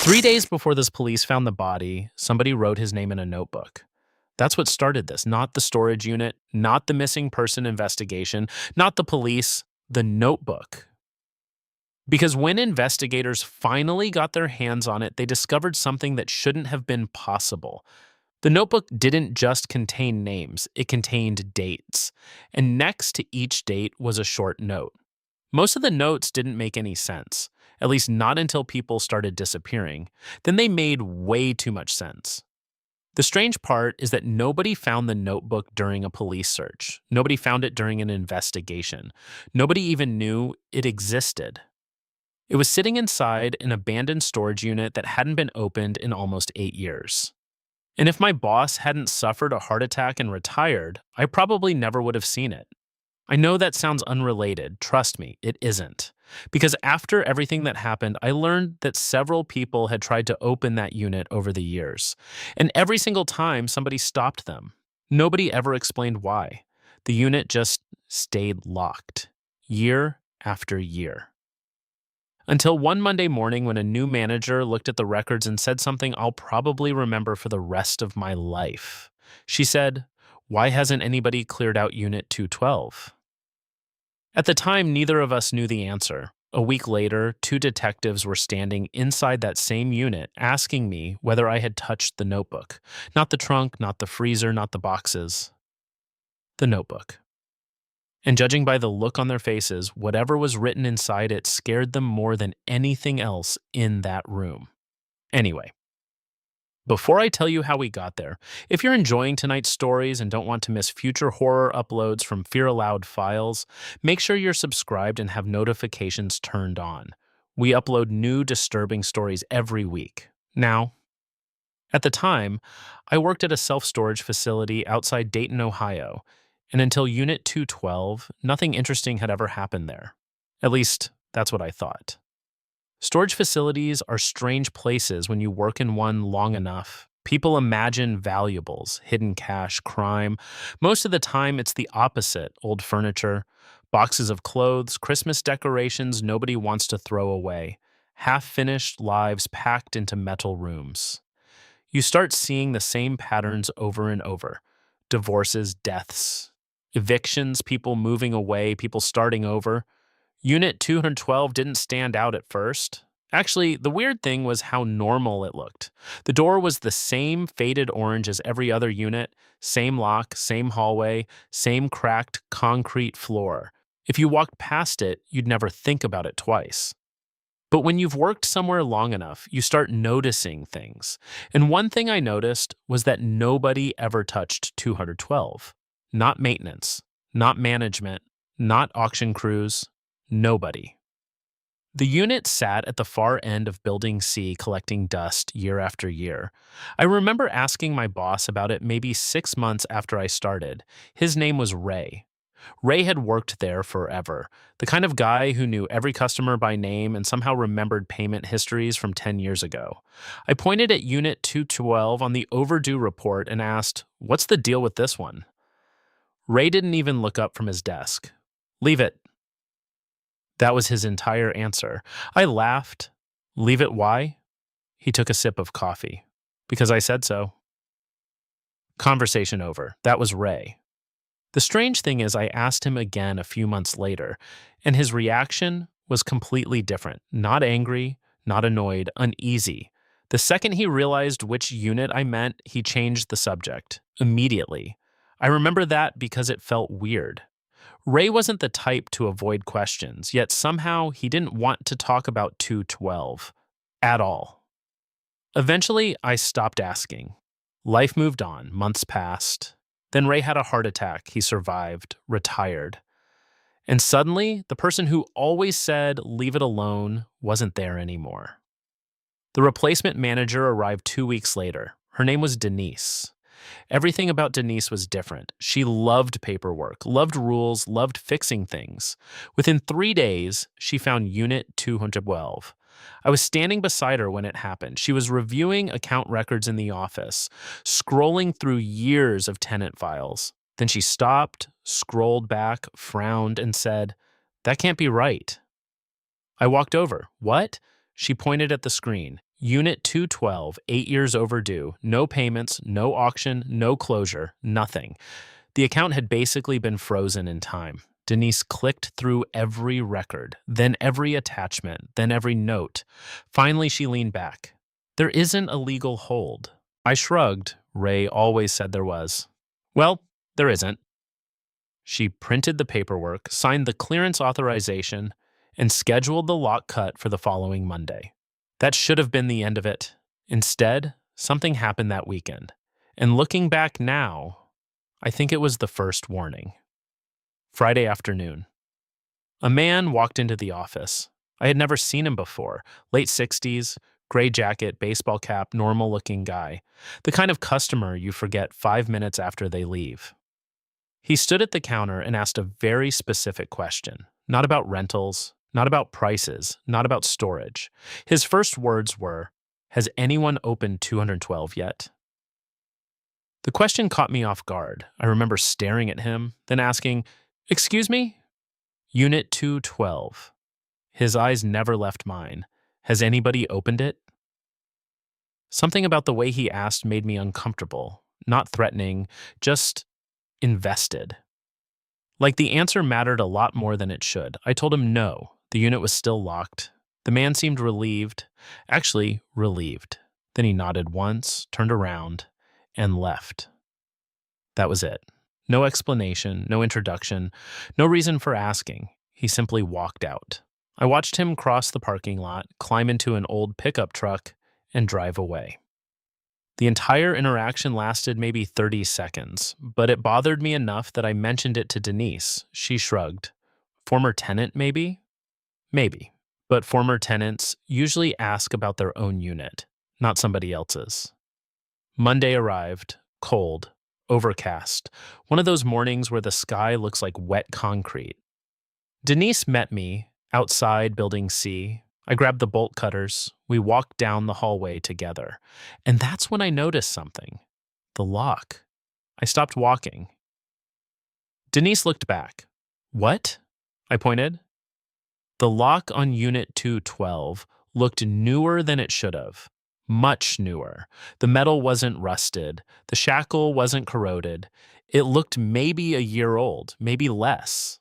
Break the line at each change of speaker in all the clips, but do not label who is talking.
3 days before this police found the body, somebody wrote his name in a notebook. That's what started this, not the storage unit, not the missing person investigation, not the police, the notebook. Because when investigators finally got their hands on it, they discovered something that shouldn't have been possible. The notebook didn't just contain names, it contained dates. And next to each date was a short note. Most of the notes didn't make any sense, at least not until people started disappearing. Then they made way too much sense. The strange part is that nobody found the notebook during a police search. Nobody found it during an investigation. Nobody even knew it existed. It was sitting inside an abandoned storage unit that hadn't been opened in almost 8 years. And if my boss hadn't suffered a heart attack and retired, I probably never would have seen it. I know that sounds unrelated. Trust me, it isn't. Because after everything that happened, I learned that several people had tried to open that unit over the years. And every single time, somebody stopped them. Nobody ever explained why. The unit just stayed locked, year after year. Until one Monday morning when a new manager looked at the records and said something I'll probably remember for the rest of my life. She said, "Why hasn't anybody cleared out Unit 212? At the time, neither of us knew the answer. A week later, 2 detectives were standing inside that same unit asking me whether I had touched the notebook. Not the trunk, not the freezer, not the boxes. The notebook. And judging by the look on their faces, whatever was written inside it scared them more than anything else in that room. Anyway, before I tell you how we got there, if you're enjoying tonight's stories and don't want to miss future horror uploads from Fear Aloud files, make sure you're subscribed and have notifications turned on. We upload new disturbing stories every week. Now, at the time, I worked at a self-storage facility outside Dayton, Ohio, and until Unit 212, nothing interesting had ever happened there. At least, that's what I thought. Storage facilities are strange places when you work in one long enough. People imagine valuables, hidden cash, crime. Most of the time, it's the opposite: old furniture, boxes of clothes, Christmas decorations nobody wants to throw away, half-finished lives packed into metal rooms. You start seeing the same patterns over and over: divorces, deaths, evictions, people moving away, people starting over. Unit 212 didn't stand out at first. Actually, the weird thing was how normal it looked. The door was the same faded orange as every other unit, same lock, same hallway, same cracked concrete floor. If you walked past it, you'd never think about it twice. But when you've worked somewhere long enough, you start noticing things. And one thing I noticed was that nobody ever touched 212. Not maintenance, not management, not auction crews, nobody. The unit sat at the far end of Building C collecting dust year after year. I remember asking my boss about it maybe 6 months after I started. His name was Ray. Ray had worked there forever, the kind of guy who knew every customer by name and somehow remembered payment histories from 10 years ago. I pointed at Unit 212 on the overdue report and asked, "What's the deal with this one?" Ray didn't even look up from his desk. "Leave it." That was his entire answer. I laughed. "Leave it why?" He took a sip of coffee. "Because I said so." Conversation over. That was Ray. The strange thing is I asked him again a few months later, and his reaction was completely different. Not angry, not annoyed, uneasy. The second he realized which unit I meant, he changed the subject. Immediately. I remember that because it felt weird. Ray wasn't the type to avoid questions, yet somehow he didn't want to talk about 212. At all. Eventually, I stopped asking. Life moved on, months passed. Then Ray had a heart attack. He survived, retired. And suddenly, the person who always said, "Leave it alone," wasn't there anymore. The replacement manager arrived 2 weeks later. Her name was Denise. Everything about Denise was different. She loved paperwork, loved rules, loved fixing things. Within 3 days, she found Unit 212. I was standing beside her when it happened. She was reviewing account records in the office, scrolling through years of tenant files. Then she stopped, scrolled back, frowned, and said, "That can't be right." I walked over. "What?" She pointed at the screen. Unit 212, 8 years overdue, no payments, no auction, no closure, nothing. The account had basically been frozen in time. Denise clicked through every record, then every attachment, then every note. Finally, she leaned back. There isn't a legal hold. I shrugged. Ray always said there was. Well, there isn't. She printed the paperwork, signed the clearance authorization, and scheduled the lock cut for the following Monday. That should have been the end of it. Instead, something happened that weekend. And looking back now, I think it was the first warning. Friday afternoon. A man walked into the office. I had never seen him before. Late 60s, gray jacket, baseball cap, normal-looking guy. The kind of customer you forget 5 minutes after they leave. He stood at the counter and asked a very specific question. Not about rentals, not about prices, not about storage. His first words were, "Has anyone opened 212 yet?" The question caught me off guard. I remember staring at him, then asking, "Excuse me?" Unit 212. His eyes never left mine. "Has anybody opened it?" Something about the way he asked made me uncomfortable, not threatening, just invested. Like the answer mattered a lot more than it should. I told him no, the unit was still locked. The man seemed relieved, actually relieved. Then he nodded once, turned around, and left. That was it. No explanation, no introduction, no reason for asking. He simply walked out. I watched him cross the parking lot, climb into an old pickup truck, and drive away. The entire interaction lasted maybe 30 seconds, but it bothered me enough that I mentioned it to Denise. She shrugged. Former tenant, maybe? Maybe. But former tenants usually ask about their own unit, not somebody else's. Monday arrived, cold, overcast, one of those mornings where the sky looks like wet concrete. Denise met me outside Building C. I grabbed the bolt cutters. We walked down the hallway together. And that's when I noticed something. The lock. I stopped walking. Denise looked back. "What?" I pointed. The lock on Unit 212 looked newer than it should have. Much newer. The metal wasn't rusted. The shackle wasn't corroded. It looked maybe a year old, maybe less.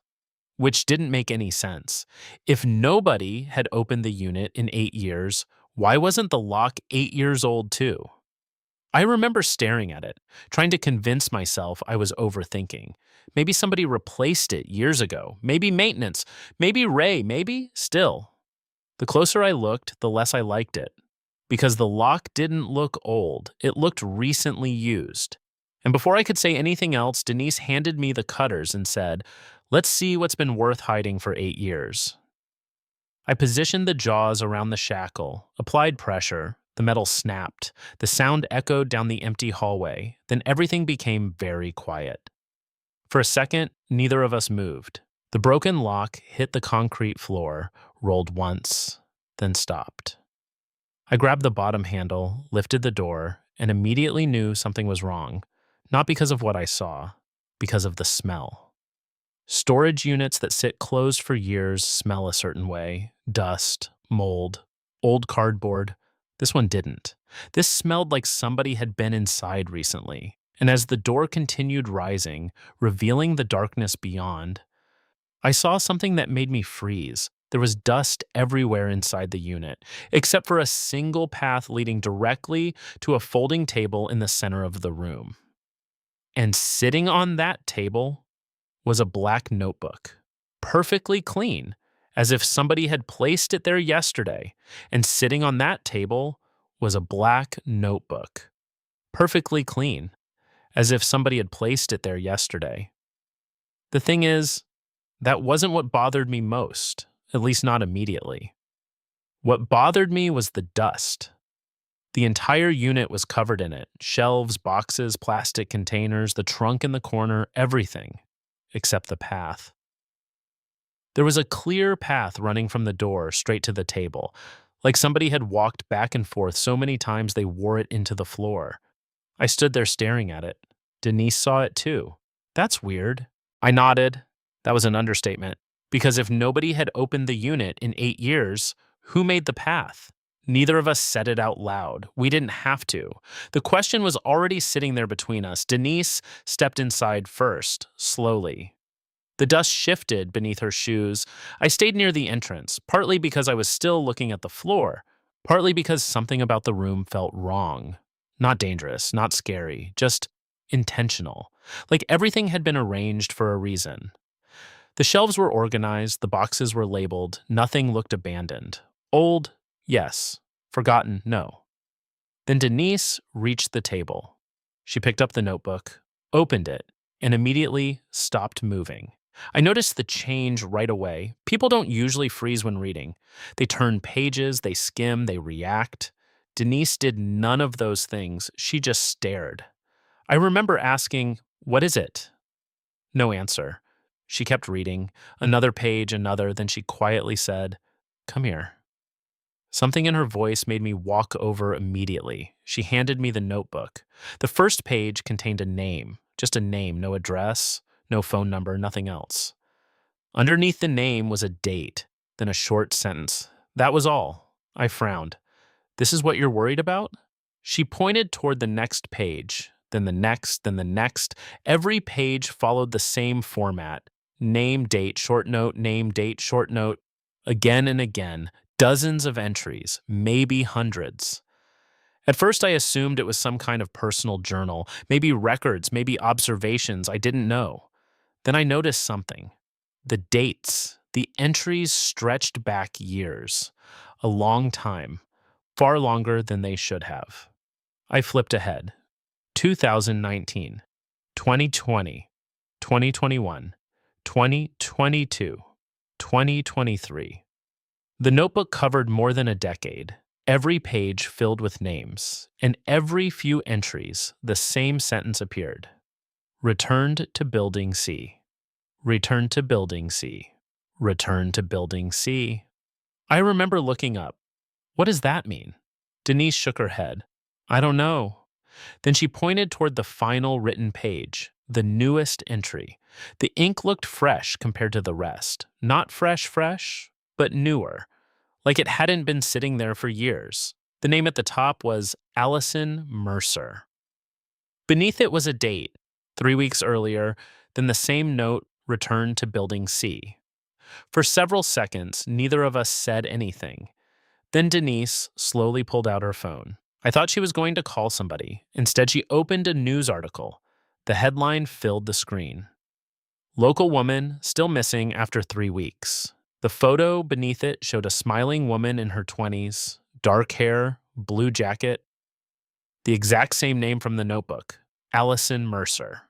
Which didn't make any sense. If nobody had opened the unit in 8 years, why wasn't the lock 8 years old too? I remember staring at it, trying to convince myself I was overthinking. Maybe somebody replaced it years ago. Maybe maintenance. Maybe Ray. Maybe still. The closer I looked, the less I liked it. Because the lock didn't look old. It looked recently used. And before I could say anything else, Denise handed me the cutters and said, "Let's see what's been worth hiding for 8 years." I positioned the jaws around the shackle, applied pressure, the metal snapped, the sound echoed down the empty hallway, then everything became very quiet. For a second, neither of us moved. The broken lock hit the concrete floor, rolled once, then stopped. I grabbed the bottom handle, lifted the door, and immediately knew something was wrong, not because of what I saw, because of the smell. Storage units that sit closed for years smell a certain way. Dust, mold, old cardboard. This one didn't. This smelled like somebody had been inside recently. And as the door continued rising, revealing the darkness beyond, I saw something that made me freeze. There was dust everywhere inside the unit, except for a single path leading directly to a folding table in the center of the room. And sitting on that table was a black notebook, perfectly clean, as if somebody had placed it there yesterday. And sitting on that table was a black notebook, perfectly clean, as if somebody had placed it there yesterday. The thing is, that wasn't what bothered me most, at least not immediately. What bothered me was the dust. The entire unit was covered in it, shelves, boxes, plastic containers, the trunk in the corner, everything. Except the path. There was a clear path running from the door straight to the table, like somebody had walked back and forth so many times they wore it into the floor. I stood there staring at it. Denise saw it too. "That's weird." I nodded. That was an understatement. Because if nobody had opened the unit in 8 years, who made the path? Neither of us said it out loud. We didn't have to. The question was already sitting there between us. Denise stepped inside first, slowly. The dust shifted beneath her shoes. I stayed near the entrance, partly because I was still looking at the floor, partly because something about the room felt wrong. Not dangerous, not scary, just intentional. Like everything had been arranged for a reason. The shelves were organized, the boxes were labeled, nothing looked abandoned. Old, yes. Forgotten, no. Then Denise reached the table. She picked up the notebook, opened it, and immediately stopped moving. I noticed the change right away. People don't usually freeze when reading. They turn pages, they skim, they react. Denise did none of those things. She just stared. I remember asking, "What is it?" No answer. She kept reading, another page, another, then she quietly said, "Come here." Something in her voice made me walk over immediately. She handed me the notebook. The first page contained a name, just a name, no address, no phone number, nothing else. Underneath the name was a date, then a short sentence. That was all. I frowned. "This is what you're worried about?" She pointed toward the next page, then the next, then the next. Every page followed the same format. Name, date, short note, name, date, short note. Again and again, dozens of entries, maybe hundreds. At first, I assumed it was some kind of personal journal, maybe records, maybe observations I didn't know. Then I noticed something. The dates, the entries stretched back years. A long time, far longer than they should have. I flipped ahead. 2019, 2020, 2021, 2022, 2023. The notebook covered more than a decade, every page filled with names, and every few entries the same sentence appeared. Returned to Building C. Returned to Building C. Returned to Building C. I remember looking up. What does that mean? Denise shook her head. I don't know. Then she pointed toward the final written page, the newest entry. The ink looked fresh compared to the rest. Not fresh, but newer, like it hadn't been sitting there for years. The name at the top was Allison Mercer. Beneath it was a date, 3 weeks earlier, then the same note returned to Building C. For several seconds, neither of us said anything. Then Denise slowly pulled out her phone. I thought she was going to call somebody. Instead, she opened a news article. The headline filled the screen. Local woman still missing after 3 weeks. The photo beneath it showed a smiling woman in her 20s, dark hair, blue jacket. The exact same name from the notebook, Allison Mercer.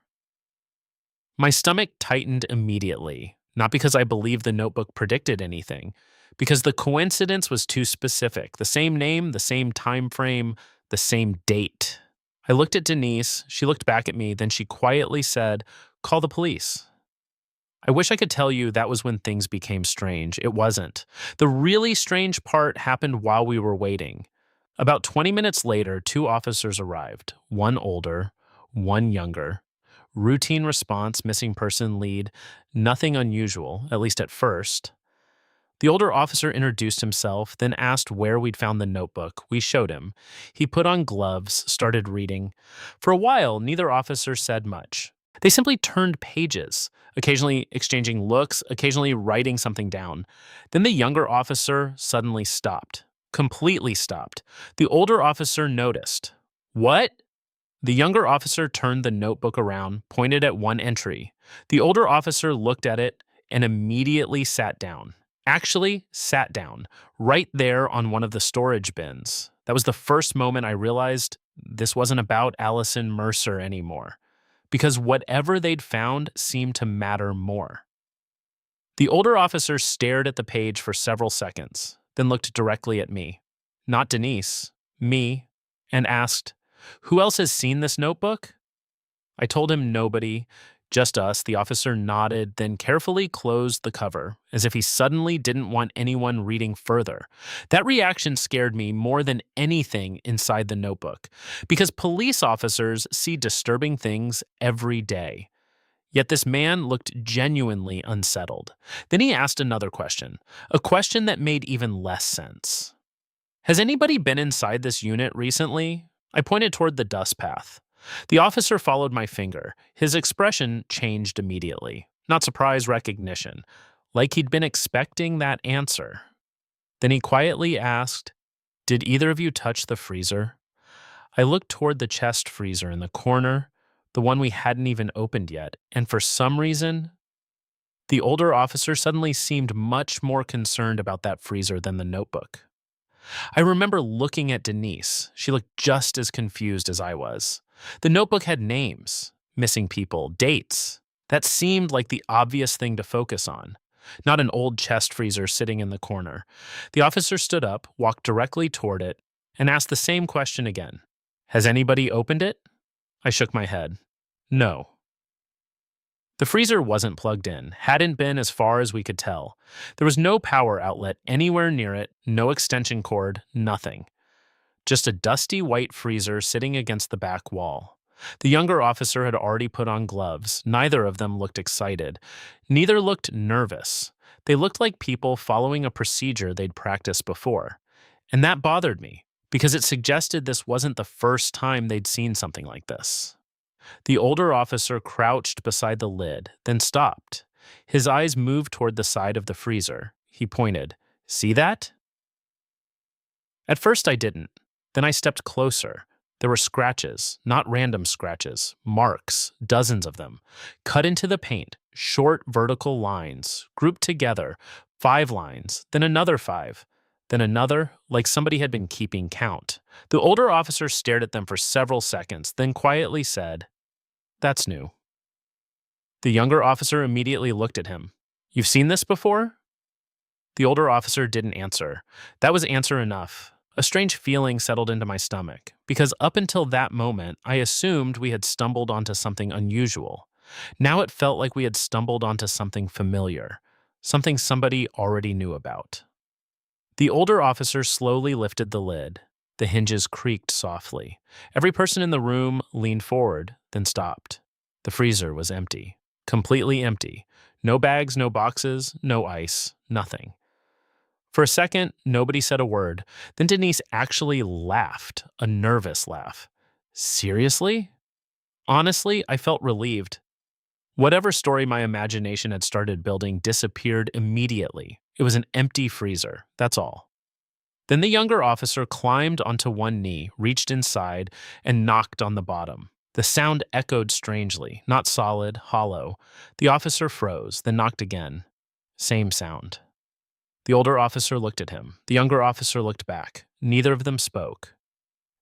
My stomach tightened immediately, not because I believed the notebook predicted anything, because the coincidence was too specific. The same name, the same time frame, the same date. I looked at Denise, she looked back at me, then she quietly said, "Call the police." I wish I could tell you that was when things became strange. It wasn't. The really strange part happened while we were waiting. About 20 minutes later, 2 officers arrived, one older, one younger. Routine response, missing person lead, nothing unusual, at least at first. The older officer introduced himself, then asked where we'd found the notebook. We showed him. He put on gloves, started reading. For a while, neither officer said much. They simply turned pages, occasionally exchanging looks, occasionally writing something down. Then the younger officer suddenly stopped. Completely stopped. The older officer noticed. "What?" The younger officer turned the notebook around, pointed at one entry. The older officer looked at it and immediately sat down. Actually, sat down, right there on one of the storage bins. That was the first moment I realized this wasn't about Allison Mercer anymore, because whatever they'd found seemed to matter more. The older officer stared at the page for several seconds, then looked directly at me, not Denise, me, and asked, "Who else has seen this notebook?" I told him nobody, just us. The officer nodded, then carefully closed the cover, as if he suddenly didn't want anyone reading further. That reaction scared me more than anything inside the notebook, because police officers see disturbing things every day. Yet this man looked genuinely unsettled. Then he asked another question, a question that made even less sense. Has anybody been inside this unit recently? I pointed toward the dust path. The officer followed my finger. His expression changed immediately. Not surprise, recognition. Like he'd been expecting that answer. Then he quietly asked, "Did either of you touch the freezer?" I looked toward the chest freezer in the corner, the one we hadn't even opened yet, and for some reason, the older officer suddenly seemed much more concerned about that freezer than the notebook. I remember looking at Denise. She looked just as confused as I was. The notebook had names, missing people, dates. That seemed like the obvious thing to focus on, not an old chest freezer sitting in the corner. The officer stood up, walked directly toward it, and asked the same question again. "Has anybody opened it?" I shook my head. "No." The freezer wasn't plugged in, hadn't been as far as we could tell. There was no power outlet anywhere near it, no extension cord, nothing. Just a dusty white freezer sitting against the back wall. The younger officer had already put on gloves. Neither of them looked excited. Neither looked nervous. They looked like people following a procedure they'd practiced before. And that bothered me, because it suggested this wasn't the first time they'd seen something like this. The older officer crouched beside the lid, then stopped. His eyes moved toward the side of the freezer. He pointed. "See that?" At first I didn't. Then I stepped closer. There were scratches, not random scratches, marks, dozens of them, cut into the paint, short vertical lines, grouped together, 5 lines, then another 5, then another, like somebody had been keeping count. The older officer stared at them for several seconds, then quietly said, "That's new." The younger officer immediately looked at him. "You've seen this before?" The older officer didn't answer. That was answer enough. A strange feeling settled into my stomach, because up until that moment, I assumed we had stumbled onto something unusual. Now it felt like we had stumbled onto something familiar, something somebody already knew about. The older officer slowly lifted the lid. The hinges creaked softly. Every person in the room leaned forward, then stopped. The freezer was empty. Completely empty. No bags, no boxes, no ice, nothing. For a second, nobody said a word. Then Denise actually laughed, a nervous laugh. "Seriously?" Honestly, I felt relieved. Whatever story my imagination had started building disappeared immediately. It was an empty freezer, that's all. Then the younger officer climbed onto one knee, reached inside, and knocked on the bottom. The sound echoed strangely, not solid, hollow. The officer froze, then knocked again. Same sound. The older officer looked at him. The younger officer looked back. Neither of them spoke.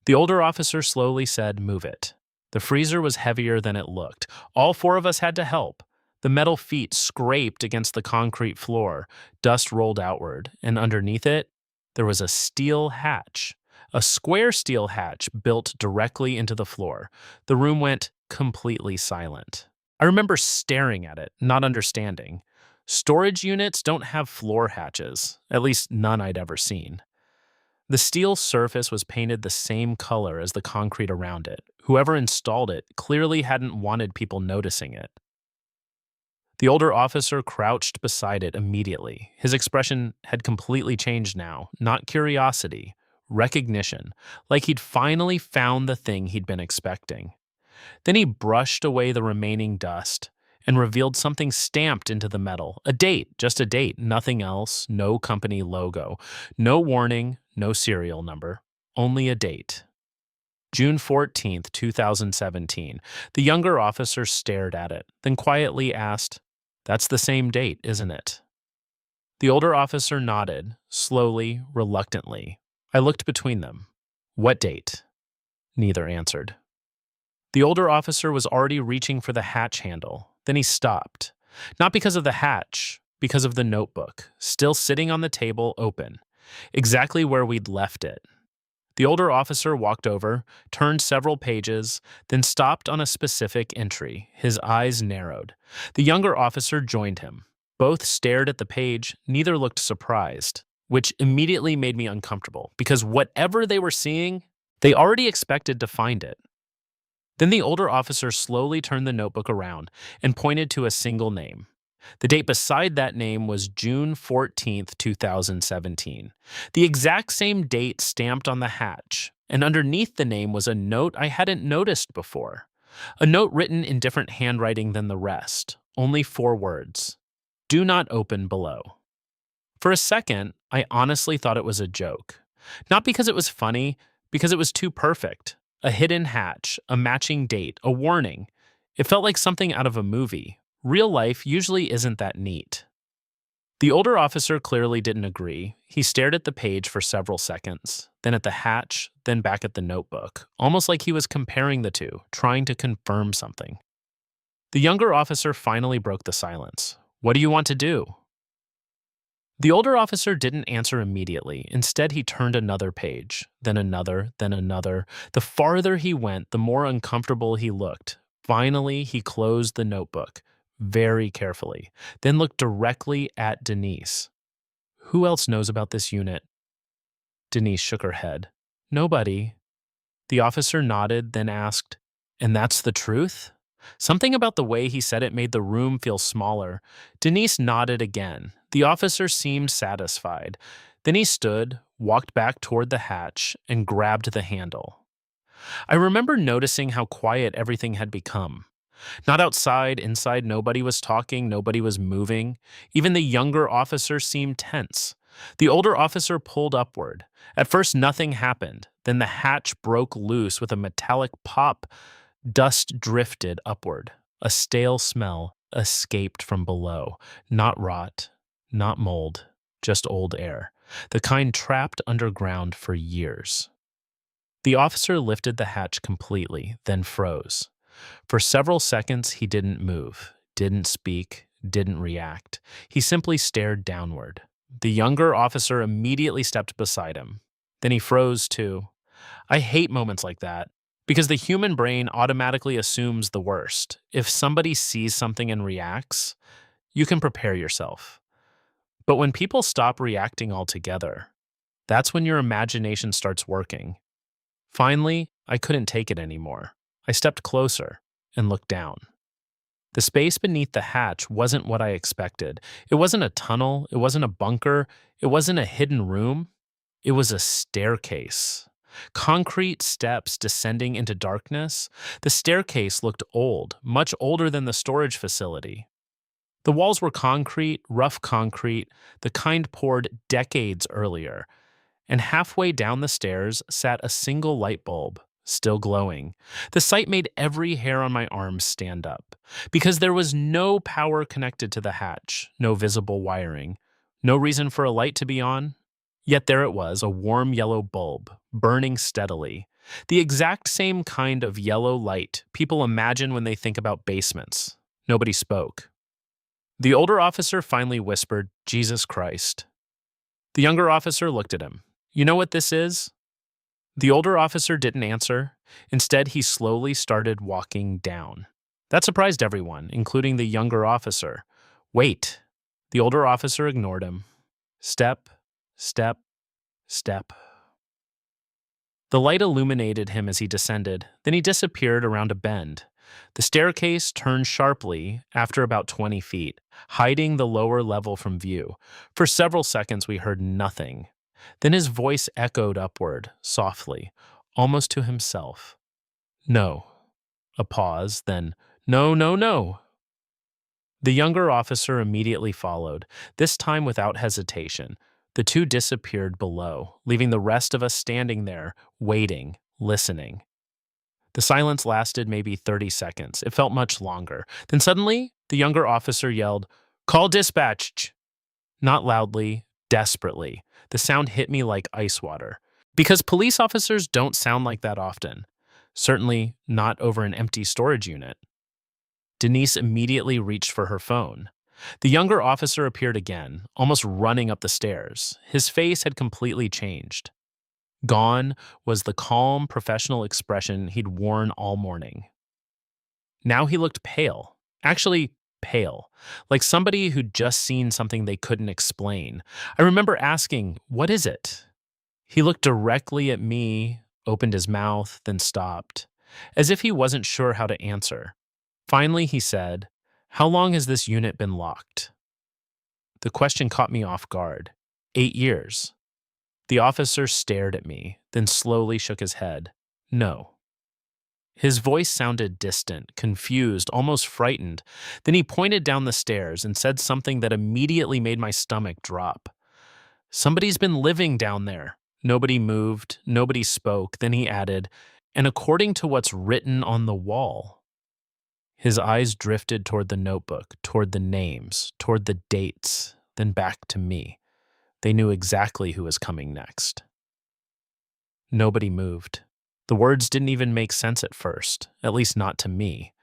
The older officer slowly said, "Move it." The freezer was heavier than it looked. All 4 of us had to help. The metal feet scraped against the concrete floor. Dust rolled outward, and underneath it, there was a steel hatch. A square steel hatch built directly into the floor. The room went completely silent. I remember staring at it, not understanding. Storage units don't have floor hatches, at least none I'd ever seen. The steel surface was painted the same color as the concrete around it. Whoever installed it clearly hadn't wanted people noticing it. The older officer crouched beside it immediately. His expression had completely changed now, not curiosity, recognition, like he'd finally found the thing he'd been expecting. Then he brushed away the remaining dust and revealed something stamped into the metal. A date, just a date, nothing else, no company logo, no warning, no serial number, only a date. June 14th, 2017. The younger officer stared at it, then quietly asked, "That's the same date, isn't it?" The older officer nodded, slowly, reluctantly. I looked between them. "What date?" Neither answered. The older officer was already reaching for the hatch handle. Then he stopped. Not because of the hatch, because of the notebook, still sitting on the table open, exactly where we'd left it. The older officer walked over, turned several pages, then stopped on a specific entry. His eyes narrowed. The younger officer joined him. Both stared at the page, neither looked surprised, which immediately made me uncomfortable, because whatever they were seeing, they already expected to find it. Then the older officer slowly turned the notebook around and pointed to a single name. The date beside that name was June 14th, 2017. The exact same date stamped on the hatch, and underneath the name was a note I hadn't noticed before. A note written in different handwriting than the rest, only 4 words. Do not open below. For a second, I honestly thought it was a joke. Not because it was funny, because it was too perfect. A hidden hatch, a matching date, a warning. It felt like something out of a movie. Real life usually isn't that neat. The older officer clearly didn't agree. He stared at the page for several seconds, then at the hatch, then back at the notebook, almost like he was comparing the two, trying to confirm something. The younger officer finally broke the silence. What do you want to do? The older officer didn't answer immediately. Instead, he turned another page, then another, then another. The farther he went, the more uncomfortable he looked. Finally, he closed the notebook, very carefully, then looked directly at Denise. Who else knows about this unit? Denise shook her head. Nobody. The officer nodded, then asked, And that's the truth? Something about the way he said it made the room feel smaller. Denise nodded again. The officer seemed satisfied. Then he stood, walked back toward the hatch, and grabbed the handle. I remember noticing how quiet everything had become. Not outside, inside, nobody was talking, nobody was moving. Even the younger officer seemed tense. The older officer pulled upward. At first, nothing happened. Then the hatch broke loose with a metallic pop. Dust drifted upward. A stale smell escaped from below. Not rot, not mold, just old air. The kind trapped underground for years. The officer lifted the hatch completely, then froze. For several seconds, he didn't move, didn't speak, didn't react. He simply stared downward. The younger officer immediately stepped beside him. Then he froze too. I hate moments like that, because the human brain automatically assumes the worst. If somebody sees something and reacts, you can prepare yourself. But when people stop reacting altogether, that's when your imagination starts working. Finally, I couldn't take it anymore. I stepped closer and looked down. The space beneath the hatch wasn't what I expected. It wasn't a tunnel, it wasn't a bunker, it wasn't a hidden room. It was a staircase. Concrete steps descending into darkness. The staircase looked old, much older than the storage facility. The walls were concrete, rough concrete, the kind poured decades earlier. And halfway down the stairs sat a single light bulb, still glowing. The sight made every hair on my arm stand up, because there was no power connected to the hatch, no visible wiring, no reason for a light to be on. Yet there it was, a warm yellow bulb, burning steadily. The exact same kind of yellow light people imagine when they think about basements. Nobody spoke. The older officer finally whispered, Jesus Christ. The younger officer looked at him. You know what this is? The older officer didn't answer. Instead, he slowly started walking down. That surprised everyone, including the younger officer. Wait. The older officer ignored him. Step, step, step. The light illuminated him as he descended, then he disappeared around a bend. The staircase turned sharply after about 20 feet, hiding the lower level from view. For several seconds, we heard nothing. Then his voice echoed upward, softly, almost to himself. No. A pause, then, no, no, no. The younger officer immediately followed, this time without hesitation. The two disappeared below, leaving the rest of us standing there, waiting, listening. The silence lasted maybe 30 seconds. It felt much longer. Then suddenly, the younger officer yelled, Call dispatch! Not loudly, desperately. The sound hit me like ice water. Because police officers don't sound like that often. Certainly not over an empty storage unit. Denise immediately reached for her phone. The younger officer appeared again, almost running up the stairs. His face had completely changed. Gone was the calm, professional expression he'd worn all morning. Now he looked pale. Actually, pale. Like somebody who'd just seen something they couldn't explain. I remember asking, "What is it?" He looked directly at me, opened his mouth, then stopped, as if he wasn't sure how to answer. Finally, he said, How long has this unit been locked? The question caught me off guard. 8 years. The officer stared at me, then slowly shook his head. No. His voice sounded distant, confused, almost frightened. Then he pointed down the stairs and said something that immediately made my stomach drop. Somebody's been living down there. Nobody moved, nobody spoke. Then he added, and according to what's written on the wall. His eyes drifted toward the notebook, toward the names, toward the dates, then back to me. They knew exactly who was coming next. Nobody moved. The words didn't even make sense at first, at least not to me.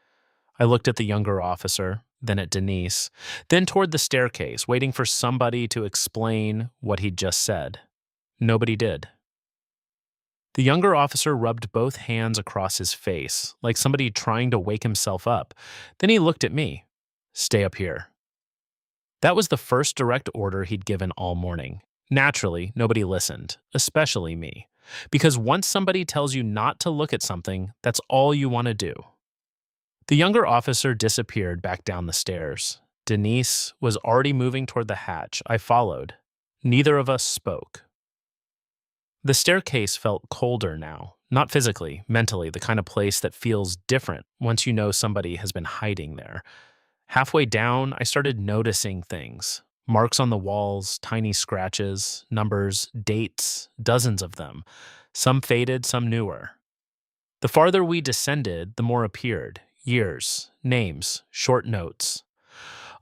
I looked at the younger officer, then at Denise, then toward the staircase, waiting for somebody to explain what he'd just said. Nobody did. The younger officer rubbed both hands across his face, like somebody trying to wake himself up. Then he looked at me. Stay up here. That was the first direct order he'd given all morning. Naturally, nobody listened, especially me. Because once somebody tells you not to look at something, that's all you want to do. The younger officer disappeared back down the stairs. Denise was already moving toward the hatch. I followed. Neither of us spoke. The staircase felt colder now, not physically, mentally, the kind of place that feels different once you know somebody has been hiding there. Halfway down, I started noticing things. Marks on the walls, tiny scratches, numbers, dates, dozens of them. Some faded, some newer. The farther we descended, the more appeared. Years, names, short notes.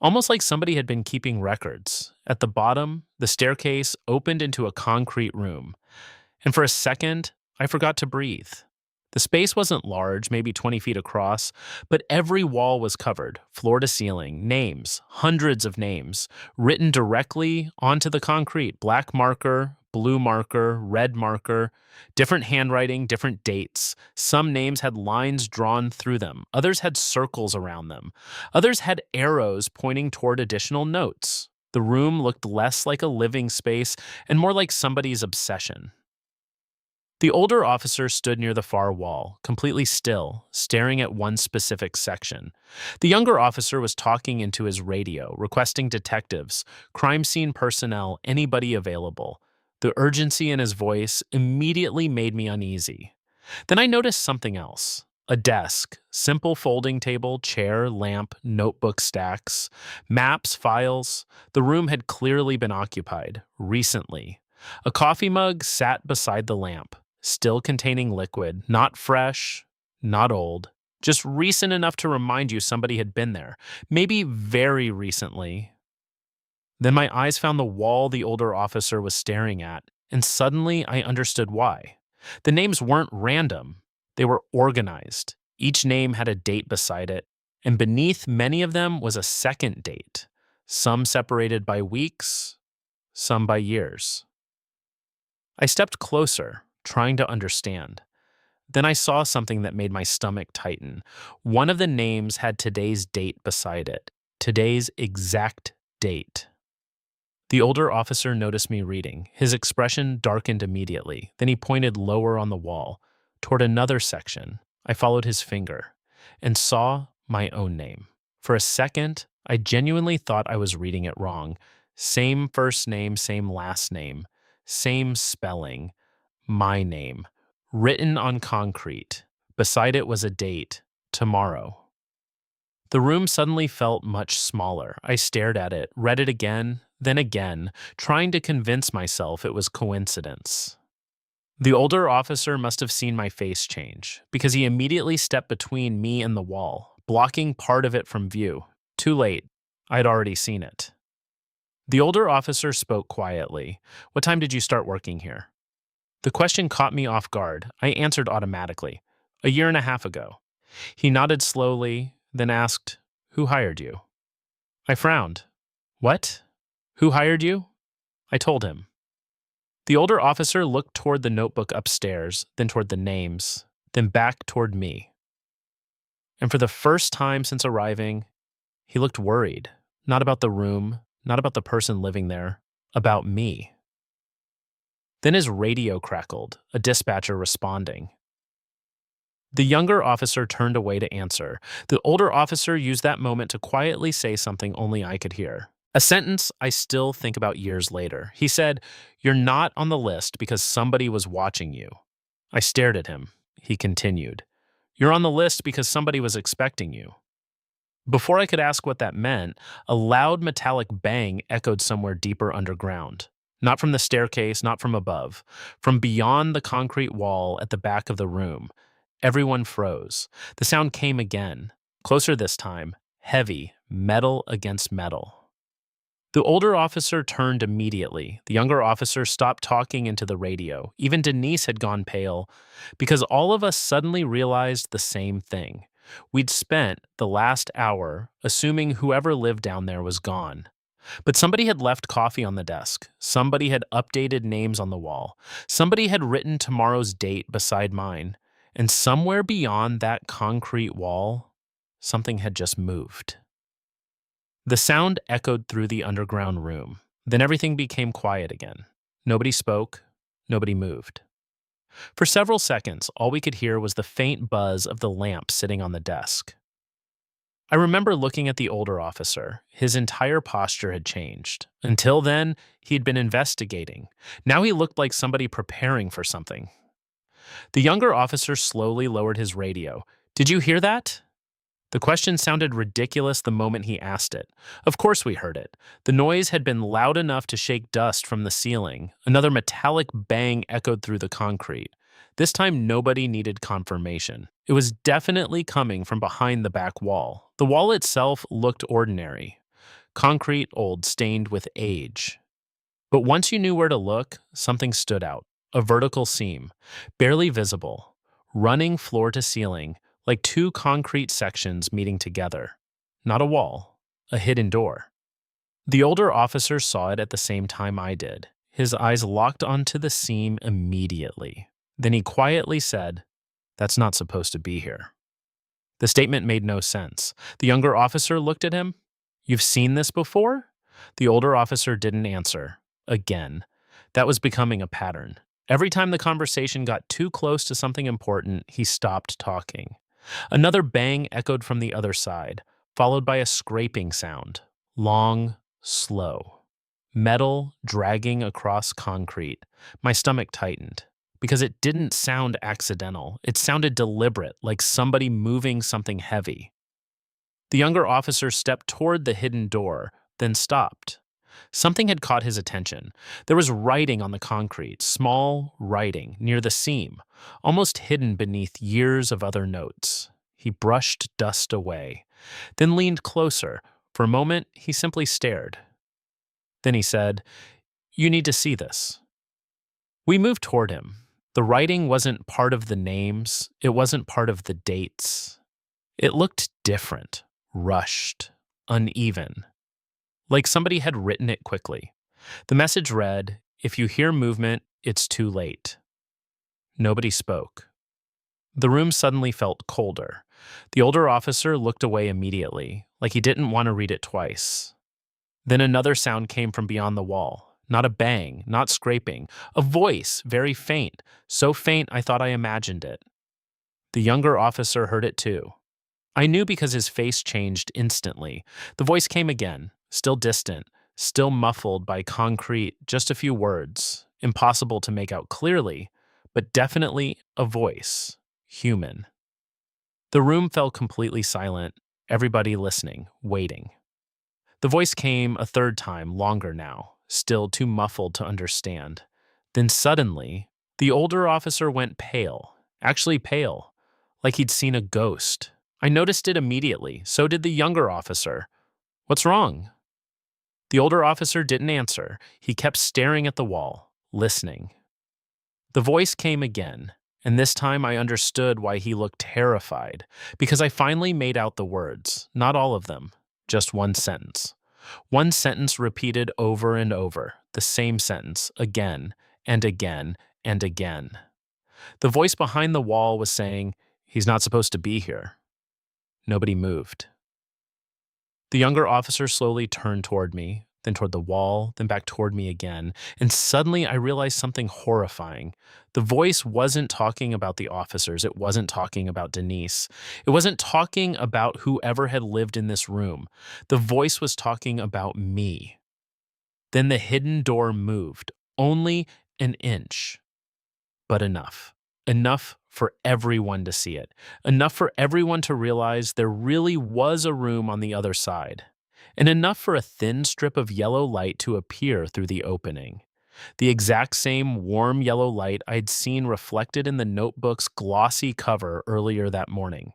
Almost like somebody had been keeping records. At the bottom, the staircase opened into a concrete room. And for a second, I forgot to breathe. The space wasn't large, maybe 20 feet across, but every wall was covered, floor to ceiling, names, hundreds of names, written directly onto the concrete, black marker, blue marker, red marker, different handwriting, different dates. Some names had lines drawn through them. Others had circles around them. Others had arrows pointing toward additional notes. The room looked less like a living space and more like somebody's obsession. The older officer stood near the far wall, completely still, staring at one specific section. The younger officer was talking into his radio, requesting detectives, crime scene personnel, anybody available. The urgency in his voice immediately made me uneasy. Then I noticed something else. A desk, simple folding table, chair, lamp, notebook stacks, maps, files. The room had clearly been occupied, recently. A coffee mug sat beside the lamp, still containing liquid, not fresh, not old, just recent enough to remind you somebody had been there, maybe very recently. Then my eyes found the wall the older officer was staring at, and suddenly I understood why. The names weren't random, they were organized. Each name had a date beside it, and beneath many of them was a second date, some separated by weeks, some by years. I stepped closer, trying to understand. Then I saw something that made my stomach tighten. One of the names had today's date beside it, today's exact date. The older officer noticed me reading. His expression darkened immediately. Then he pointed lower on the wall, toward another section. I followed his finger and saw my own name. For a second, I genuinely thought I was reading it wrong. Same first name, same last name, same spelling. My name, written on concrete. Beside it was a date, tomorrow. The room suddenly felt much smaller. I stared at it, read it again, then again, trying to convince myself it was coincidence. The older officer must have seen my face change, because he immediately stepped between me and the wall, blocking part of it from view. Too late. I'd already seen it. The older officer spoke quietly. What time did you start working here? The question caught me off guard. I answered automatically. 1.5 years ago. He nodded slowly, then asked, Who hired you? I frowned. What? Who hired you? I told him. The older officer looked toward the notebook upstairs, then toward the names, then back toward me. And for the first time since arriving, he looked worried. Not about the room, not about the person living there, about me. Then his radio crackled, a dispatcher responding. The younger officer turned away to answer. The older officer used that moment to quietly say something only I could hear. A sentence I still think about years later. He said, "You're not on the list because somebody was watching you." I stared at him. He continued, "You're on the list because somebody was expecting you." Before I could ask what that meant, a loud metallic bang echoed somewhere deeper underground. Not from the staircase, not from above. From beyond the concrete wall at the back of the room. Everyone froze. The sound came again. Closer this time. Heavy, metal against metal. The older officer turned immediately. The younger officer stopped talking into the radio. Even Denise had gone pale, because all of us suddenly realized the same thing. We'd spent the last hour assuming whoever lived down there was gone. But somebody had left coffee on the desk. Somebody had updated names on the wall. Somebody had written tomorrow's date beside mine. And somewhere beyond that concrete wall, something had just moved. The sound echoed through the underground room. Then everything became quiet again. Nobody spoke. Nobody moved. For several seconds, all we could hear was the faint buzz of the lamp sitting on the desk. I remember looking at the older officer. His entire posture had changed. Until then, he had been investigating. Now he looked like somebody preparing for something. The younger officer slowly lowered his radio. "Did you hear that?" The question sounded ridiculous the moment he asked it. Of course we heard it. The noise had been loud enough to shake dust from the ceiling. Another metallic bang echoed through the concrete. This time nobody needed confirmation. It was definitely coming from behind the back wall. The wall itself looked ordinary. Concrete, old, stained with age. But once you knew where to look, something stood out. A vertical seam, barely visible, running floor to ceiling, like two concrete sections meeting together. Not a wall, a hidden door. The older officer saw it at the same time I did. His eyes locked onto the seam immediately. Then he quietly said, "That's not supposed to be here." The statement made no sense. The younger officer looked at him. "You've seen this before?" The older officer didn't answer. Again. That was becoming a pattern. Every time the conversation got too close to something important, he stopped talking. Another bang echoed from the other side, followed by a scraping sound. Long, slow. Metal dragging across concrete. My stomach tightened. Because it didn't sound accidental. It sounded deliberate, like somebody moving something heavy. The younger officer stepped toward the hidden door, then stopped. Something had caught his attention. There was writing on the concrete, small writing, near the seam, almost hidden beneath years of other notes. He brushed dust away, then leaned closer. For a moment, he simply stared. Then he said, "You need to see this." We moved toward him. The writing wasn't part of the names. It wasn't part of the dates. It looked different, rushed, uneven. Like somebody had written it quickly. The message read, "If you hear movement, it's too late." Nobody spoke. The room suddenly felt colder. The older officer looked away immediately, like he didn't want to read it twice. Then another sound came from beyond the wall. Not a bang, not scraping. A voice, very faint, so faint I thought I imagined it. The younger officer heard it too. I knew because his face changed instantly. The voice came again, still distant, still muffled by concrete, just a few words, impossible to make out clearly, but definitely a voice, human. The room fell completely silent, everybody listening, waiting. The voice came a third time, longer now, still too muffled to understand. Then suddenly, the older officer went pale, actually pale, like he'd seen a ghost. I noticed it immediately, so did the younger officer. "What's wrong?" The older officer didn't answer. He kept staring at the wall, listening. The voice came again, and this time I understood why he looked terrified, because I finally made out the words, not all of them, just one sentence. One sentence repeated over and over, the same sentence, again and again and again. The voice behind the wall was saying, "He's not supposed to be here." Nobody moved. The younger officer slowly turned toward me. then toward the wall, then back toward me again. And suddenly I realized something horrifying. The voice wasn't talking about the officers. It wasn't talking about Denise. It wasn't talking about whoever had lived in this room. The voice was talking about me. Then the hidden door moved, only an inch, but enough. Enough for everyone to see it. Enough for everyone to realize there really was a room on the other side. And enough for a thin strip of yellow light to appear through the opening. The exact same warm yellow light I'd seen reflected in the notebook's glossy cover earlier that morning.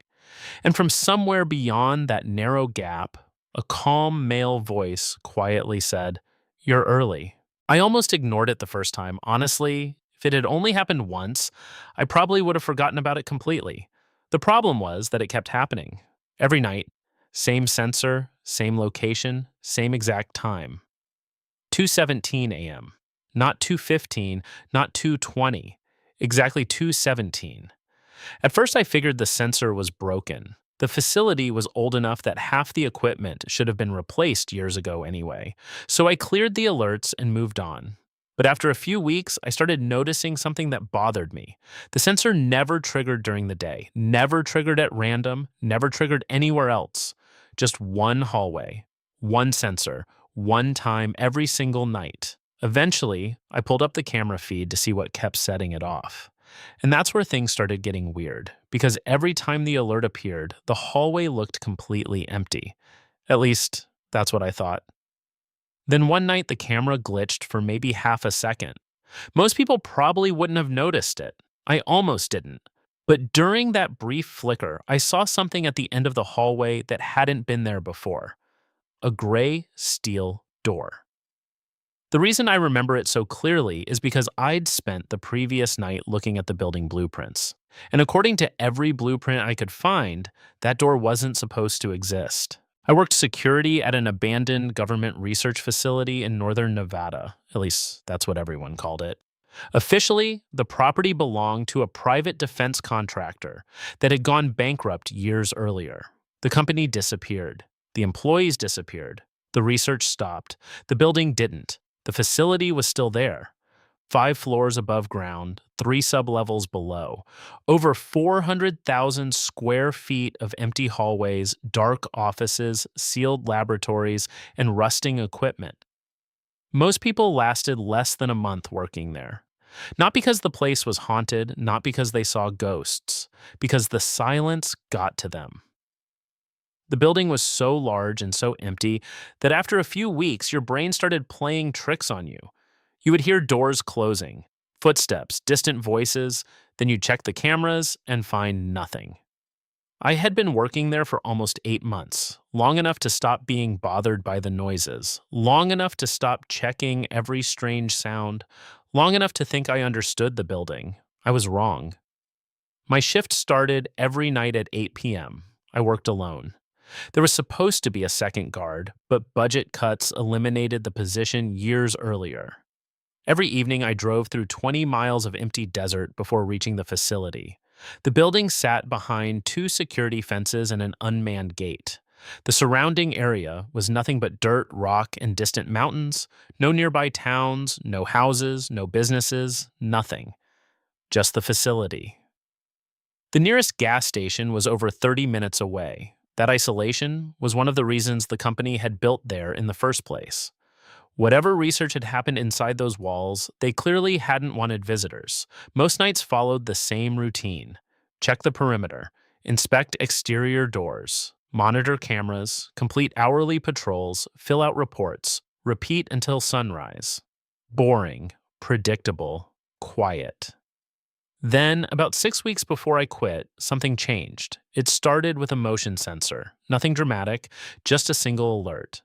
And from somewhere beyond that narrow gap, a calm male voice quietly said, "You're early." I almost ignored it the first time. Honestly, if it had only happened once, I probably would have forgotten about it completely. The problem was that it kept happening. Every night, same sensor, same location, same exact time. 2:17 a.m. Not 2:15, not 2:20, exactly 2:17. At first, I figured the sensor was broken. The facility was old enough that half the equipment should have been replaced years ago anyway, so I cleared the alerts and moved on. But after a few weeks, I started noticing something that bothered me. The sensor never triggered during the day, never triggered at random, never triggered anywhere else. Just one hallway, one sensor, one time every single night. Eventually, I pulled up the camera feed to see what kept setting it off. And that's where things started getting weird, because every time the alert appeared, the hallway looked completely empty. At least, that's what I thought. Then one night, the camera glitched for maybe half a second. Most people probably wouldn't have noticed it. I almost didn't. But during that brief flicker, I saw something at the end of the hallway that hadn't been there before. A gray steel door. The reason I remember it so clearly is because I'd spent the previous night looking at the building blueprints. And according to every blueprint I could find, that door wasn't supposed to exist. I worked security at an abandoned government research facility in northern Nevada. At least, that's what everyone called it. Officially, the property belonged to a private defense contractor that had gone bankrupt years earlier. The company disappeared. The employees disappeared. The research stopped. The building didn't. The facility was still there. 5 floors above ground, 3 sublevels below. Over 400,000 square feet of empty hallways, dark offices, sealed laboratories, and rusting equipment. Most people lasted less than a month working there. Not because the place was haunted, not because they saw ghosts, because the silence got to them. The building was so large and so empty that after a few weeks, your brain started playing tricks on you. You would hear doors closing, footsteps, distant voices, then you'd check the cameras and find nothing. I had been working there for almost 8 months, long enough to stop being bothered by the noises, long enough to stop checking every strange sound, long enough to think I understood the building. I was wrong. My shift started every night at 8 p.m. I worked alone. There was supposed to be a second guard, but budget cuts eliminated the position years earlier. Every evening, I drove through 20 miles of empty desert before reaching the facility. The building sat behind 2 security fences and an unmanned gate. The surrounding area was nothing but dirt, rock, and distant mountains, no nearby towns, no houses, no businesses, nothing. Just the facility. The nearest gas station was over 30 minutes away. That isolation was one of the reasons the company had built there in the first place. Whatever research had happened inside those walls, they clearly hadn't wanted visitors. Most nights followed the same routine. Check the perimeter, inspect exterior doors, monitor cameras, complete hourly patrols, fill out reports, repeat until sunrise. Boring, predictable, quiet. Then, about 6 weeks before I quit, something changed. It started with a motion sensor. Nothing dramatic, just a single alert.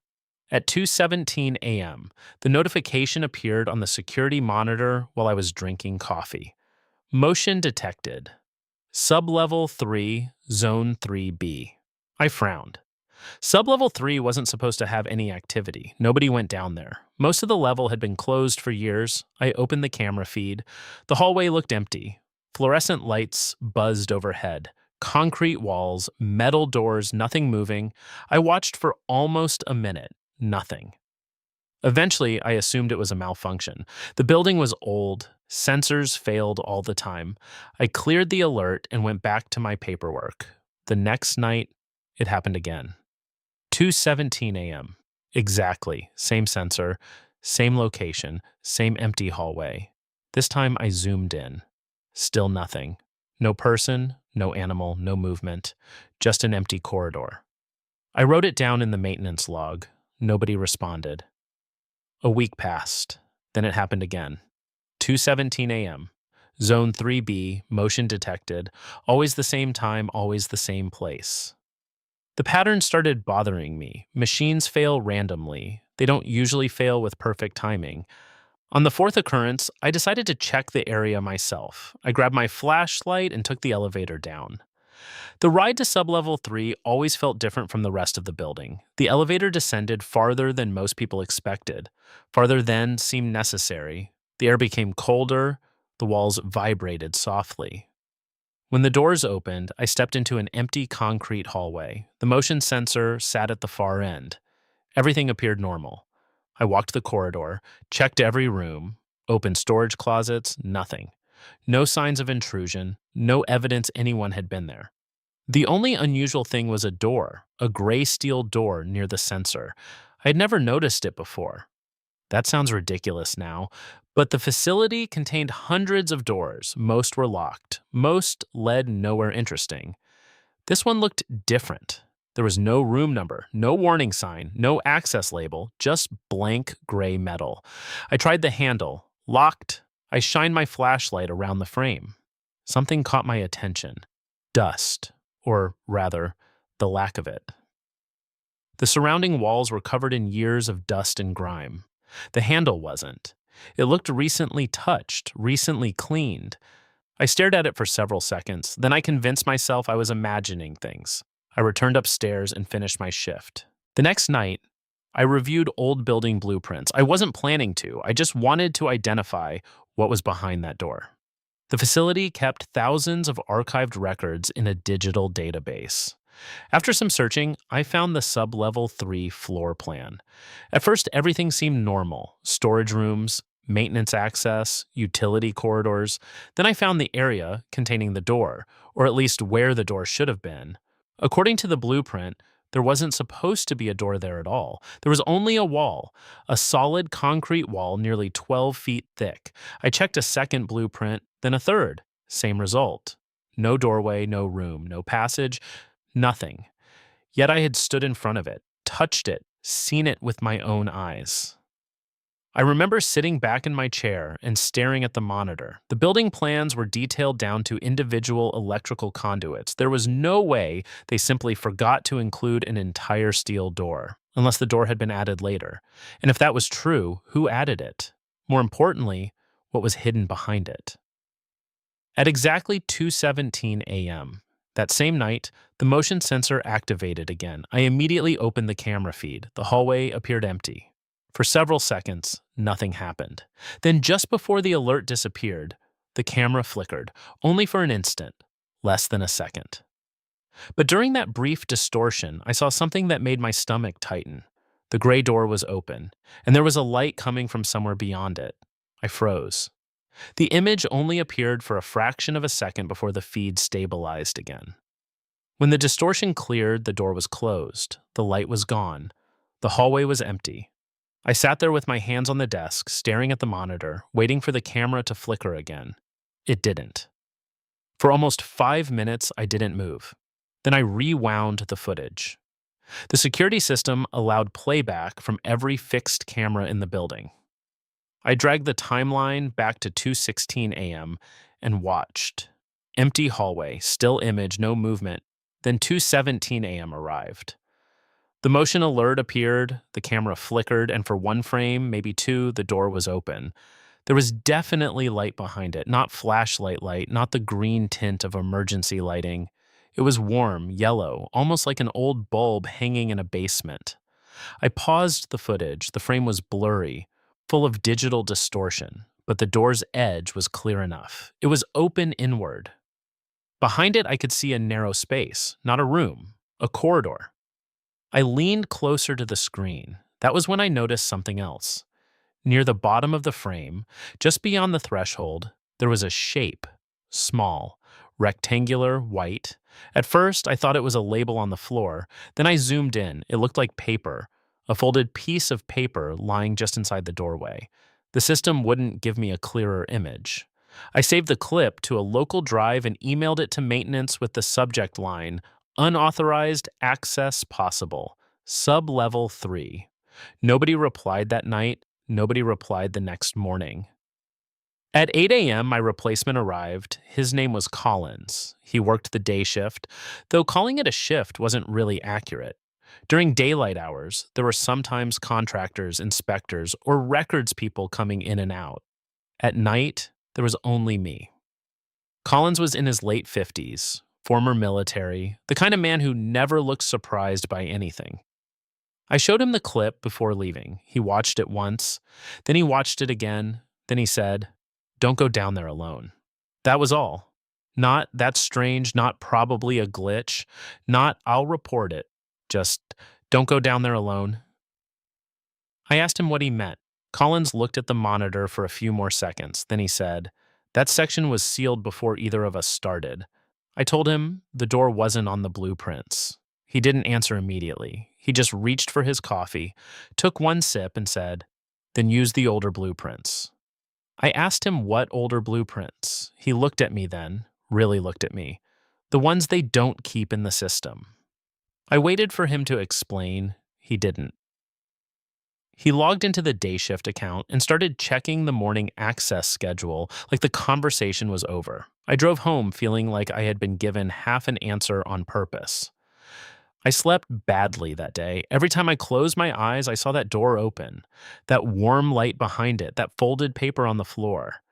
At 2:17 a.m., the notification appeared on the security monitor while I was drinking coffee. Motion detected. Sublevel 3, Zone 3B. I frowned. Sublevel 3 wasn't supposed to have any activity. Nobody went down there. Most of the level had been closed for years. I opened the camera feed. The hallway looked empty. Fluorescent lights buzzed overhead. Concrete walls, metal doors, nothing moving. I watched for almost a minute. Nothing. Eventually, I assumed it was a malfunction. The building was old, sensors failed all the time. I cleared the alert and went back to my paperwork. The next night, it happened again. 2:17 a.m. Exactly, same sensor, same location, same empty hallway. This time I zoomed in. Still nothing. No person, no animal, no movement, just an empty corridor. I wrote it down in the maintenance log. Nobody responded. A week passed. Then it happened again. 2:17 a.m. Zone 3B, motion detected. Always the same time, always the same place. The pattern started bothering me. Machines fail randomly. They don't usually fail with perfect timing. On the fourth occurrence, I decided to check the area myself. I grabbed my flashlight and took the elevator down. The ride to sublevel 3 always felt different from the rest of the building. The elevator descended farther than most people expected. Farther than seemed necessary. The air became colder. The walls vibrated softly. When the doors opened, I stepped into an empty concrete hallway. The motion sensor sat at the far end. Everything appeared normal. I walked the corridor, checked every room, opened storage closets, nothing. No signs of intrusion, no evidence anyone had been there. The only unusual thing was a door, a gray steel door near the sensor. I had never noticed it before. That sounds ridiculous now, but the facility contained hundreds of doors. Most were locked. Most led nowhere interesting. This one looked different. There was no room number, no warning sign, no access label, just blank gray metal. I tried the handle. Locked. I shined my flashlight around the frame. Something caught my attention. Dust. Or rather, the lack of it. The surrounding walls were covered in years of dust and grime. The handle wasn't. It looked recently touched, recently cleaned. I stared at it for several seconds, then I convinced myself I was imagining things. I returned upstairs and finished my shift. The next night, I reviewed old building blueprints. I wasn't planning to, I just wanted to identify what was behind that door. The facility kept thousands of archived records in a digital database. After some searching, I found the sublevel 3 floor plan. At first, everything seemed normal. Storage rooms, maintenance access, utility corridors. Then I found the area containing the door, or at least where the door should have been. According to the blueprint, there wasn't supposed to be a door there at all. There was only a wall, a solid concrete wall nearly 12 feet thick. I checked a second blueprint, then a third. Same result. No doorway, no room, no passage, nothing. Yet I had stood in front of it, touched it, seen it with my own eyes. I remember sitting back in my chair and staring at the monitor. The building plans were detailed down to individual electrical conduits. There was no way they simply forgot to include an entire steel door, unless the door had been added later. And if that was true, who added it? More importantly, what was hidden behind it? At exactly 2:17 a.m., that same night, the motion sensor activated again. I immediately opened the camera feed. The hallway appeared empty. For several seconds, nothing happened. Then just before the alert disappeared, the camera flickered, only for an instant, less than a second. But during that brief distortion, I saw something that made my stomach tighten. The gray door was open, and there was a light coming from somewhere beyond it. I froze. The image only appeared for a fraction of a second before the feed stabilized again. When the distortion cleared, the door was closed. The light was gone. The hallway was empty. I sat there with my hands on the desk, staring at the monitor, waiting for the camera to flicker again. It didn't. For almost 5 minutes, I didn't move. Then I rewound the footage. The security system allowed playback from every fixed camera in the building. I dragged the timeline back to 2:16 a.m. and watched. Empty hallway, still image, no movement. Then 2:17 a.m. arrived. The motion alert appeared, the camera flickered, and for one frame, maybe two, the door was open. There was definitely light behind it, not flashlight light, not the green tint of emergency lighting. It was warm, yellow, almost like an old bulb hanging in a basement. I paused the footage. The frame was blurry, full of digital distortion, but the door's edge was clear enough. It was open inward. Behind it, I could see a narrow space, not a room, a corridor. I leaned closer to the screen. That was when I noticed something else. Near the bottom of the frame, just beyond the threshold, there was a shape, small, rectangular, white. At first, I thought it was a label on the floor. Then I zoomed in. It looked like paper, a folded piece of paper lying just inside the doorway. The system wouldn't give me a clearer image. I saved the clip to a local drive and emailed it to maintenance with the subject line, "Unauthorized access possible, sub-level 3." Nobody replied that night. Nobody replied the next morning. At 8 a.m., my replacement arrived. His name was Collins. He worked the day shift, though calling it a shift wasn't really accurate. During daylight hours, there were sometimes contractors, inspectors, or records people coming in and out. At night, there was only me. Collins was in his late 50s, former military, the kind of man who never looked surprised by anything. I showed him the clip before leaving. He watched it once, then he watched it again, then he said, "Don't go down there alone." That was all. Not "that's strange," not "probably a glitch," not "I'll report it." Just, "Don't go down there alone." I asked him what he meant. Collins looked at the monitor for a few more seconds, then he said, "That section was sealed before either of us started." I told him the door wasn't on the blueprints. He didn't answer immediately. He just reached for his coffee, took one sip, and said, "Then use the older blueprints." I asked him what older blueprints. He looked at me then, really looked at me. The ones they don't keep in the system. I waited for him to explain. He didn't. He logged into the day shift account and started checking the morning access schedule like the conversation was over. I drove home feeling like I had been given half an answer on purpose. I slept badly that day. Every time I closed my eyes, I saw that door open, that warm light behind it, that folded paper on the floor.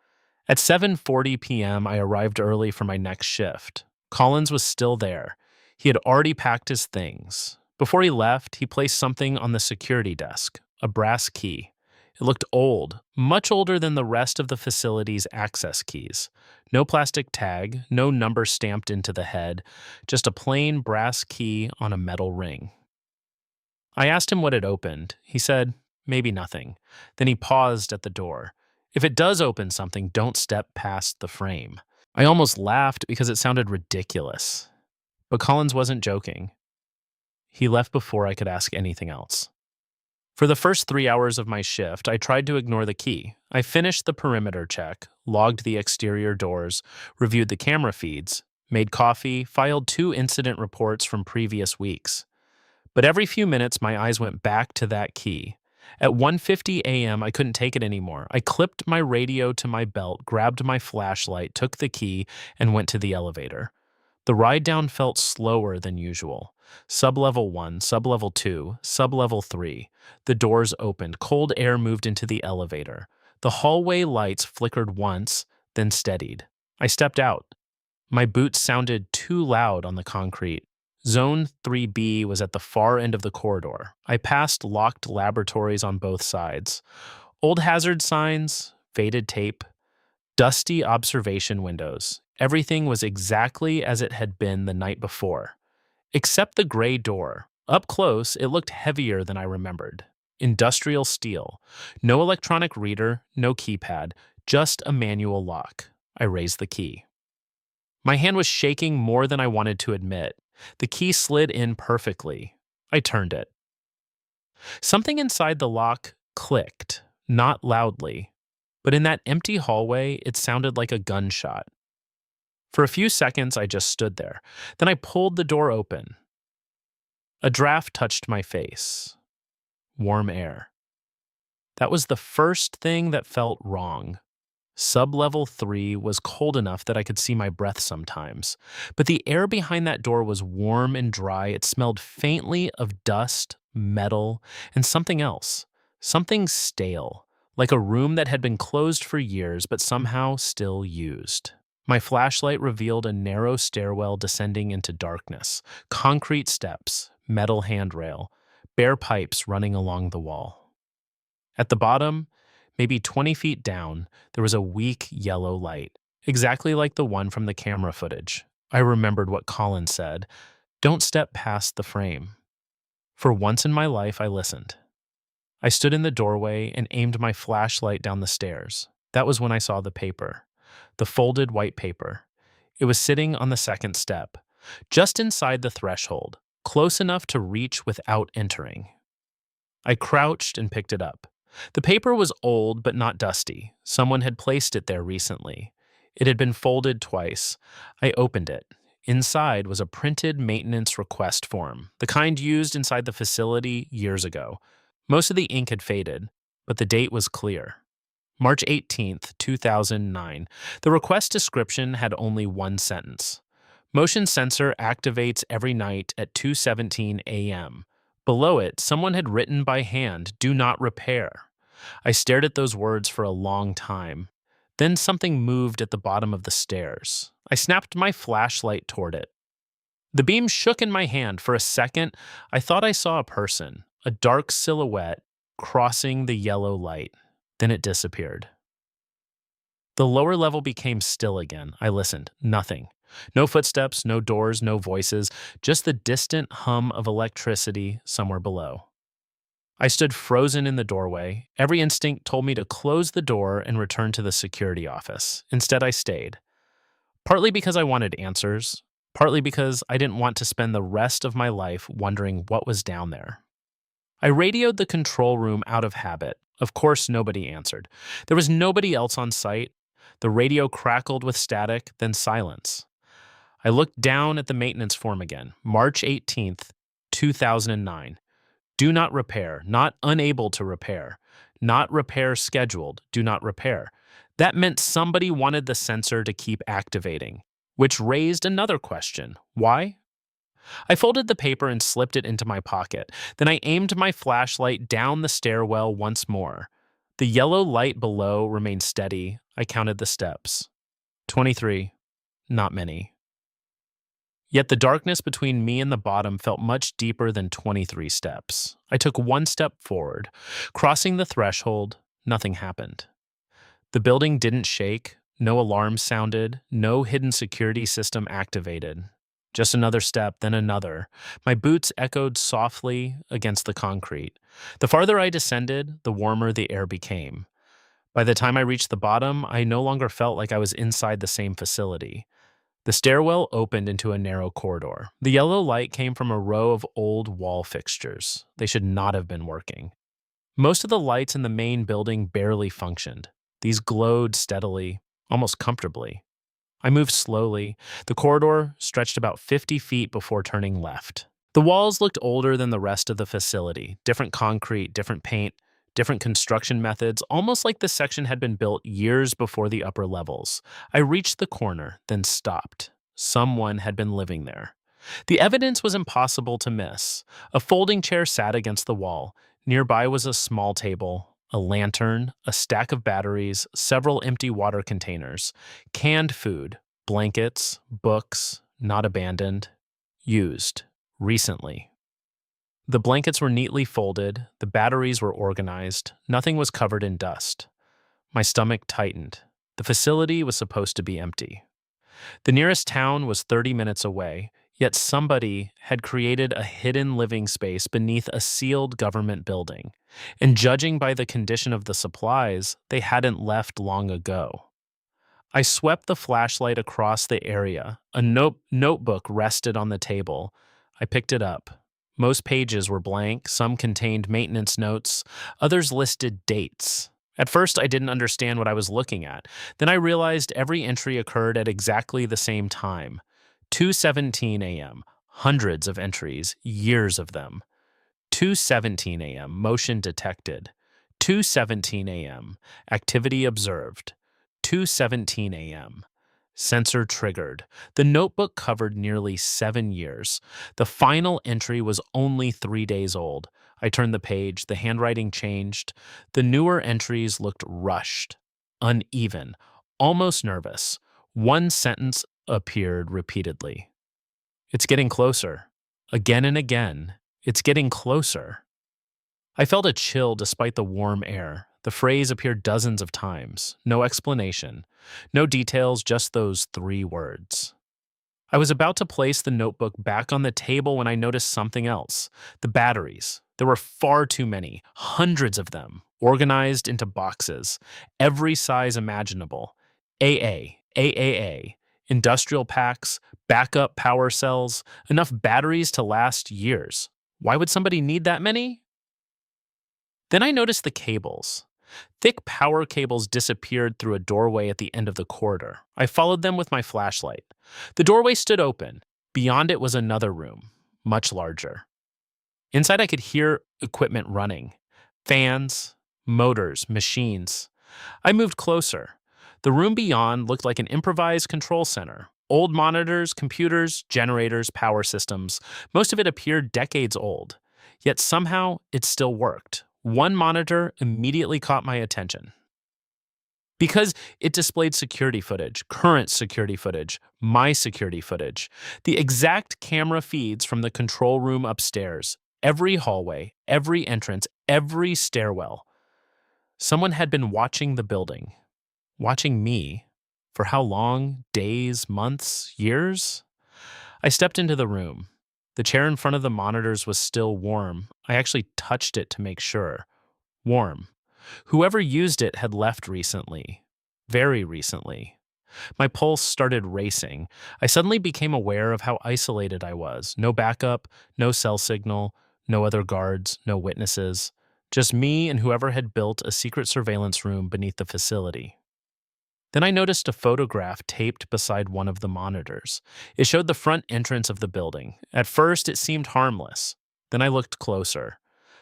At 7:40 p.m., I arrived early for my next shift. Collins was still there. He had already packed his things. Before he left, he placed something on the security desk, a brass key. It looked old, much older than the rest of the facility's access keys. No plastic tag, no number stamped into the head, just a plain brass key on a metal ring. I asked him what it opened. He said, "Maybe nothing." Then he paused at the door. "If it does open something, don't step past the frame." I almost laughed because it sounded ridiculous. But Collins wasn't joking. He left before I could ask anything else. For the first 3 hours of my shift, I tried to ignore the key. I finished the perimeter check, logged the exterior doors, reviewed the camera feeds, made coffee, filed 2 incident reports from previous weeks. But every few minutes, my eyes went back to that key. At 1:50 a.m., I couldn't take it anymore. I clipped my radio to my belt, grabbed my flashlight, took the key, and went to the elevator. The ride down felt slower than usual. Sublevel 1, sublevel 2, sublevel 3. The doors opened. Cold air moved into the elevator. The hallway lights flickered once, then steadied. I stepped out. My boots sounded too loud on the concrete. Zone 3B was at the far end of the corridor. I passed locked laboratories on both sides. Old hazard signs, faded tape, dusty observation windows. Everything was exactly as it had been the night before. Except the gray door. Up close, it looked heavier than I remembered. Industrial steel. No electronic reader, no keypad, just a manual lock. I raised the key. My hand was shaking more than I wanted to admit. The key slid in perfectly. I turned it. Something inside the lock clicked, not loudly, but in that empty hallway, it sounded like a gunshot. For a few seconds, I just stood there. Then I pulled the door open. A draft touched my face. Warm air. That was the first thing that felt wrong. Sublevel 3 was cold enough that I could see my breath sometimes, but the air behind that door was warm and dry. It smelled faintly of dust, metal, and something else. Something stale, like a room that had been closed for years but somehow still used. My flashlight revealed a narrow stairwell descending into darkness, concrete steps, metal handrail, bare pipes running along the wall. At the bottom, maybe 20 feet down, there was a weak yellow light, exactly like the one from the camera footage. I remembered what Colin said, "Don't step past the frame." For once in my life, I listened. I stood in the doorway and aimed my flashlight down the stairs. That was when I saw the paper, the folded white paper. It was sitting on the second step, just inside the threshold, close enough to reach without entering. I crouched and picked it up. The paper was old but not dusty. Someone had placed it there recently. It had been folded twice. I opened it. Inside was a printed maintenance request form, the kind used inside the facility years ago. Most of the ink had faded, but the date was clear. March 18th, 2009. The request description had only one sentence. Motion sensor activates every night at 2:17 a.m. Below it, someone had written by hand, "Do not repair." I stared at those words for a long time. Then something moved at the bottom of the stairs. I snapped my flashlight toward it. The beam shook in my hand. For a second, I thought I saw a person, a dark silhouette, crossing the yellow light. Then it disappeared. The lower level became still again. I listened. Nothing. No footsteps, no doors, no voices, just the distant hum of electricity somewhere below. I stood frozen in the doorway. Every instinct told me to close the door and return to the security office. Instead, I stayed. Partly because I wanted answers, partly because I didn't want to spend the rest of my life wondering what was down there. I radioed the control room out of habit. Of course, nobody answered. There was nobody else on site. The radio crackled with static, then silence. I looked down at the maintenance form again. March 18th, 2009. Do not repair, not unable to repair. Not repair scheduled, do not repair. That meant somebody wanted the sensor to keep activating, which raised another question. Why? I folded the paper and slipped it into my pocket. Then I aimed my flashlight down the stairwell once more. The yellow light below remained steady. I counted the steps. 23. Not many. Yet the darkness between me and the bottom felt much deeper than 23 steps. I took one step forward. Crossing the threshold, nothing happened. The building didn't shake. No alarm sounded. No hidden security system activated. Just another step, then another. My boots echoed softly against the concrete. The farther I descended, the warmer the air became. By the time I reached the bottom, I no longer felt like I was inside the same facility. The stairwell opened into a narrow corridor. The yellow light came from a row of old wall fixtures. They should not have been working. Most of the lights in the main building barely functioned. These glowed steadily, almost comfortably. I moved slowly. The corridor stretched about 50 feet before turning left. The walls looked older than the rest of the facility. Different concrete, different paint, different construction methods, almost like the section had been built years before the upper levels. I reached the corner, then stopped. Someone had been living there. The evidence was impossible to miss. A folding chair sat against the wall. Nearby was a small table, a lantern, a stack of batteries, several empty water containers, canned food, blankets, books, not abandoned, used, recently. The blankets were neatly folded, the batteries were organized, nothing was covered in dust. My stomach tightened. The facility was supposed to be empty. The nearest town was 30 minutes away, yet somebody had created a hidden living space beneath a sealed government building. And judging by the condition of the supplies, they hadn't left long ago. I swept the flashlight across the area. A notebook rested on the table. I picked it up. Most pages were blank, some contained maintenance notes, others listed dates. At first, I didn't understand what I was looking at. Then I realized every entry occurred at exactly the same time. 2:17 a.m. Hundreds of entries, years of them. 2:17 a.m. Motion detected. 2:17 a.m. Activity observed. 2:17 a.m. Sensor triggered. The notebook covered nearly 7 years. The final entry was only 3 days old. I turned the page. The handwriting changed. The newer entries looked rushed, uneven, almost nervous. One sentence appeared repeatedly. It's getting closer. Again and again. It's getting closer. I felt a chill despite the warm air. The phrase appeared dozens of times. No explanation. No details, just those 3 words. I was about to place the notebook back on the table when I noticed something else. The batteries. There were far too many, hundreds of them, organized into boxes, every size imaginable. AA, AAA, industrial packs, backup power cells, enough batteries to last years. Why would somebody need that many? Then I noticed the cables. Thick power cables disappeared through a doorway at the end of the corridor. I followed them with my flashlight. The doorway stood open. Beyond it was another room, much larger. Inside, I could hear equipment running fans, motors, machines. I moved closer. The room beyond looked like an improvised control center. Old monitors, computers, generators, power systems. Most of it appeared decades old. Yet somehow it still worked. One monitor immediately caught my attention. Because it displayed security footage, current security footage, my security footage, the exact camera feeds from the control room upstairs, every hallway, every entrance, every stairwell. Someone had been watching the building, watching me. For how long? Days, months, years? I stepped into the room. The chair in front of the monitors was still warm. I actually touched it to make sure. Warm. Whoever used it had left recently. Very recently. My pulse started racing. I suddenly became aware of how isolated I was. No backup, no cell signal, no other guards, no witnesses. Just me and whoever had built a secret surveillance room beneath the facility. Then I noticed a photograph taped beside one of the monitors. It showed the front entrance of the building. At first, it seemed harmless. Then I looked closer.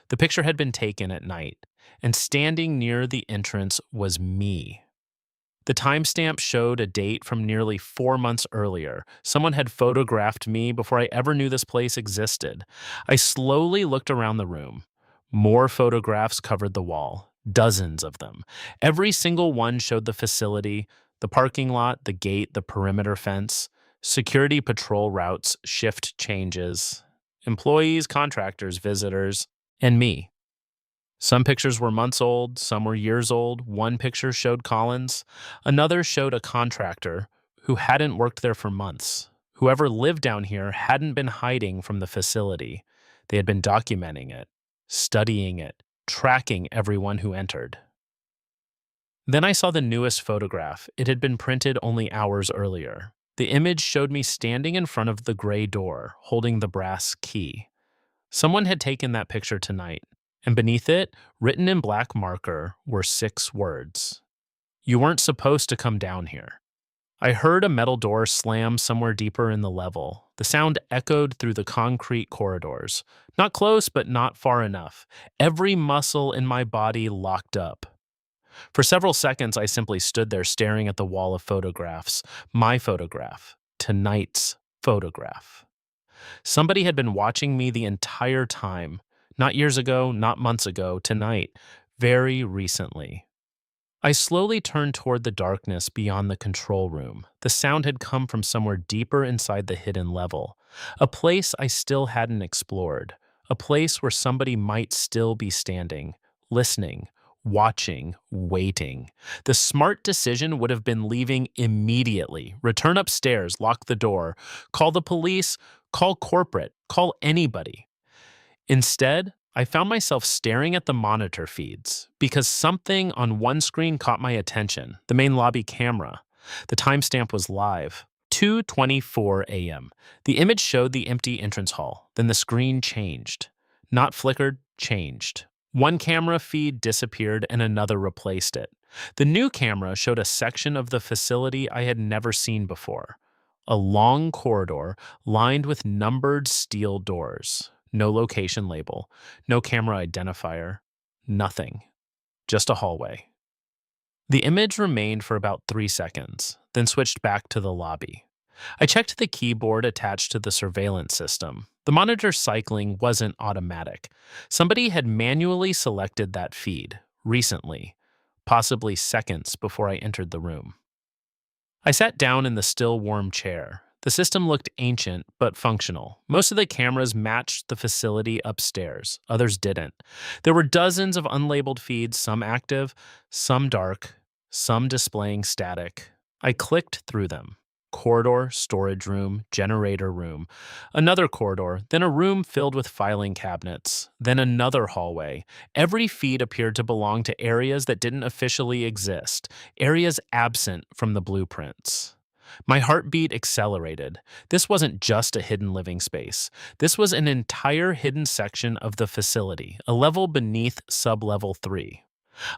The picture had been taken at night, and standing near the entrance was me. The timestamp showed a date from nearly 4 months earlier. Someone had photographed me before I ever knew this place existed. I slowly looked around the room. More photographs covered the wall, dozens of them. Every single one showed the facility, the parking lot, the gate, the perimeter fence, security patrol routes, shift changes, employees, contractors, visitors, and me. Some pictures were months old, some were years old. One picture showed Collins. Another showed a contractor who hadn't worked there for months. Whoever lived down here hadn't been hiding from the facility. They had been documenting it, studying it, tracking everyone who entered. Then I saw the newest photograph. It had been printed only hours earlier. The image showed me standing in front of the gray door, holding the brass key. Someone had taken that picture tonight, and beneath it, written in black marker, were 6 words. You weren't supposed to come down here. I heard a metal door slam somewhere deeper in the level. The sound echoed through the concrete corridors. Not close, but not far enough. Every muscle in my body locked up. For several seconds, I simply stood there staring at the wall of photographs. My photograph. Tonight's photograph. Somebody had been watching me the entire time. Not years ago, not months ago, tonight. Very recently. I slowly turned toward the darkness beyond the control room. The sound had come from somewhere deeper inside the hidden level. A place I still hadn't explored. A place where somebody might still be standing, listening, watching, waiting. The smart decision would have been leaving immediately. Return upstairs, lock the door, call the police, call corporate, call anybody. Instead, I found myself staring at the monitor feeds because something on one screen caught my attention, the main lobby camera. The timestamp was live, 2:24 a.m. The image showed the empty entrance hall. Then the screen changed. Not flickered, changed. One camera feed disappeared and another replaced it. The new camera showed a section of the facility I had never seen before. A long corridor lined with numbered steel doors. No location label, no camera identifier, nothing. Just a hallway. The image remained for about 3 seconds, then switched back to the lobby. I checked the keyboard attached to the surveillance system. The monitor cycling wasn't automatic. Somebody had manually selected that feed, recently, possibly seconds before I entered the room. I sat down in the still warm chair. The system looked ancient but functional. Most of the cameras matched the facility upstairs, others didn't. There were dozens of unlabeled feeds, some active, some dark, some displaying static. I clicked through them. Corridor, storage room, generator room, another corridor, then a room filled with filing cabinets, then another hallway. Every feed appeared to belong to areas that didn't officially exist, areas absent from the blueprints. My heartbeat accelerated. This wasn't just a hidden living space. This was an entire hidden section of the facility, a level beneath sublevel 3.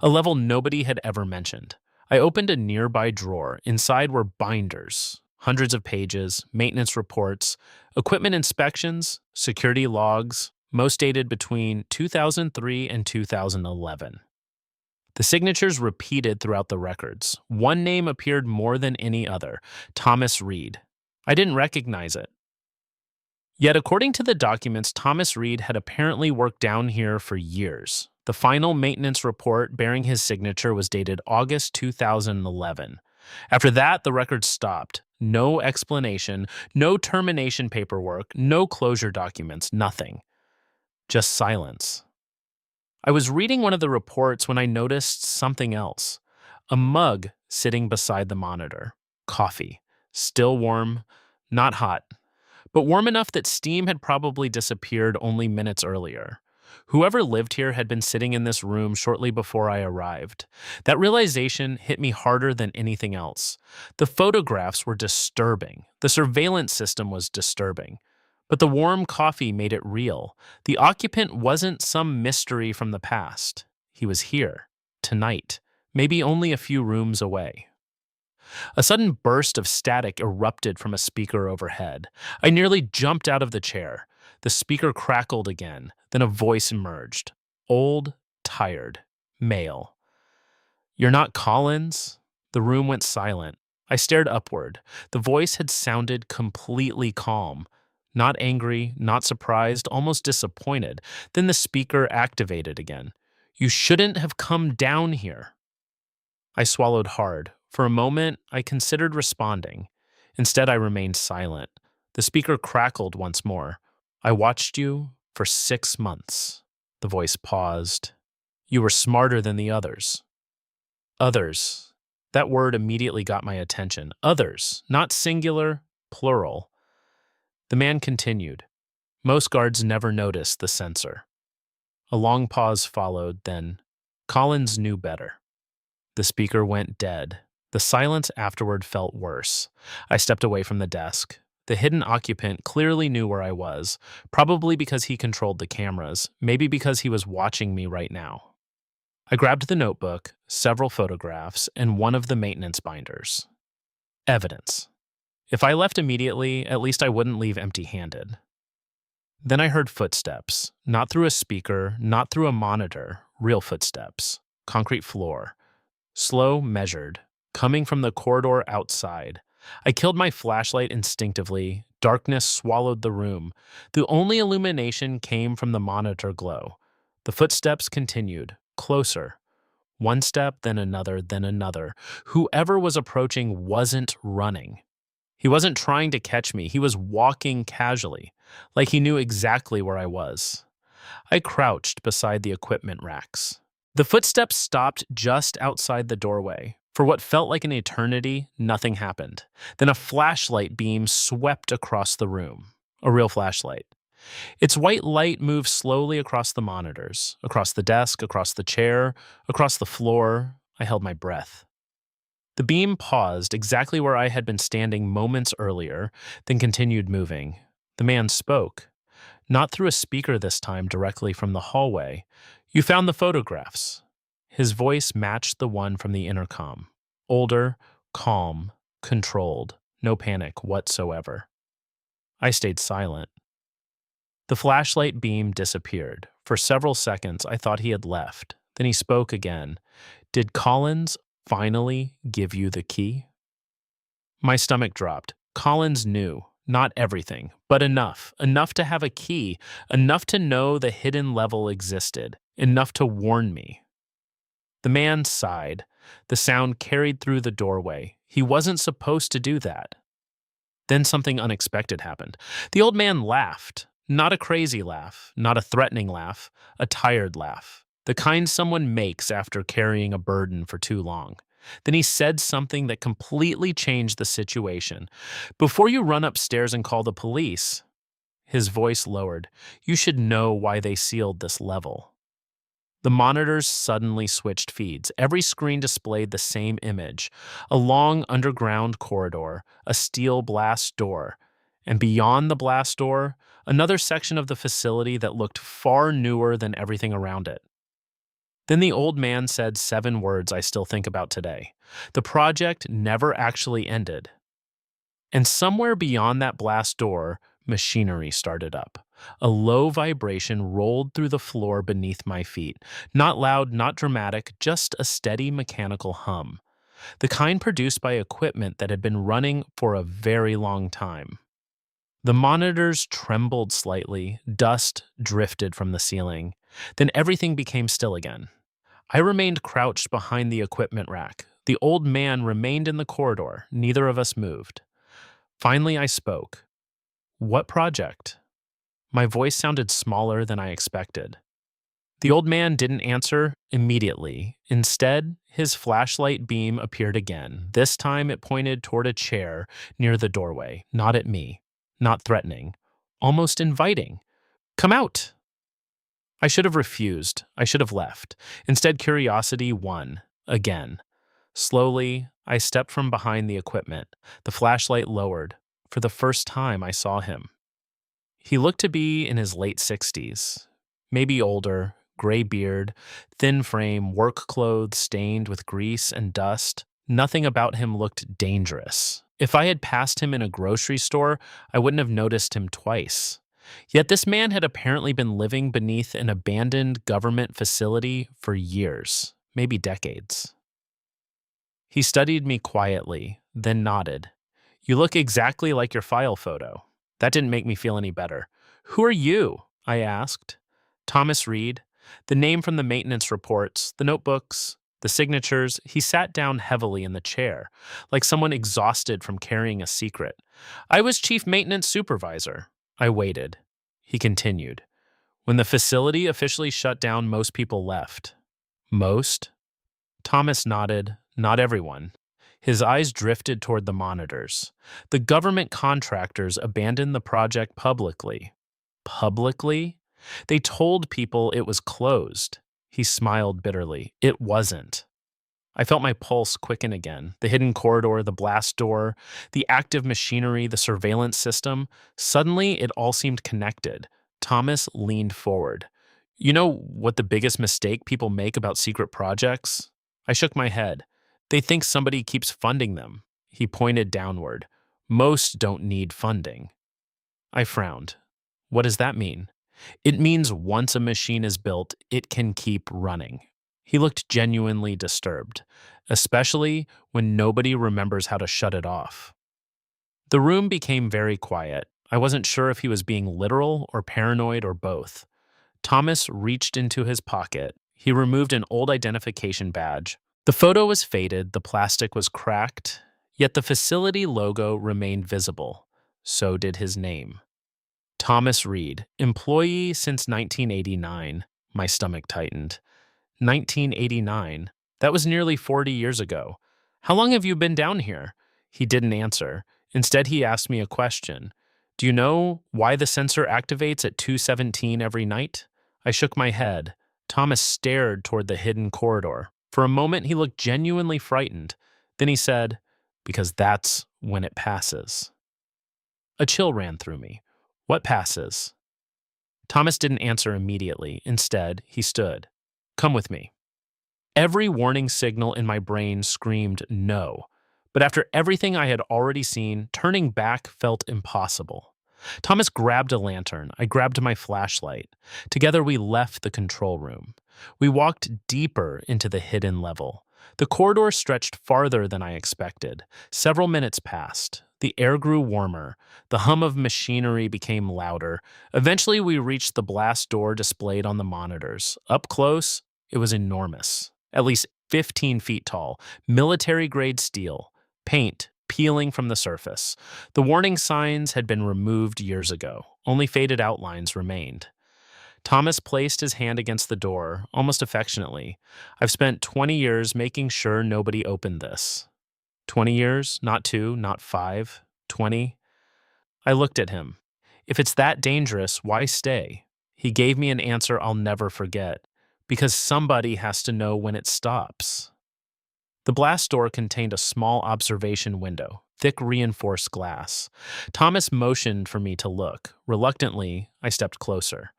A level nobody had ever mentioned. I opened a nearby drawer. Inside were binders, hundreds of pages, maintenance reports, equipment inspections, security logs, most dated between 2003 and 2011. The signatures repeated throughout the records. One name appeared more than any other: Thomas Reed. I didn't recognize it. Yet, according to the documents, Thomas Reed had apparently worked down here for years. The final maintenance report bearing his signature was dated August 2011. After that, the record stopped. No explanation, no termination paperwork, no closure documents, nothing. Just silence. I was reading one of the reports when I noticed something else. A mug sitting beside the monitor. Coffee. Still warm, not hot, but warm enough that steam had probably disappeared only minutes earlier. Whoever lived here had been sitting in this room shortly before I arrived. That realization hit me harder than anything else. The photographs were disturbing. The surveillance system was disturbing. But the warm coffee made it real. The occupant wasn't some mystery from the past. He was here, tonight, maybe only a few rooms away. A sudden burst of static erupted from a speaker overhead. I nearly jumped out of the chair. The speaker crackled again, then a voice emerged. Old, tired, male. "You're not Collins?" The room went silent. I stared upward. The voice had sounded completely calm. Not angry, not surprised, almost disappointed. Then the speaker activated again. "You shouldn't have come down here." I swallowed hard. For a moment, I considered responding. Instead, I remained silent. The speaker crackled once more. "I watched you for 6 months." The voice paused. "You were smarter than the others." Others. That word immediately got my attention. Others, not singular, plural. The man continued. "Most guards never notice the sensor." A long pause followed, then Collins knew better. The speaker went dead. The silence afterward felt worse. I stepped away from the desk. The hidden occupant clearly knew where I was, probably because he controlled the cameras, maybe because he was watching me right now. I grabbed the notebook, several photographs, and one of the maintenance binders. Evidence. If I left immediately, at least I wouldn't leave empty-handed. Then I heard footsteps, not through a speaker, not through a monitor, real footsteps. Concrete floor. Slow, measured, coming from the corridor outside. I killed my flashlight instinctively. Darkness swallowed the room. The only illumination came from the monitor glow. The footsteps continued, closer. One step, then another, then another. Whoever was approaching wasn't running. He wasn't trying to catch me. He was walking casually, like he knew exactly where I was. I crouched beside the equipment racks. The footsteps stopped just outside the doorway. For what felt like an eternity, nothing happened. Then a flashlight beam swept across the room. A real flashlight. Its white light moved slowly across the monitors, across the desk, across the chair, across the floor. I held my breath. The beam paused exactly where I had been standing moments earlier, then continued moving. The man spoke. Not through a speaker this time, directly from the hallway. "You found the photographs." His voice matched the one from the intercom. Older, calm, controlled, no panic whatsoever. I stayed silent. The flashlight beam disappeared. For several seconds, I thought he had left. Then he spoke again. "Did Collins finally give you the key?" My stomach dropped. Collins knew. Not everything, but enough. Enough to have a key. Enough to know the hidden level existed. Enough to warn me. The man sighed. The sound carried through the doorway. He wasn't supposed to do that. Then something unexpected happened. The old man laughed. Not a crazy laugh, not a threatening laugh, a tired laugh. The kind someone makes after carrying a burden for too long. Then he said something that completely changed the situation. "Before you run upstairs and call the police," his voice lowered, "you should know why they sealed this level." The monitors suddenly switched feeds. Every screen displayed the same image: a long underground corridor, a steel blast door, and beyond the blast door, another section of the facility that looked far newer than everything around it. Then the old man said 7 words I still think about today. The project never actually ended. And somewhere beyond that blast door, machinery started up. A low vibration rolled through the floor beneath my feet. Not loud, not dramatic, just a steady mechanical hum. The kind produced by equipment that had been running for a very long time. The monitors trembled slightly, dust drifted from the ceiling. Then everything became still again. I remained crouched behind the equipment rack. The old man remained in the corridor. Neither of us moved. Finally, I spoke. "What project?" My voice sounded smaller than I expected. The old man didn't answer immediately. Instead, his flashlight beam appeared again. This time it pointed toward a chair near the doorway, not at me, not threatening, almost inviting. "Come out!" I should have refused. I should have left. Instead, curiosity won, again. Slowly, I stepped from behind the equipment. The flashlight lowered. For the first time, I saw him. He looked to be in his late 60s, maybe older, gray beard, thin frame, work clothes stained with grease and dust. Nothing about him looked dangerous. If I had passed him in a grocery store, I wouldn't have noticed him twice. Yet this man had apparently been living beneath an abandoned government facility for years, maybe decades. He studied me quietly, then nodded. "You look exactly like your file photo." That didn't make me feel any better. "Who are you?" I asked. "Thomas Reed." The name from the maintenance reports, the notebooks, the signatures. He sat down heavily in the chair, like someone exhausted from carrying a secret. "I was chief maintenance supervisor." I waited. He continued. "When the facility officially shut down, most people left." "Most?" Thomas nodded. "Not everyone." His eyes drifted toward the monitors. "The government contractors abandoned the project publicly." Publicly? They told people it was closed. He smiled bitterly. "It wasn't." I felt my pulse quicken again. The hidden corridor, the blast door, the active machinery, the surveillance system. Suddenly, it all seemed connected. Thomas leaned forward. "You know what the biggest mistake people make about secret projects?" I shook my head. "They think somebody keeps funding them." He pointed downward. "Most don't need funding." I frowned. "What does that mean?" "It means once a machine is built, it can keep running." He looked genuinely disturbed, especially when nobody remembers how to shut it off. The room became very quiet. I wasn't sure if he was being literal or paranoid or both. Thomas reached into his pocket. He removed an old identification badge. The photo was faded, the plastic was cracked, yet the facility logo remained visible. So did his name. Thomas Reed, employee since 1989. My stomach tightened. 1989. That was nearly 40 years ago. "How long have you been down here?" He didn't answer. Instead, he asked me a question. "Do you know why the sensor activates at 2:17 every night?" I shook my head. Thomas stared toward the hidden corridor. For a moment, he looked genuinely frightened. Then he said, "Because that's when it passes." A chill ran through me. "What passes?" Thomas didn't answer immediately. Instead, he stood. "Come with me." Every warning signal in my brain screamed no. But after everything I had already seen, turning back felt impossible. Thomas grabbed a lantern. I grabbed my flashlight. Together we left the control room. We walked deeper into the hidden level. The corridor stretched farther than I expected. Several minutes passed. The air grew warmer. The hum of machinery became louder. Eventually we reached the blast door displayed on the monitors. Up close, it was enormous. At least 15 feet tall, military-grade steel, paint peeling from the surface. The warning signs had been removed years ago. Only faded outlines remained. Thomas placed his hand against the door, almost affectionately. I've spent 20 years making sure nobody opened this. 20 years? Not 2, not 5, 20? I looked at him. If it's that dangerous, why stay? He gave me an answer I'll never forget. Because somebody has to know when it stops. The blast door contained a small observation window, thick reinforced glass. Thomas motioned for me to look. Reluctantly, I stepped closer.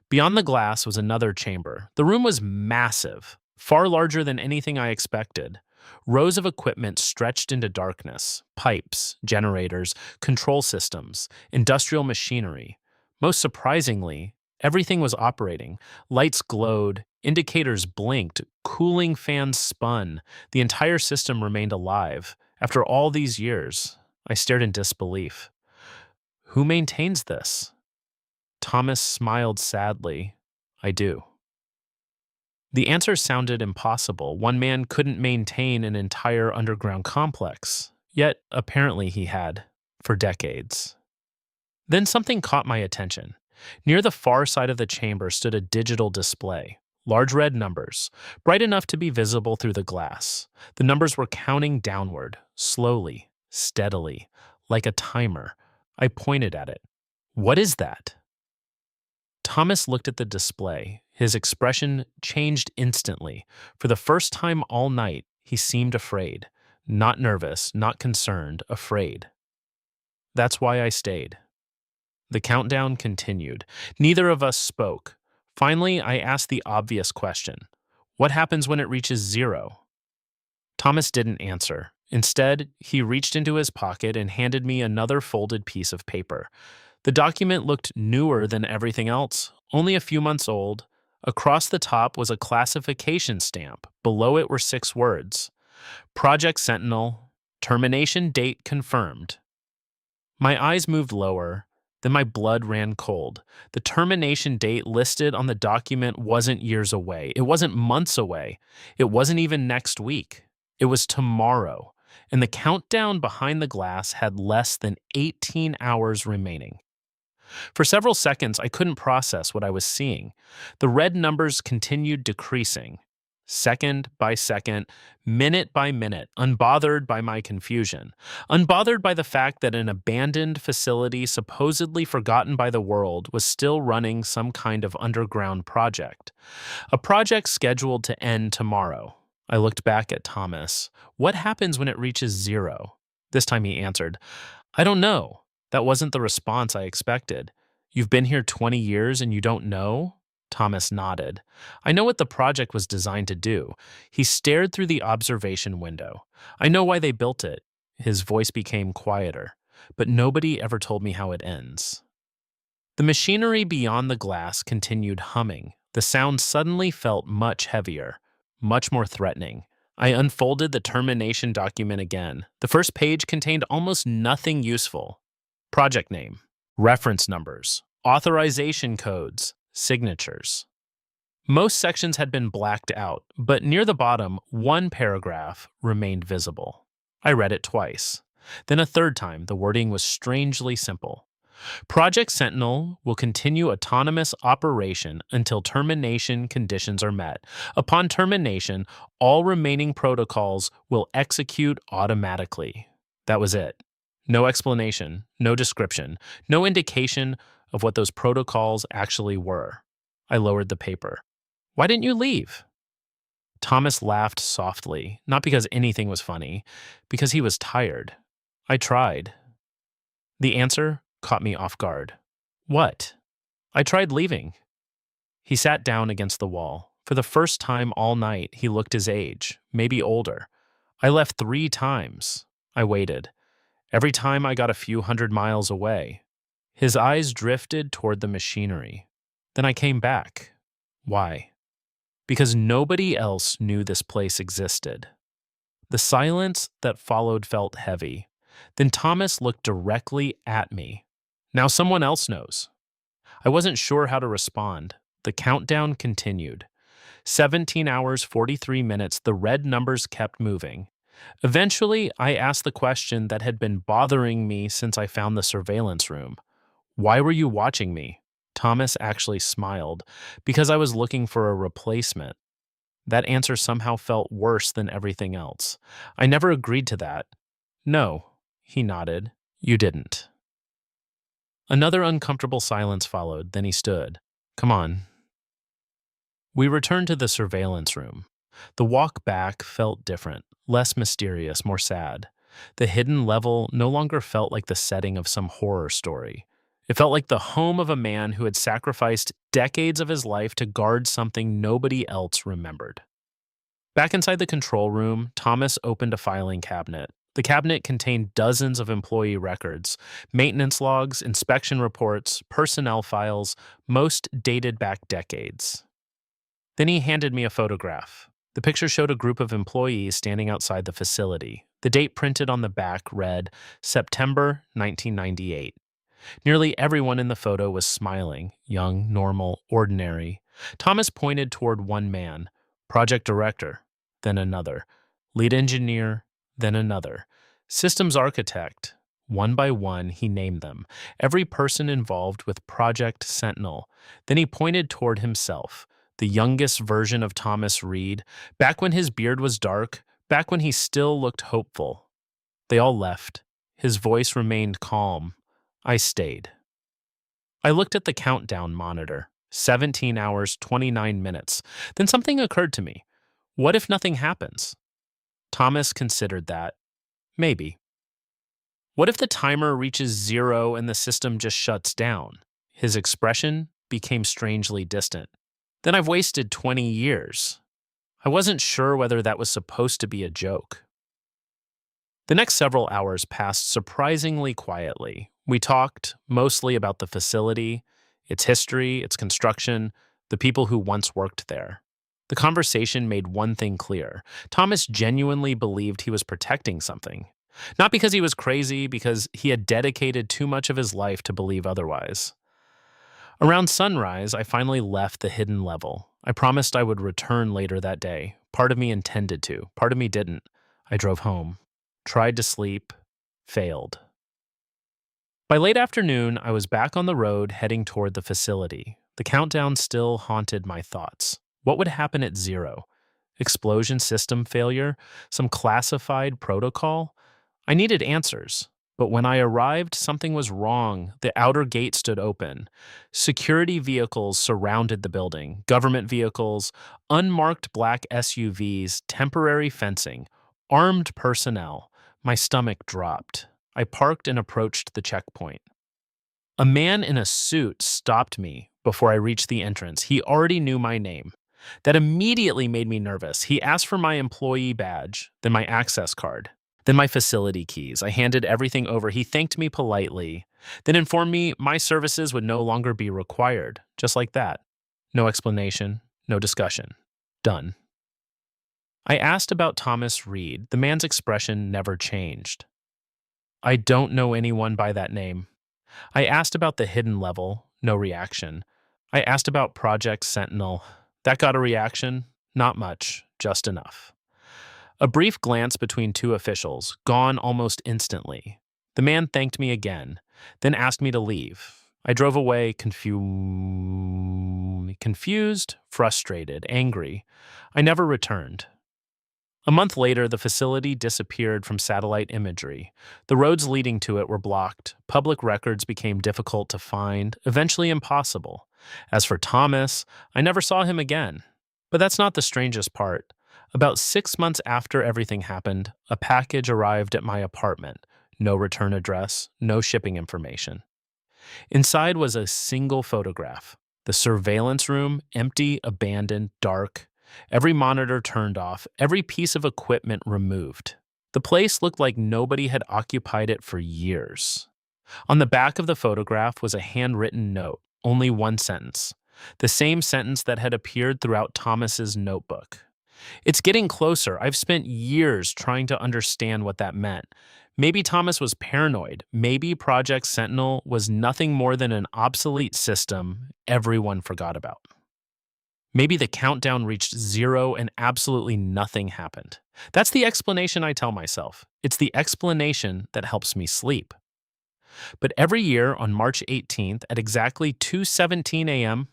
Beyond the glass was another chamber. The room was massive, far larger than anything I expected. Rows of equipment stretched into darkness: pipes, generators, control systems, industrial machinery. Most surprisingly, everything was operating. Lights glowed, indicators blinked, cooling fans spun. The entire system remained alive. After all these years, I stared in disbelief. Who maintains this? Thomas smiled sadly. I do. The answer sounded impossible. One man couldn't maintain an entire underground complex. Yet, apparently he had, for decades. Then something caught my attention. Near the far side of the chamber stood a digital display. Large red numbers, bright enough to be visible through the glass. The numbers were counting downward, slowly, steadily, like a timer. I pointed at it. What is that? Thomas looked at the display. His expression changed instantly. For the first time all night, he seemed afraid. Not nervous, not concerned, afraid. That's why I stayed. The countdown continued. Neither of us spoke. Finally, I asked the obvious question. What happens when it reaches 0? Thomas didn't answer. Instead, he reached into his pocket and handed me another folded piece of paper. The document looked newer than everything else, only a few months old. Across the top was a classification stamp. Below it were 6 words. Project Sentinel, termination date confirmed. My eyes moved lower, then my blood ran cold. The termination date listed on the document wasn't years away. It wasn't months away. It wasn't even next week. It was tomorrow, and the countdown behind the glass had less than 18 hours remaining. For several seconds, I couldn't process what I was seeing. The red numbers continued decreasing, second by second, minute by minute, unbothered by my confusion, unbothered by the fact that an abandoned facility supposedly forgotten by the world was still running some kind of underground project. A project scheduled to end tomorrow. I looked back at Thomas. What happens when it reaches 0? This time he answered, I don't know. That wasn't the response I expected. You've been here 20 years and you don't know? Thomas nodded. I know what the project was designed to do. He stared through the observation window. I know why they built it. His voice became quieter. But nobody ever told me how it ends. The machinery beyond the glass continued humming. The sound suddenly felt much heavier, much more threatening. I unfolded the termination document again. The first page contained almost nothing useful. Project name, reference numbers, authorization codes, signatures. Most sections had been blacked out, but near the bottom, one paragraph remained visible. I read it twice. Then a third time, the wording was strangely simple. Project Sentinel will continue autonomous operation until termination conditions are met. Upon termination, all remaining protocols will execute automatically. That was it. No explanation, no description, no indication of what those protocols actually were. I lowered the paper. Why didn't you leave? Thomas laughed softly, not because anything was funny, because he was tired. I tried. The answer caught me off guard. What? I tried leaving. He sat down against the wall. For the first time all night, he looked his age, maybe older. I left 3 times. I waited. Every time I got a few hundred miles away. His eyes drifted toward the machinery. Then I came back. Why? Because nobody else knew this place existed. The silence that followed felt heavy. Then Thomas looked directly at me. Now someone else knows. I wasn't sure how to respond. The countdown continued. 17 hours, 43 minutes, the red numbers kept moving. Eventually, I asked the question that had been bothering me since I found the surveillance room. Why were you watching me? Thomas actually smiled because I was looking for a replacement. That answer somehow felt worse than everything else. I never agreed to that. No, he nodded. You didn't. Another uncomfortable silence followed, then he stood. Come on. We returned to the surveillance room. The walk back felt different, less mysterious, more sad. The hidden level no longer felt like the setting of some horror story. It felt like the home of a man who had sacrificed decades of his life to guard something nobody else remembered. Back inside the control room, Thomas opened a filing cabinet. The cabinet contained dozens of employee records, maintenance logs, inspection reports, personnel files, most dated back decades. Then he handed me a photograph. The picture showed a group of employees standing outside the facility. The date printed on the back read September 1998. Nearly everyone in the photo was smiling, young, normal, ordinary. Thomas pointed toward one man, project director, then another, lead engineer, then another, systems architect. One by one, he named them, every person involved with Project Sentinel. Then he pointed toward himself, the youngest version of Thomas Reed, back when his beard was dark, back when he still looked hopeful. They all left. His voice remained calm. I stayed. I looked at the countdown monitor. 17 hours, 29 minutes. Then something occurred to me. What if nothing happens? Thomas considered that. Maybe. What if the timer reaches 0 and the system just shuts down? His expression became strangely distant. Then I've wasted 20 years. I wasn't sure whether that was supposed to be a joke. The next several hours passed surprisingly quietly. We talked mostly about the facility, its history, its construction, the people who once worked there. The conversation made one thing clear. Thomas genuinely believed he was protecting something. Not because he was crazy, because he had dedicated too much of his life to believe otherwise. Around sunrise, I finally left the hidden level. I promised I would return later that day. Part of me intended to, part of me didn't. I drove home. Tried to sleep, failed. By late afternoon, I was back on the road heading toward the facility. The countdown still haunted my thoughts. What would happen at 0? Explosion system failure? Some classified protocol? I needed answers. But when I arrived, something was wrong. The outer gate stood open. Security vehicles surrounded the building. Government vehicles, unmarked black SUVs, temporary fencing, armed personnel. My stomach dropped. I parked and approached the checkpoint. A man in a suit stopped me before I reached the entrance. He already knew my name. That immediately made me nervous. He asked for my employee badge, then my access card, then my facility keys. I handed everything over. He thanked me politely, then informed me my services would no longer be required. Just like that. No explanation, no discussion. Done. I asked about Thomas Reed. The man's expression never changed. I don't know anyone by that name. I asked about the hidden level. No reaction. I asked about Project Sentinel. That got a reaction. Not much, just enough. A brief glance between two officials, gone almost instantly. The man thanked me again, then asked me to leave. I drove away confused, frustrated, angry. I never returned. A month later, the facility disappeared from satellite imagery. The roads leading to it were blocked. Public records became difficult to find, eventually impossible. As for Thomas, I never saw him again. But that's not the strangest part. About 6 months after everything happened, a package arrived at my apartment. No return address, no shipping information. Inside was a single photograph. The surveillance room, empty, abandoned, dark. Every monitor turned off, every piece of equipment removed. The place looked like nobody had occupied it for years. On the back of the photograph was a handwritten note, only one sentence. The same sentence that had appeared throughout Thomas's notebook. It's getting closer. I've spent years trying to understand what that meant. Maybe Thomas was paranoid. Maybe Project Sentinel was nothing more than an obsolete system everyone forgot about. Maybe the countdown reached 0 and absolutely nothing happened. That's the explanation I tell myself. It's the explanation that helps me sleep. But every year on March 18th at exactly 2:17 a.m.,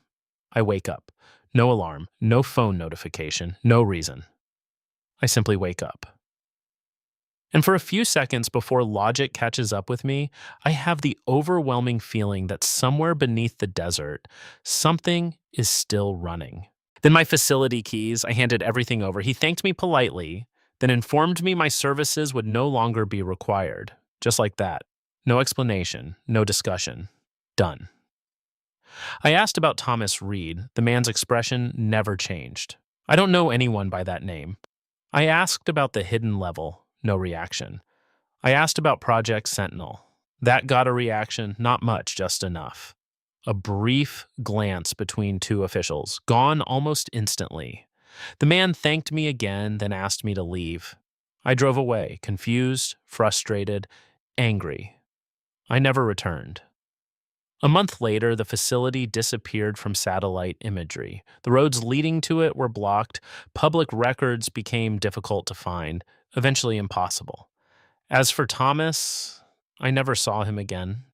I wake up. No alarm, no phone notification, no reason. I simply wake up. And for a few seconds before logic catches up with me, I have the overwhelming feeling that somewhere beneath the desert, something is still running. Then my facility keys, I handed everything over. He thanked me politely, then informed me my services would no longer be required. Just like that. No explanation, no discussion. Done. I asked about Thomas Reed. The man's expression never changed. I don't know anyone by that name. I asked about the hidden level. No reaction. I asked about Project Sentinel. That got a reaction, not much, just enough. A brief glance between two officials, gone almost instantly. The man thanked me again, then asked me to leave. I drove away, confused, frustrated, angry. I never returned. A month later, the facility disappeared from satellite imagery. The roads leading to it were blocked. Public records became difficult to find, eventually impossible. As for Thomas, I never saw him again.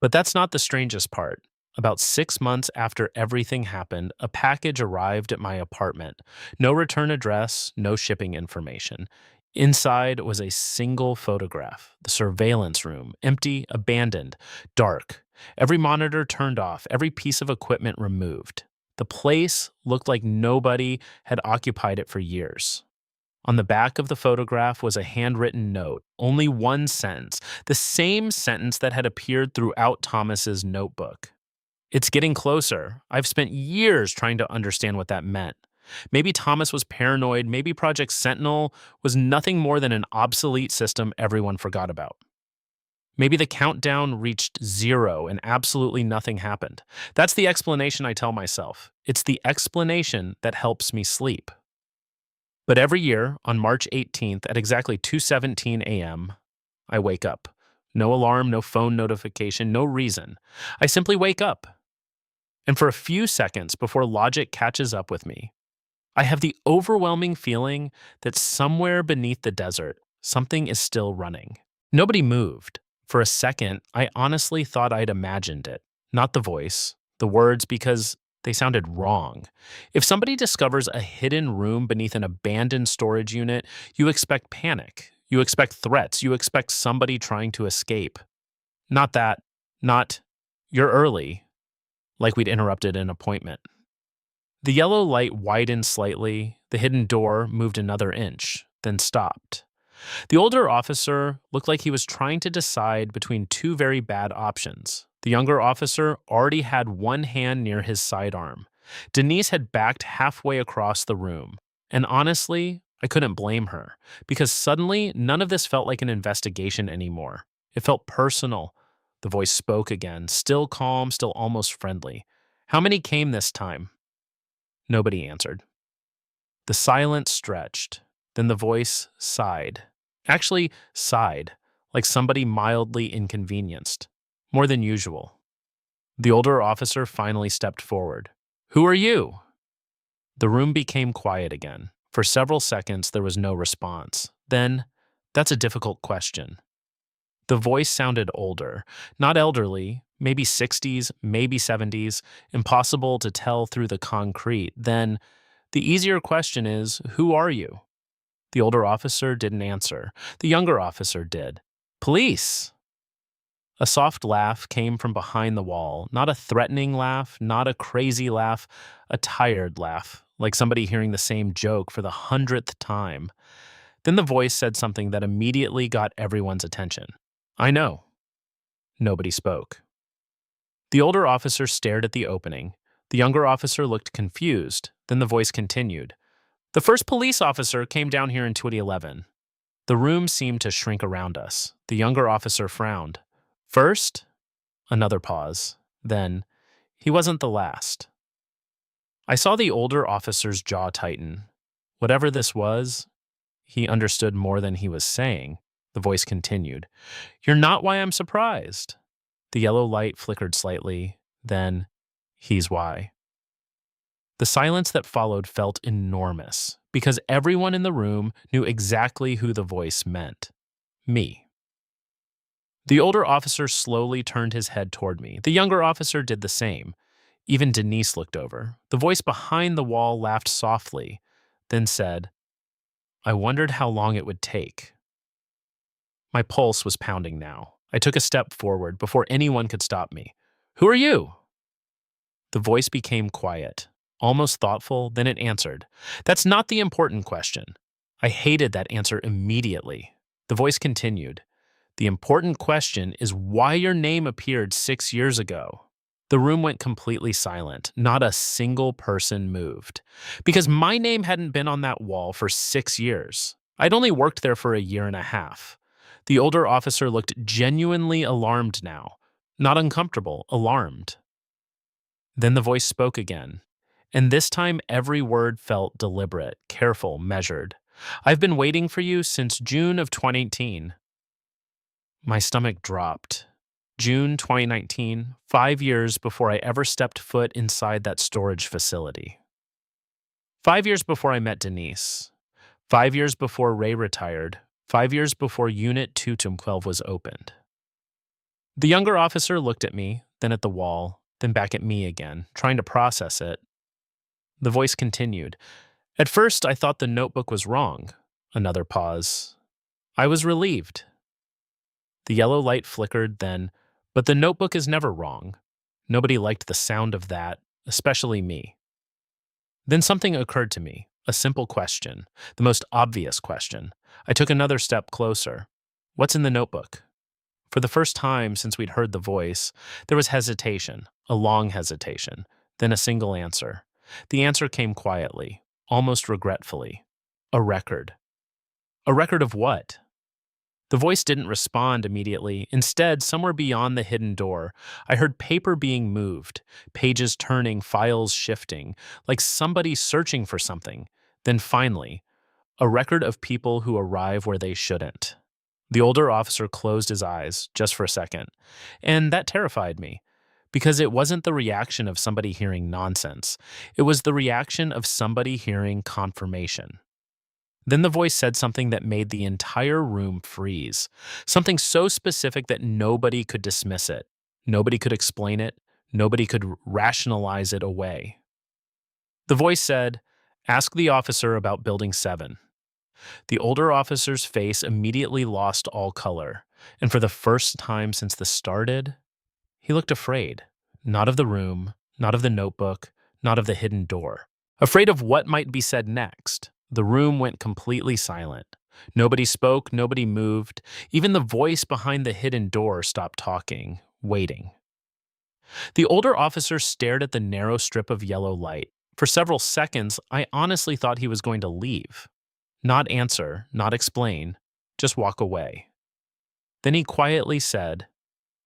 But that's not the strangest part. About 6 months after everything happened, a package arrived at my apartment. No return address, no shipping information. Inside was a single photograph. The surveillance room, empty, abandoned, dark. Every monitor turned off, every piece of equipment removed. The place looked like nobody had occupied it for years. On the back of the photograph was a handwritten note, only one sentence, the same sentence that had appeared throughout Thomas's notebook. It's getting closer. I've spent years trying to understand what that meant. Maybe Thomas was paranoid, maybe Project Sentinel was nothing more than an obsolete system everyone forgot about. Maybe the countdown reached 0 and absolutely nothing happened. That's the explanation I tell myself. It's the explanation that helps me sleep. But every year, on March 18th at exactly 2:17 a.m., I wake up. No alarm, no phone notification, no reason. I simply wake up. And for a few seconds before logic catches up with me, I have the overwhelming feeling that somewhere beneath the desert, something is still running. Nobody moved. For a second, I honestly thought I'd imagined it. Not the voice, the words, because they sounded wrong. If somebody discovers a hidden room beneath an abandoned storage unit, you expect panic. You expect threats. You expect somebody trying to escape. Not that. Not, you're early, like we'd interrupted an appointment. The yellow light widened slightly. The hidden door moved another inch, then stopped. The older officer looked like he was trying to decide between two very bad options. The younger officer already had one hand near his sidearm. Denise had backed halfway across the room. And honestly, I couldn't blame her, because suddenly none of this felt like an investigation anymore. It felt personal. The voice spoke again, still calm, still almost friendly. How many came this time? Nobody answered. The silence stretched. Then the voice sighed. Actually, sighed, like somebody mildly inconvenienced. More than usual. The older officer finally stepped forward. "Who are you?" The room became quiet again. For several seconds, there was no response. Then, "That's a difficult question." The voice sounded older, not elderly, maybe 60s, maybe 70s, impossible to tell through the concrete. Then, "The easier question is, who are you?" The older officer didn't answer. The younger officer did. "Police!" A soft laugh came from behind the wall. Not a threatening laugh, not a crazy laugh, a tired laugh, like somebody hearing the same joke for the 100th time. Then the voice said something that immediately got everyone's attention. "I know." Nobody spoke. The older officer stared at the opening. The younger officer looked confused. Then the voice continued. "The first police officer came down here in 2011. The room seemed to shrink around us. The younger officer frowned. "First?" Another pause. Then, "He wasn't the last." I saw the older officer's jaw tighten. Whatever this was, he understood more than he was saying. The voice continued. "You're not why I'm surprised." The yellow light flickered slightly. Then, "He's why." The silence that followed felt enormous, because everyone in the room knew exactly who the voice meant. Me. The older officer slowly turned his head toward me. The younger officer did the same. Even Denise looked over. The voice behind the wall laughed softly, then said, "I wondered how long it would take." My pulse was pounding now. I took a step forward before anyone could stop me. "Who are you?" The voice became quiet, almost thoughtful, then it answered, "That's not the important question." I hated that answer immediately. The voice continued, "The important question is why your name appeared 6 years ago." The room went completely silent. Not a single person moved. Because my name hadn't been on that wall for 6 years. I'd only worked there for a year and a half. The older officer looked genuinely alarmed now. Not uncomfortable, alarmed. Then the voice spoke again. And this time every word felt deliberate, careful, measured. "I've been waiting for you since June of 2018. My stomach dropped. June 2019, 5 years before I ever stepped foot inside that storage facility. 5 years before I met Denise. 5 years before Ray retired. 5 years before Unit 212 was opened. The younger officer looked at me, then at the wall, then back at me again, trying to process it. The voice continued. "At first, I thought the notebook was wrong." Another pause. I was relieved. The yellow light flickered then, "But the notebook is never wrong." Nobody liked the sound of that, especially me. Then something occurred to me, a simple question, the most obvious question. I took another step closer. "What's in the notebook?" For the first time since we'd heard the voice, there was hesitation, a long hesitation, then a single answer. The answer came quietly, almost regretfully. "A record." A record of what? The voice didn't respond immediately. Instead, somewhere beyond the hidden door, I heard paper being moved, pages turning, files shifting, like somebody searching for something. Then finally, a record of people who arrive where they shouldn't. The older officer closed his eyes, just for a second, and that terrified me, because it wasn't the reaction of somebody hearing nonsense. It was the reaction of somebody hearing confirmation. Then the voice said something that made the entire room freeze, something so specific that nobody could dismiss it, nobody could explain it, nobody could rationalize it away. The voice said, "Ask the officer about Building 7. The older officer's face immediately lost all color, and for the first time since this started, he looked afraid. Not of the room, not of the notebook, not of the hidden door. Afraid of what might be said next. The room went completely silent. Nobody spoke, nobody moved. Even the voice behind the hidden door stopped talking, waiting. The older officer stared at the narrow strip of yellow light. For several seconds, I honestly thought he was going to leave. Not answer, not explain, just walk away. Then he quietly said,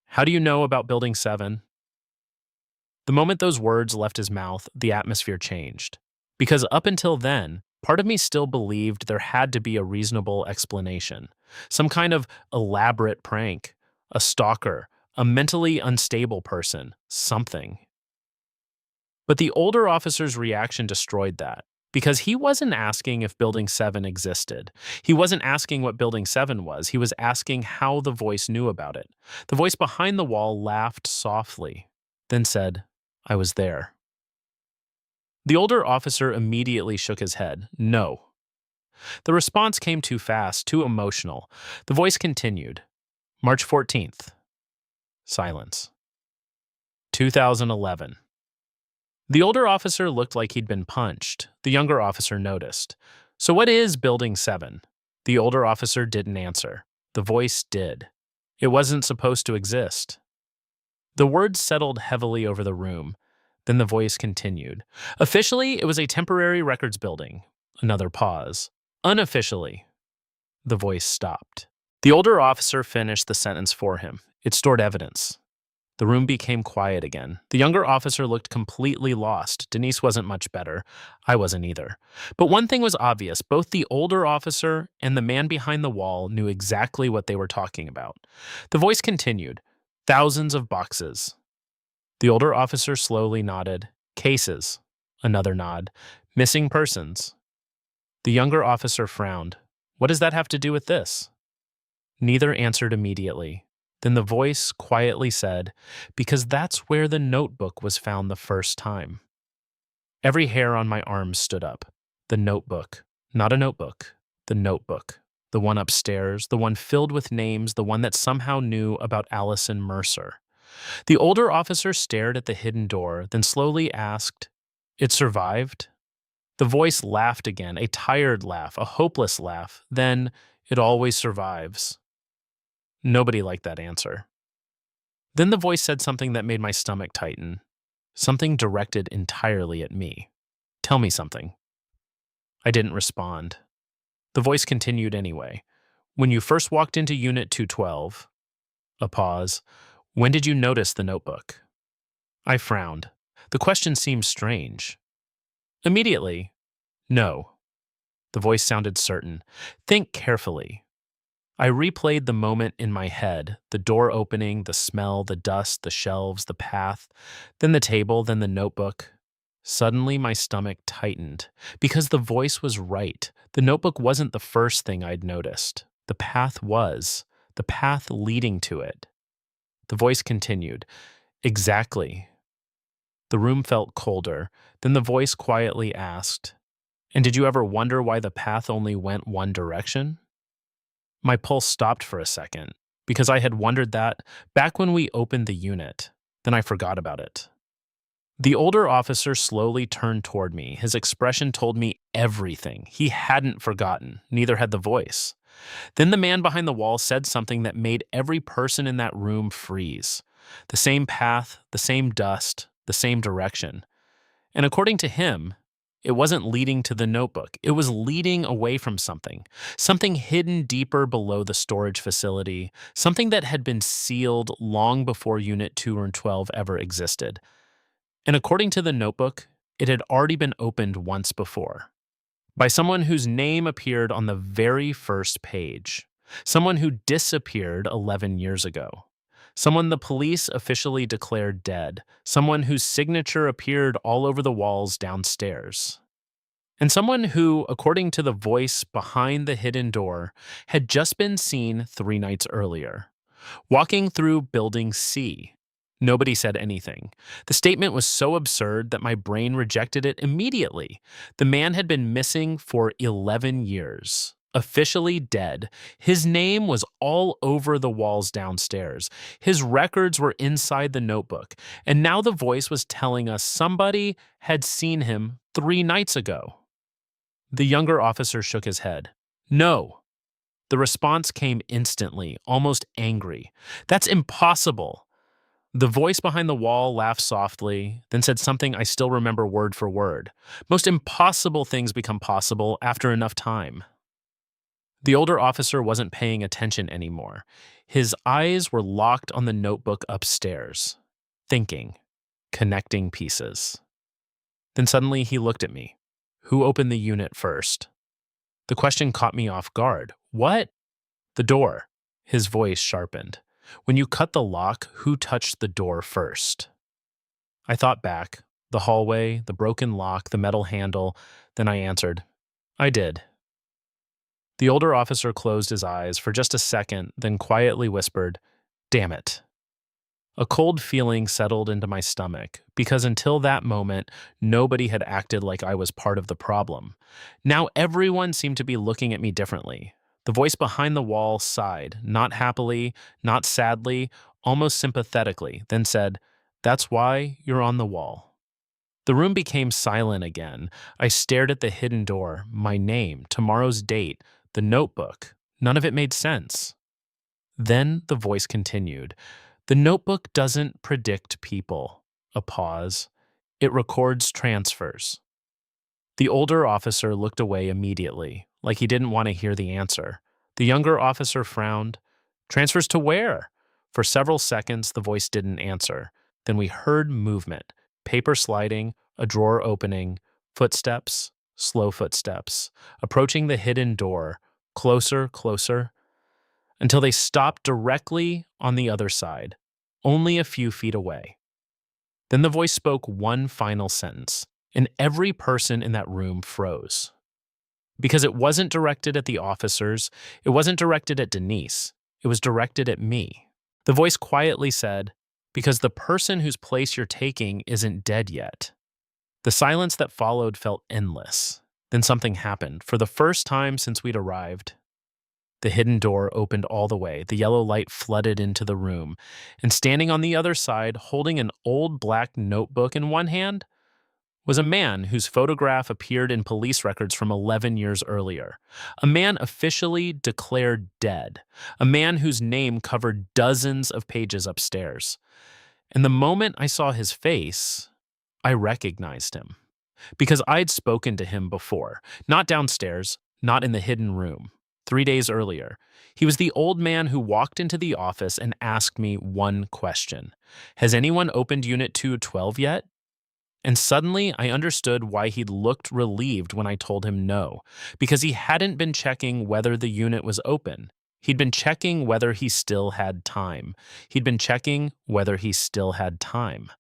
"How do you know about Building 7? The moment those words left his mouth, the atmosphere changed. Because up until then, part of me still believed there had to be a reasonable explanation. Some kind of elaborate prank, a stalker, a mentally unstable person, something. But the older officer's reaction destroyed that. Because he wasn't asking if Building 7 existed. He wasn't asking what Building 7 was. He was asking how the voice knew about it. The voice behind the wall laughed softly, then said, "I was there." The older officer immediately shook his head. No. The response came too fast, too emotional. The voice continued. March 14th. Silence. 2011. The older officer looked like he'd been punched. The younger officer noticed. "So what is Building 7? The older officer didn't answer. The voice did. It wasn't supposed to exist. The words settled heavily over the room. Then the voice continued. "Officially, it was a temporary records building." Another pause. "Unofficially." The voice stopped. The older officer finished the sentence for him. "It stored evidence." The room became quiet again. The younger officer looked completely lost. Denise wasn't much better. I wasn't either. But one thing was obvious. Both the older officer and the man behind the wall knew exactly what they were talking about. The voice continued. "Thousands of boxes." The older officer slowly nodded. "Cases." Another nod. "Missing persons." The younger officer frowned. "What does that have to do with this?" Neither answered immediately. Then the voice quietly said, "Because that's where the notebook was found the first time." Every hair on my arms stood up. The notebook. Not a notebook. The notebook. The one upstairs, the one filled with names, the one that somehow knew about Allison Mercer. The older officer stared at the hidden door, then slowly asked, "It survived?" The voice laughed again, a tired laugh, a hopeless laugh. Then, "It always survives." Nobody liked that answer. Then the voice said something that made my stomach tighten, something directed entirely at me. "Tell me something." I didn't respond. The voice continued anyway. "When you first walked into Unit 212, a pause, when did you notice the notebook?" I frowned. The question seemed strange. "Immediately." "No." The voice sounded certain. "Think carefully." I replayed the moment in my head, the door opening, the smell, the dust, the shelves, the path, then the table, then the notebook. Suddenly my stomach tightened, because the voice was right. The notebook wasn't the first thing I'd noticed. The path was, the path leading to it. The voice continued, "Exactly." The room felt colder. Then the voice quietly asked, "And did you ever wonder why the path only went one direction?" My pulse stopped for a second, because I had wondered that back when we opened the unit. Then I forgot about it. The older officer slowly turned toward me. His expression told me everything. He hadn't forgotten, neither had the voice. Then the man behind the wall said something that made every person in that room freeze. The same path, the same dust, the same direction. And according to him, it wasn't leading to the notebook. It was leading away from something, something hidden deeper below the storage facility, something that had been sealed long before Unit 212 ever existed. And according to the notebook, it had already been opened once before, by someone whose name appeared on the very first page, someone who disappeared 11 years ago, someone the police officially declared dead, someone whose signature appeared all over the walls downstairs, and someone who, according to the voice behind the hidden door, had just been seen 3 nights earlier, walking through Building C. Nobody said anything. The statement was so absurd that my brain rejected it immediately. The man had been missing for 11 years, officially dead. His name was all over the walls downstairs. His records were inside the notebook. And now the voice was telling us somebody had seen him 3 nights ago. The younger officer shook his head. "No." The response came instantly, almost angry. "That's impossible." The voice behind the wall laughed softly, then said something I still remember word for word. "Most impossible things become possible after enough time." The older officer wasn't paying attention anymore. His eyes were locked on the notebook upstairs, thinking, connecting pieces. Then suddenly he looked at me. "Who opened the unit first?" The question caught me off guard. "What?" "The door." His voice sharpened. "When you cut the lock, who touched the door first?" I thought back. The hallway, the broken lock, the metal handle. Then I answered, "I did." The older officer closed his eyes for just a second, then quietly whispered, "Damn it." A cold feeling settled into my stomach, because until that moment, nobody had acted like I was part of the problem. Now everyone seemed to be looking at me differently. The voice behind the wall sighed, not happily, not sadly, almost sympathetically, then said, "That's why you're on the wall." The room became silent again. I stared at the hidden door, my name, tomorrow's date, the notebook. None of it made sense. Then the voice continued. "The notebook doesn't predict people." A pause. "It records transfers." The older officer looked away immediately, like he didn't want to hear the answer. The younger officer frowned. "Transfers to where?" For several seconds, the voice didn't answer. Then we heard movement, paper sliding, a drawer opening, footsteps, slow footsteps, approaching the hidden door, closer, closer, until they stopped directly on the other side, only a few feet away. Then the voice spoke one final sentence, and every person in that room froze. Because it wasn't directed at the officers, it wasn't directed at Denise, it was directed at me. The voice quietly said, "Because the person whose place you're taking isn't dead yet." The silence that followed felt endless. Then something happened. For the first time since we'd arrived, the hidden door opened all the way. The yellow light flooded into the room, and standing on the other side, holding an old black notebook in one hand, was a man whose photograph appeared in police records from 11 years earlier. A man officially declared dead. A man whose name covered dozens of pages upstairs. And the moment I saw his face, I recognized him. Because I'd spoken to him before, not downstairs, not in the hidden room. 3 days earlier, he was the old man who walked into the office and asked me one question. "Has anyone opened Unit 212 yet?" And suddenly I understood why he'd looked relieved when I told him no. Because he hadn't been checking whether the unit was open. He'd been checking whether he still had time. He'd been checking whether he still had time.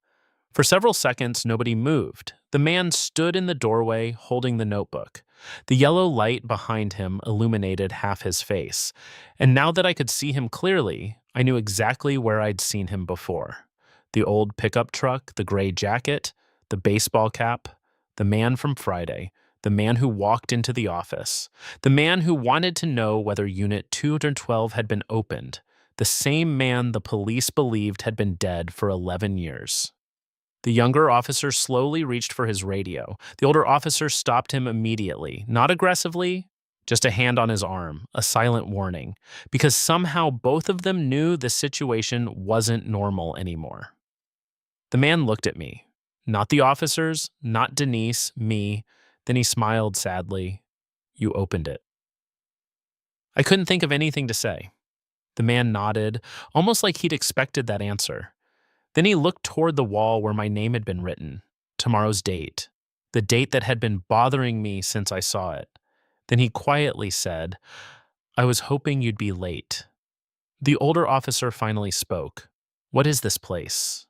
For several seconds, nobody moved. The man stood in the doorway, holding the notebook. The yellow light behind him illuminated half his face. And now that I could see him clearly, I knew exactly where I'd seen him before. The old pickup truck, the gray jacket, the baseball cap, the man from Friday, the man who walked into the office, the man who wanted to know whether Unit 212 had been opened, the same man the police believed had been dead for 11 years. The younger officer slowly reached for his radio. The older officer stopped him immediately, not aggressively, just a hand on his arm, a silent warning, because somehow both of them knew the situation wasn't normal anymore. The man looked at me, not the officers, not Denise, me. Then he smiled sadly. "You opened it." I couldn't think of anything to say. The man nodded, almost like he'd expected that answer. Then he looked toward the wall where my name had been written, tomorrow's date, the date that had been bothering me since I saw it. Then he quietly said, "I was hoping you'd be late." The older officer finally spoke. "What is this place?"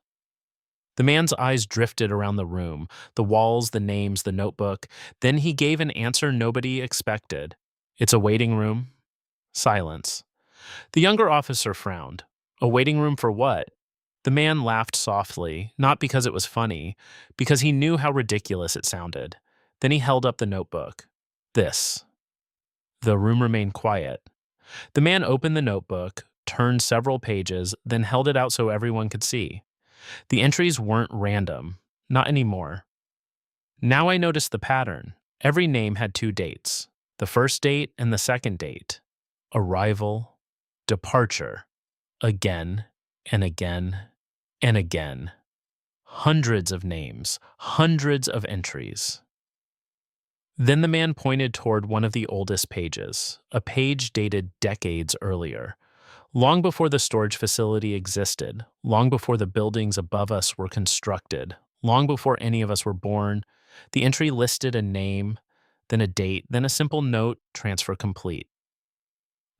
The man's eyes drifted around the room, the walls, the names, the notebook. Then he gave an answer nobody expected. "It's a waiting room." Silence. The younger officer frowned. "A waiting room for what?" The man laughed softly, not because it was funny, because he knew how ridiculous it sounded. Then he held up the notebook. "This." The room remained quiet. The man opened the notebook, turned several pages, then held it out so everyone could see. The entries weren't random, not anymore. Now I noticed the pattern. Every name had two dates, the first date and the second date. Arrival, departure, again and again and again. Hundreds of names, hundreds of entries. Then the man pointed toward one of the oldest pages, a page dated decades earlier. Long before the storage facility existed, long before the buildings above us were constructed, long before any of us were born, the entry listed a name, then a date, then a simple note, transfer complete.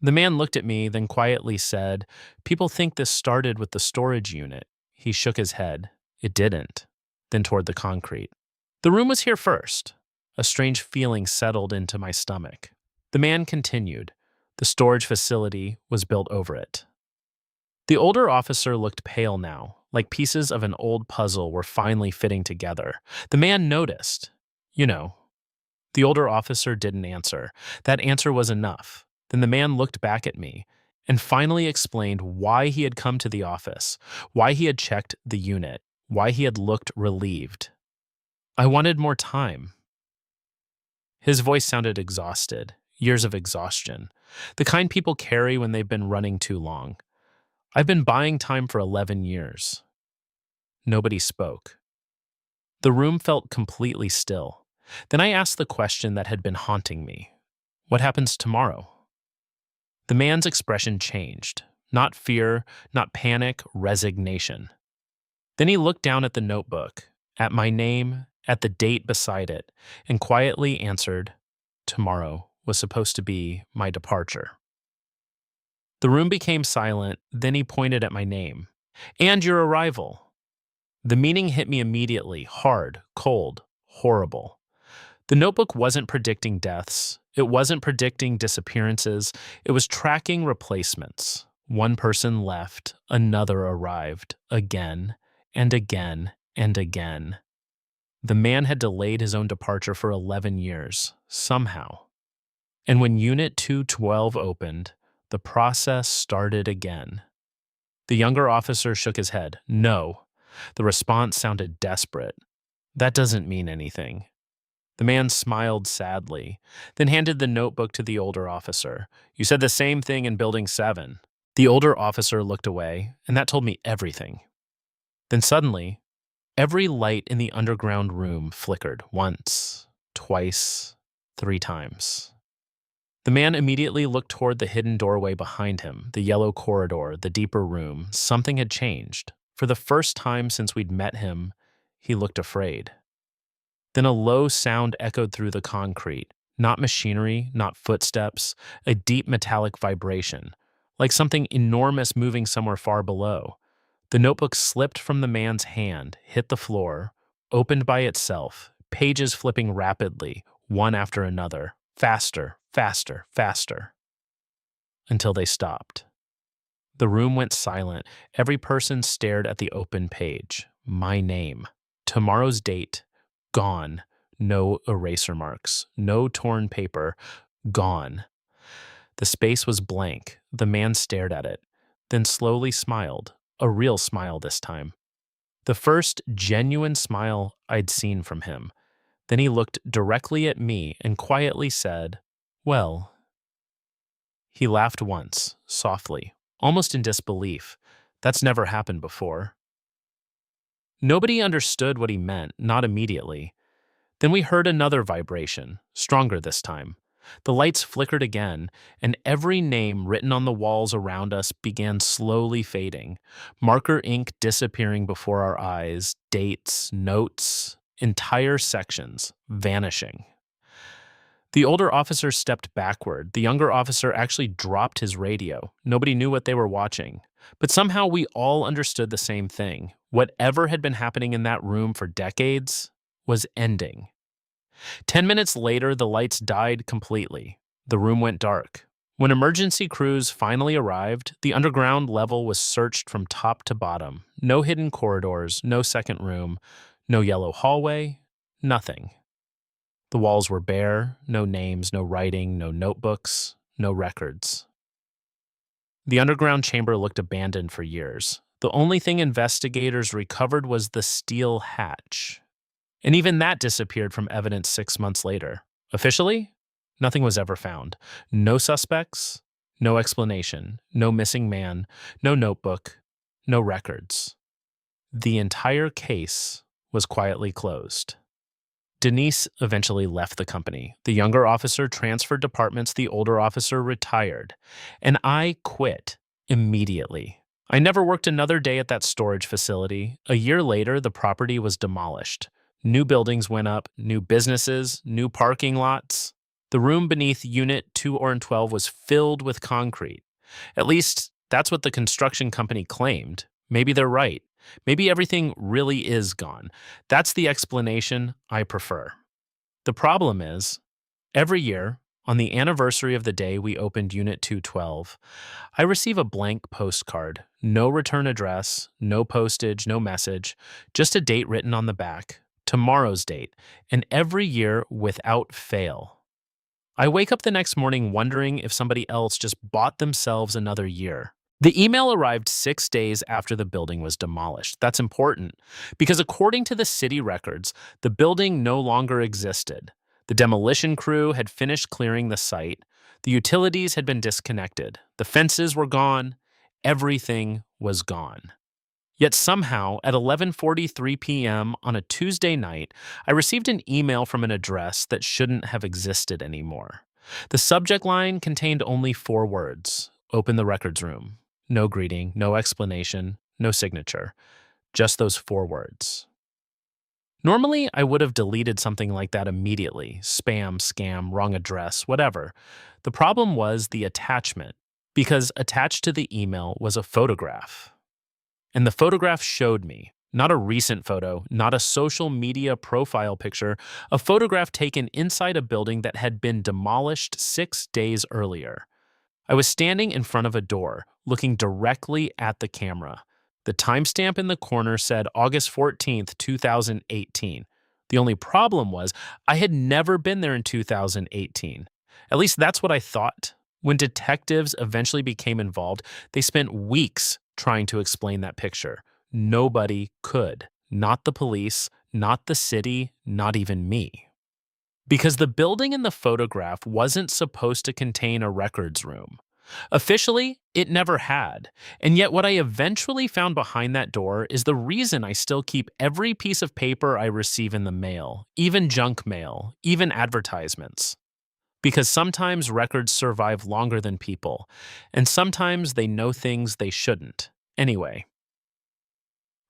The man looked at me, then quietly said, "People think this started with the storage unit." He shook his head. "It didn't." Then toward the concrete. "The room was here first." A strange feeling settled into my stomach. The man continued. "The storage facility was built over it." The older officer looked pale now, like pieces of an old puzzle were finally fitting together. The man noticed. "You know." The older officer didn't answer. That answer was enough. Then the man looked back at me and finally explained why he had come to the office, why he had checked the unit, why he had looked relieved. "I wanted more time." His voice sounded exhausted, years of exhaustion, the kind people carry when they've been running too long. "I've been buying time for 11 years. Nobody spoke. The room felt completely still. Then I asked the question that had been haunting me. "What happens tomorrow?" The man's expression changed. Not fear, not panic, resignation. Then he looked down at the notebook, at my name, at the date beside it, and quietly answered, "Tomorrow was supposed to be my departure." The room became silent, then he pointed at my name. "And your arrival." The meaning hit me immediately, hard, cold, horrible. The notebook wasn't predicting deaths. It wasn't predicting disappearances. It was tracking replacements. One person left, another arrived, again and again and again. The man had delayed his own departure for 11 years, somehow. And when Unit 212 opened, the process started again. The younger officer shook his head. No. The response sounded desperate. That doesn't mean anything. The man smiled sadly, then handed the notebook to the older officer. You said the same thing in Building 7. The older officer looked away, and that told me everything. Then suddenly, every light in the underground room flickered once, twice, 3 times. The man immediately looked toward the hidden doorway behind him, the yellow corridor, the deeper room. Something had changed. For the first time since we'd met him, he looked afraid. Then a low sound echoed through the concrete. Not machinery, not footsteps, a deep metallic vibration, like something enormous moving somewhere far below. The notebook slipped from the man's hand, hit the floor, opened by itself, pages flipping rapidly, one after another, faster, faster, faster, until they stopped. The room went silent. Every person stared at the open page. My name. Tomorrow's date. Gone. No eraser marks. No torn paper. Gone. The space was blank. The man stared at it, then slowly smiled. A real smile this time. The first genuine smile I'd seen from him. Then he looked directly at me and quietly said, "Well." He laughed once, softly, almost in disbelief. That's never happened before. Nobody understood what he meant, not immediately. Then we heard another vibration, stronger this time. The lights flickered again, and every name written on the walls around us began slowly fading, marker ink disappearing before our eyes, dates, notes, entire sections vanishing. The older officer stepped backward. The younger officer actually dropped his radio. Nobody knew what they were watching. But somehow we all understood the same thing. Whatever had been happening in that room for decades was ending. 10 minutes later, the lights died completely. The room went dark. When emergency crews finally arrived, the underground level was searched from top to bottom. No hidden corridors, no second room, no yellow hallway, nothing. The walls were bare, no names, no writing, no notebooks, no records. The underground chamber looked abandoned for years. The only thing investigators recovered was the steel hatch. And even that disappeared from evidence 6 months later. Officially, nothing was ever found. No suspects, no explanation, no missing man, no notebook, no records. The entire case was quietly closed. Denise eventually left the company. The younger officer transferred departments, the older officer retired, and I quit immediately. I never worked another day at that storage facility. A year later, the property was demolished. New buildings went up, new businesses, new parking lots. The room beneath Unit 212 was filled with concrete. At least, that's what the construction company claimed. Maybe they're right. Maybe everything really is gone. That's the explanation I prefer. The problem is, every year, on the anniversary of the day we opened Unit 212, I receive a blank postcard. No return address, no postage, no message, just a date written on the back. Tomorrow's date, and every year without fail. I wake up the next morning wondering if somebody else just bought themselves another year. The email arrived 6 days after the building was demolished. That's important, because according to the city records, the building no longer existed. The demolition crew had finished clearing the site. The utilities had been disconnected. The fences were gone. Everything was gone. Yet somehow, at 11:43 p.m. on a Tuesday night, I received an email from an address that shouldn't have existed anymore. The subject line contained only 4 words: "Open the records room." No greeting, no explanation, no signature. Just those 4 words. Normally, I would have deleted something like that immediately. Spam, scam, wrong address, whatever. The problem was the attachment, because attached to the email was a photograph. And the photograph showed me, not a recent photo, not a social media profile picture, a photograph taken inside a building that had been demolished 6 days earlier. I was standing in front of a door, looking directly at the camera. The timestamp in the corner said August 14th, 2018. The only problem was I had never been there in 2018. At least that's what I thought. When detectives eventually became involved, they spent weeks trying to explain that picture. Nobody could. Not the police, not the city, not even me. Because the building in the photograph wasn't supposed to contain a records room. Officially, it never had. And yet, what I eventually found behind that door is the reason I still keep every piece of paper I receive in the mail, even junk mail, even advertisements. Because sometimes records survive longer than people, and sometimes they know things they shouldn't. Anyway,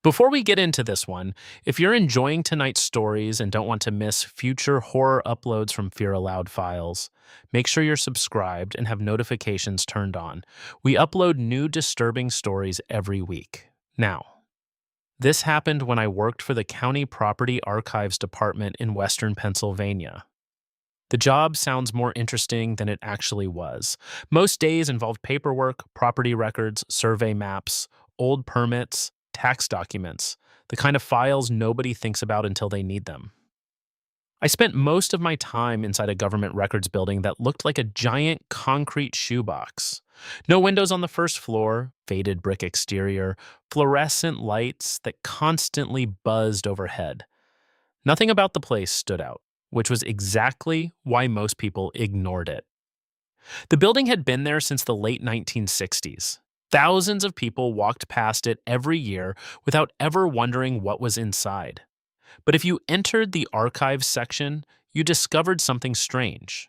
before we get into this one, if you're enjoying tonight's stories and don't want to miss future horror uploads from Fear Aloud files, make sure you're subscribed and have notifications turned on. We upload new disturbing stories every week. Now, this happened when I worked for the County Property Archives Department in Western Pennsylvania. The job sounds more interesting than it actually was. Most days involved paperwork, property records, survey maps, old permits, tax documents, the kind of files nobody thinks about until they need them. I spent most of my time inside a government records building that looked like a giant concrete shoebox. No windows on the first floor, faded brick exterior, fluorescent lights that constantly buzzed overhead. Nothing about the place stood out, which was exactly why most people ignored it. The building had been there since the late 1960s. Thousands of people walked past it every year without ever wondering what was inside. But if you entered the archives section, you discovered something strange.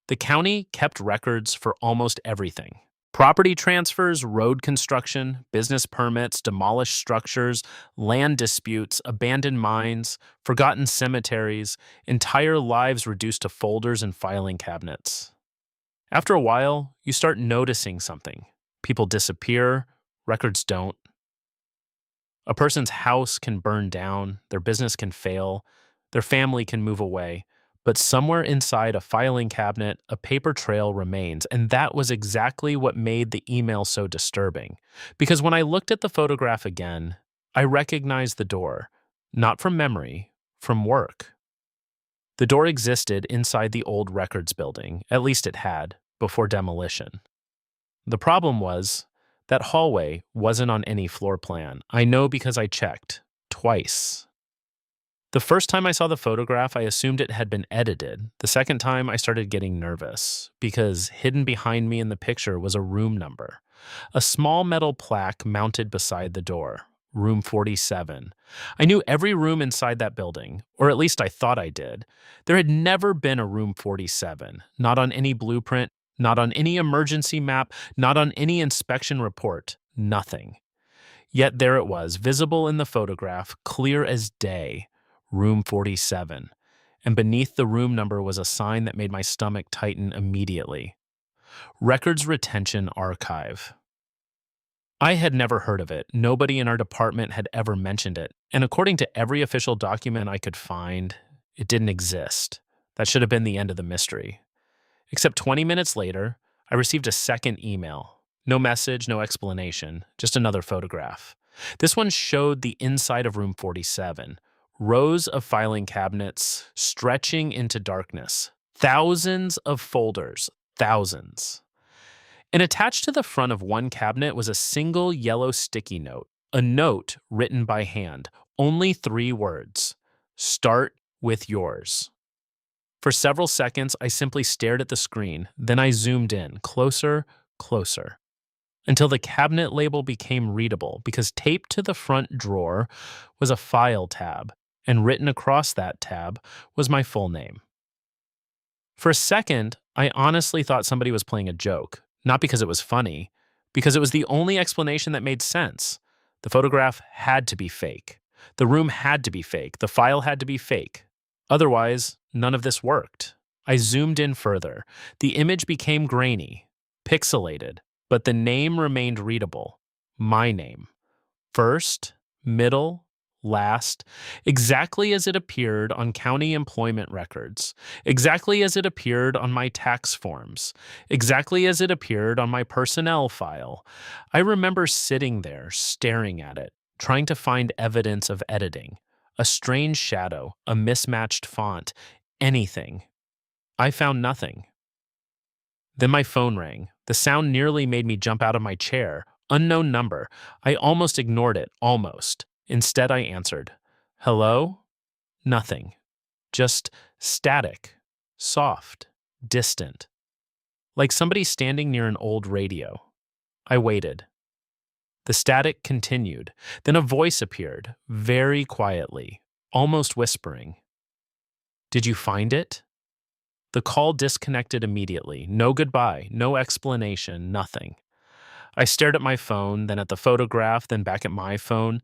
The county kept records for almost everything. Property transfers, road construction, business permits, demolished structures, land disputes, abandoned mines, forgotten cemeteries, entire lives reduced to folders and filing cabinets. After a while, you start noticing something. People disappear, records don't. A person's house can burn down, their business can fail, their family can move away, but somewhere inside a filing cabinet, a paper trail remains, and that was exactly what made the email so disturbing. Because when I looked at the photograph again, I recognized the door, not from memory, from work. The door existed inside the old records building, at least it had, before demolition. The problem was, that hallway wasn't on any floor plan. I know because I checked, twice. The first time I saw the photograph, I assumed it had been edited. The second time, I started getting nervous, because hidden behind me in the picture was a room number. A small metal plaque mounted beside the door, room 47. I knew every room inside that building, or at least I thought I did. There had never been a room 47, not on any blueprint, not on any emergency map, not on any inspection report, nothing. Yet there it was, visible in the photograph, clear as day, room 47. And beneath the room number was a sign that made my stomach tighten immediately. Records Retention Archive. I had never heard of it. Nobody in our department had ever mentioned it. And according to every official document I could find, it didn't exist. That should have been the end of the mystery. Except 20 minutes later, I received a second email. No message, no explanation, just another photograph. This one showed the inside of room 47. Rows of filing cabinets stretching into darkness. Thousands of folders. Thousands. And attached to the front of one cabinet was a single yellow sticky note. A note written by hand. Only 3 words. Start with yours. For several seconds, I simply stared at the screen, then I zoomed in, closer, closer, until the cabinet label became readable because taped to the front drawer was a file tab, and written across that tab was my full name. For a second, I honestly thought somebody was playing a joke, not because it was funny, because it was the only explanation that made sense. The photograph had to be fake. The room had to be fake. The file had to be fake. Otherwise, none of this worked. I zoomed in further. The image became grainy, pixelated, but the name remained readable. My name. First, middle, last, exactly as it appeared on county employment records, exactly as it appeared on my tax forms, exactly as it appeared on my personnel file. I remember sitting there, staring at it, trying to find evidence of editing, a strange shadow, a mismatched font, anything. I found nothing. Then my phone rang. The sound nearly made me jump out of my chair. Unknown number. I almost ignored it, almost. Instead, I answered. Hello? Nothing. Just static. Soft. Distant. Like somebody standing near an old radio. I waited. The static continued. Then a voice appeared, very quietly, almost whispering. Did you find it? The call disconnected immediately. No goodbye, no explanation, nothing. I stared at my phone, then at the photograph, then back at my phone.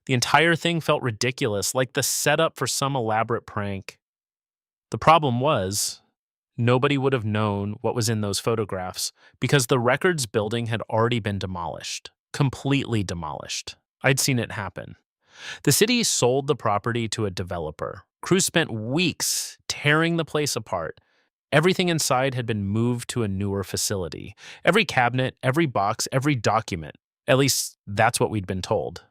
The entire thing felt ridiculous, like the setup for some elaborate prank. The problem was, nobody would have known what was in those photographs because the records building had already been demolished, completely demolished. I'd seen it happen. The city sold the property to a developer. Crews spent weeks tearing the place apart. Everything inside had been moved to a newer facility. Every cabinet, every box, every document. At least, that's what we'd been told.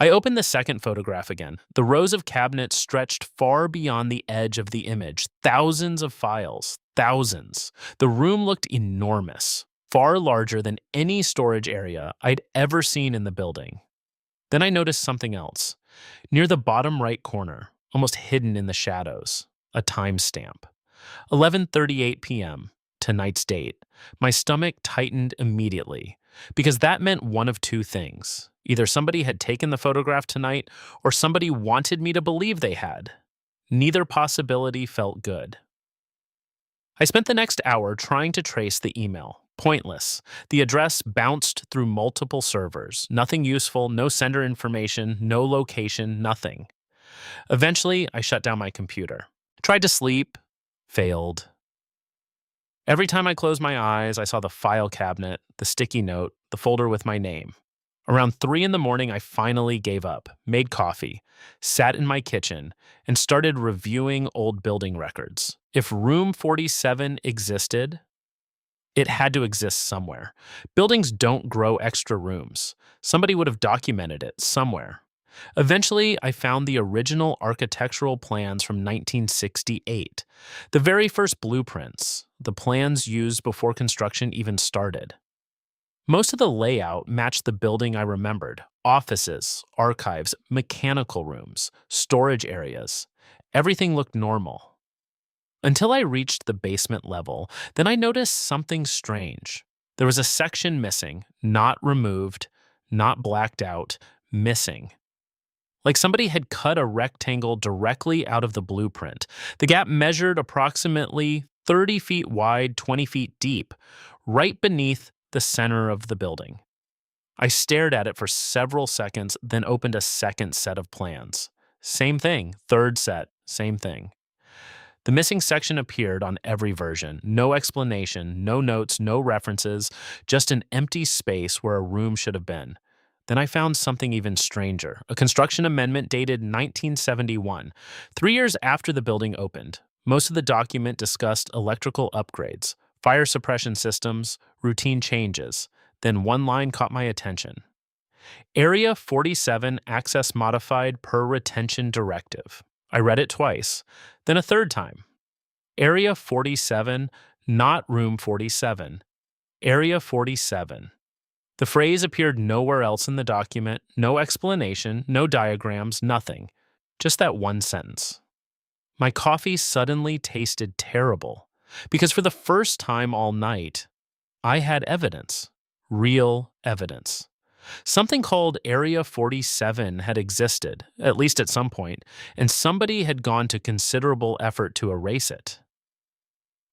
I opened the second photograph again. The rows of cabinets stretched far beyond the edge of the image. Thousands of files. Thousands. The room looked enormous, far larger than any storage area I'd ever seen in the building. Then I noticed something else. Near the bottom right corner, almost hidden in the shadows, a timestamp. 11:38 p.m., tonight's date. My stomach tightened immediately, because that meant one of two things. Either somebody had taken the photograph tonight, or somebody wanted me to believe they had. Neither possibility felt good. I spent the next hour trying to trace the email. Pointless. The address bounced through multiple servers. Nothing useful, no sender information, no location, nothing. Eventually, I shut down my computer. Tried to sleep. Failed. Every time I closed my eyes, I saw the file cabinet, the sticky note, the folder with my name. Around 3 in the morning, I finally gave up, made coffee, sat in my kitchen, and started reviewing old building records. If Room 47 existed, it had to exist somewhere. Buildings don't grow extra rooms. Somebody would have documented it somewhere. Eventually, I found the original architectural plans from 1968, the very first blueprints, the plans used before construction even started. Most of the layout matched the building I remembered: offices, archives, mechanical rooms, storage areas. Everything looked normal. Until I reached the basement level, then I noticed something strange. There was a section missing, not removed, not blacked out, missing. Like somebody had cut a rectangle directly out of the blueprint. The gap measured approximately 30 feet wide, 20 feet deep, right beneath the center of the building. I stared at it for several seconds, then opened a second set of plans. Same thing, third set, same thing. The missing section appeared on every version. No explanation, no notes, no references, just an empty space where a room should have been. Then I found something even stranger, a construction amendment dated 1971, 3 years after the building opened. Most of the document discussed electrical upgrades, fire suppression systems, routine changes. Then one line caught my attention. Area 47 access modified per retention directive. I read it twice, then a third time. Area 47, not room 47. Area 47. The phrase appeared nowhere else in the document, no explanation, no diagrams, nothing. Just that one sentence. My coffee suddenly tasted terrible, because for the first time all night, I had evidence. Real evidence. Something called Area 47 had existed, at least at some point, and somebody had gone to considerable effort to erase it.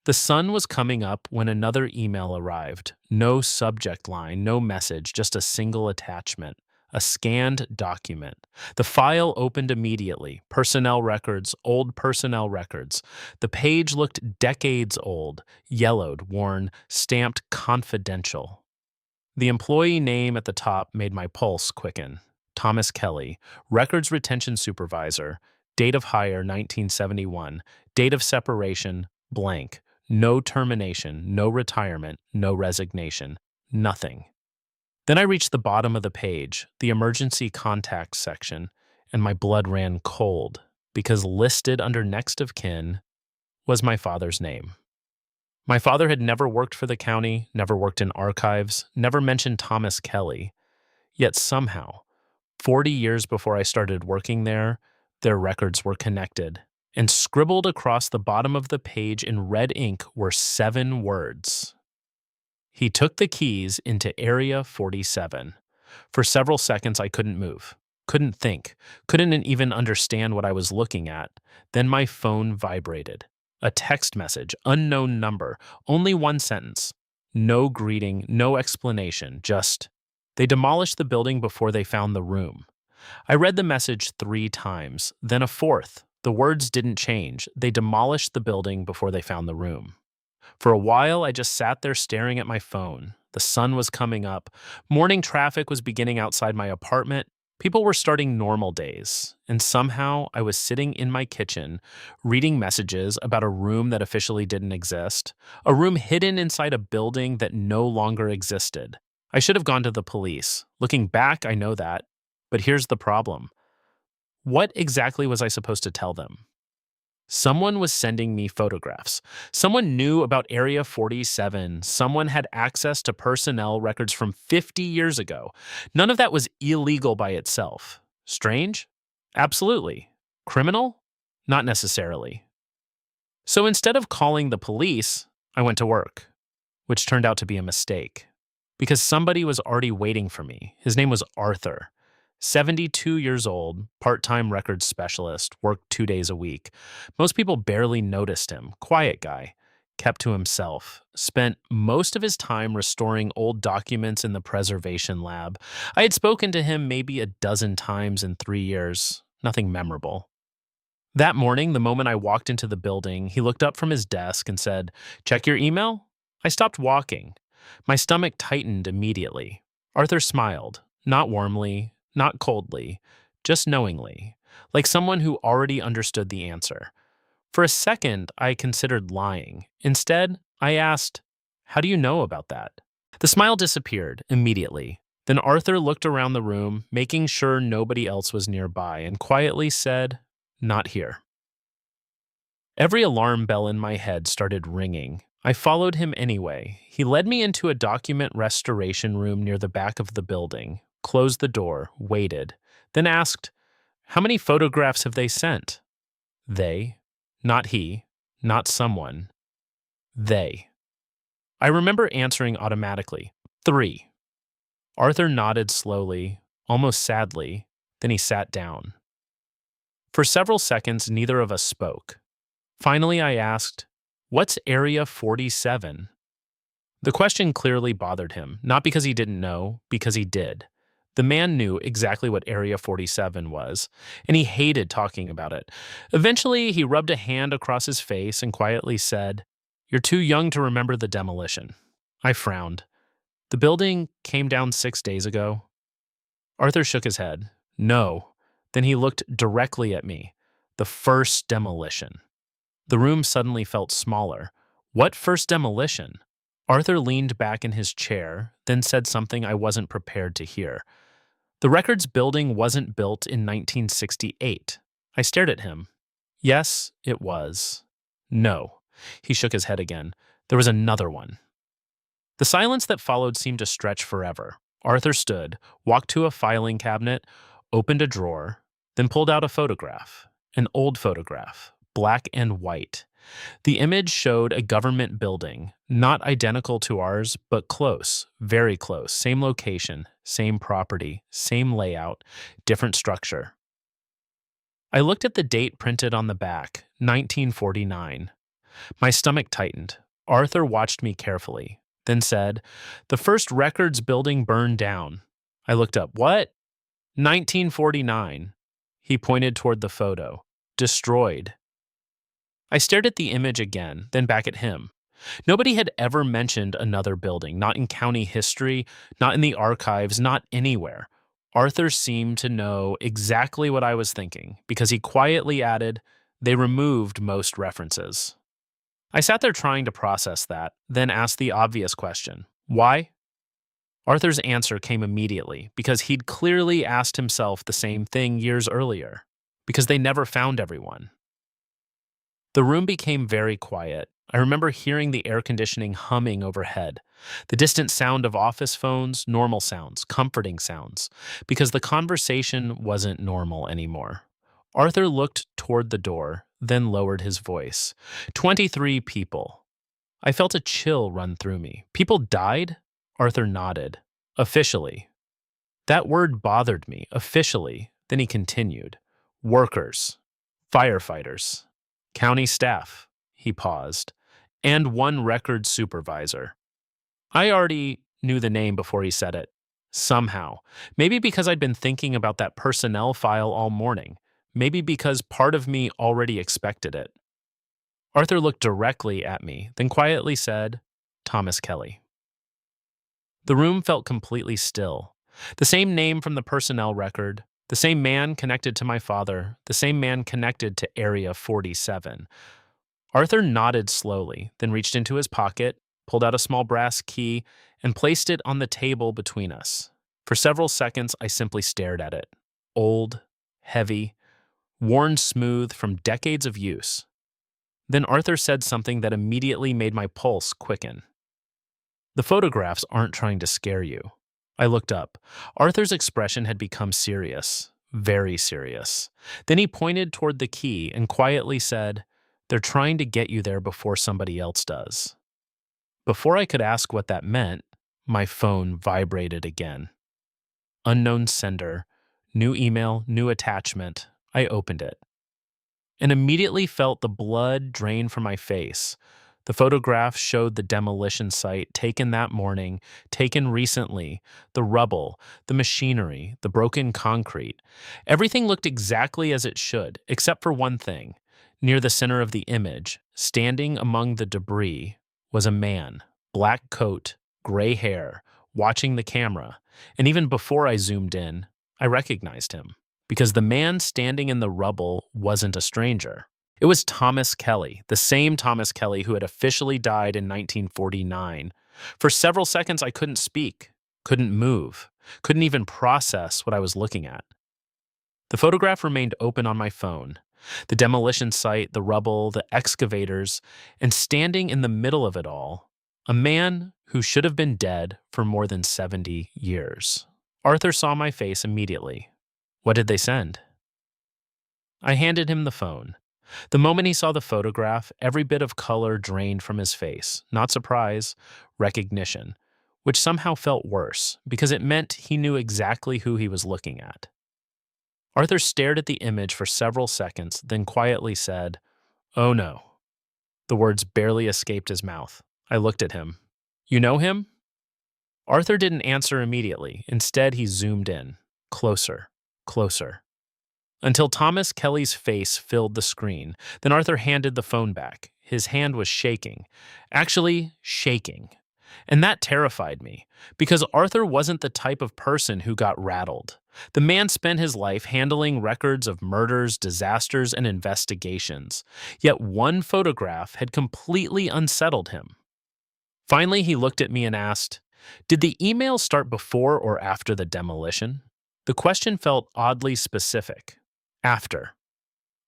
The sun was coming up when another email arrived. No subject line, no message, just a single attachment. A scanned document. The file opened immediately. Personnel records, old personnel records. The page looked decades old, yellowed, worn, stamped confidential. The employee name at the top made my pulse quicken. Thomas Kelly, Records Retention Supervisor, date of hire 1971, date of separation, blank, no termination, no retirement, no resignation, nothing. Then I reached the bottom of the page, the emergency contacts section, and my blood ran cold because listed under next of kin was my father's name. My father had never worked for the county, never worked in archives, never mentioned Thomas Kelly. Yet somehow, 40 years before I started working there, their records were connected. And scribbled across the bottom of the page in red ink were 7 words. He took the keys into Area 47. For several seconds, I couldn't move, couldn't think, couldn't even understand what I was looking at. Then my phone vibrated. A text message, unknown number, only one sentence. No greeting, no explanation, just, they demolished the building before they found the room. I read the message 3 times, then a fourth. The words didn't change. They demolished the building before they found the room. For a while, I just sat there staring at my phone. The sun was coming up. Morning traffic was beginning outside my apartment. People were starting normal days. And somehow, I was sitting in my kitchen, reading messages about a room that officially didn't exist, a room hidden inside a building that no longer existed. I should have gone to the police. Looking back, I know that. But here's the problem. What exactly was I supposed to tell them? Someone was sending me photographs. Someone knew about Area 47. Someone had access to personnel records from 50 years ago. None of that was illegal by itself. Strange? Absolutely. Criminal? Not necessarily. So instead of calling the police, I went to work, which turned out to be a mistake. Because somebody was already waiting for me. His name was Arthur. 72 years old, part-time records specialist, worked 2 days a week. Most people barely noticed him. Quiet guy. Kept to himself. Spent most of his time restoring old documents in the preservation lab. I had spoken to him maybe a dozen times in 3 years. Nothing memorable. That morning, the moment I walked into the building, he looked up from his desk and said, "Check your email?" I stopped walking. My stomach tightened immediately. Arthur smiled, not warmly, not coldly, just knowingly, like someone who already understood the answer. For a second, I considered lying. Instead, I asked, "How do you know about that?" The smile disappeared immediately. Then Arthur looked around the room, making sure nobody else was nearby, and quietly said, "Not here." Every alarm bell in my head started ringing. I followed him anyway. He led me into a document restoration room near the back of the building, closed the door, waited, then asked, "How many photographs have they sent?" They. Not he. Not someone. They. I remember answering automatically, 3. Arthur nodded slowly, almost sadly, then he sat down. For several seconds, neither of us spoke. Finally, I asked, "What's Area 47? The question clearly bothered him, not because he didn't know, because he did. The man knew exactly what Area 47 was, and he hated talking about it. Eventually, he rubbed a hand across his face and quietly said, "You're too young to remember the demolition." I frowned. "The building came down 6 days ago." Arthur shook his head. "No." Then he looked directly at me. "The first demolition." The room suddenly felt smaller. "What first demolition?" Arthur leaned back in his chair, then said something I wasn't prepared to hear. "The records building wasn't built in 1968. I stared at him. "Yes, it was." "No." He shook his head again. "There was another one." The silence that followed seemed to stretch forever. Arthur stood, walked to a filing cabinet, opened a drawer, then pulled out a photograph. An old photograph, black and white. The image showed a government building, not identical to ours, but close, very close, same location, same property, same layout, different structure. I looked at the date printed on the back, 1949. My stomach tightened. Arthur watched me carefully, then said, "The first records building burned down." I looked up. "What?" "1949. He pointed toward the photo. "Destroyed." I stared at the image again, then back at him. Nobody had ever mentioned another building, not in county history, not in the archives, not anywhere. Arthur seemed to know exactly what I was thinking because he quietly added, "They removed most references." I sat there trying to process that, then asked the obvious question, "Why?" Arthur's answer came immediately because he'd clearly asked himself the same thing years earlier. Because they never found everyone. The room became very quiet. I remember hearing the air conditioning humming overhead, the distant sound of office phones, normal sounds, comforting sounds, because the conversation wasn't normal anymore. Arthur looked toward the door, then lowered his voice. 23 people. I felt a chill run through me. People died? Arthur nodded. Officially. That word bothered me. Officially. Then he continued. Workers. Firefighters. County staff. He paused. And one record supervisor. I already knew the name before he said it. Somehow. Maybe because I'd been thinking about that personnel file all morning. Maybe because part of me already expected it. Arthur looked directly at me, then quietly said, Thomas Kelly. The room felt completely still. The same name from the personnel record, the same man connected to my father, the same man connected to Area 47. Arthur nodded slowly, then reached into his pocket, pulled out a small brass key, and placed it on the table between us. For several seconds, I simply stared at it. Old, heavy, worn smooth from decades of use. Then Arthur said something that immediately made my pulse quicken. The photographs aren't trying to scare you. I looked up. Arthur's expression had become serious, very serious. Then he pointed toward the key and quietly said, They're trying to get you there before somebody else does. Before I could ask what that meant, my phone vibrated again. Unknown sender, new email, new attachment. I opened it and immediately felt the blood drain from my face. The photograph showed the demolition site taken that morning, taken recently, the rubble, the machinery, the broken concrete. Everything looked exactly as it should, except for one thing. Near the center of the image, standing among the debris, was a man, black coat, gray hair, watching the camera. And even before I zoomed in, I recognized him. Because the man standing in the rubble wasn't a stranger. It was Thomas Kelly, the same Thomas Kelly who had officially died in 1949. For several seconds, I couldn't speak, couldn't move, couldn't even process what I was looking at. The photograph remained open on my phone. The demolition site, the rubble, the excavators, and standing in the middle of it all, a man who should have been dead for more than 70 years. Arthur saw my face immediately. What did they send? I handed him the phone. The moment he saw the photograph, every bit of color drained from his face. Not surprise, recognition, which somehow felt worse because it meant he knew exactly who he was looking at. Arthur stared at the image for several seconds, then quietly said, "Oh no." The words barely escaped his mouth. I looked at him. "You know him?" Arthur didn't answer immediately. Instead, he zoomed in. Closer. Closer. Until Thomas Kelly's face filled the screen. Then Arthur handed the phone back. His hand was shaking. Actually, shaking. And that terrified me, because Arthur wasn't the type of person who got rattled. The man spent his life handling records of murders, disasters, and investigations. Yet one photograph had completely unsettled him. Finally, he looked at me and asked, "Did the email start before or after the demolition?" The question felt oddly specific. After.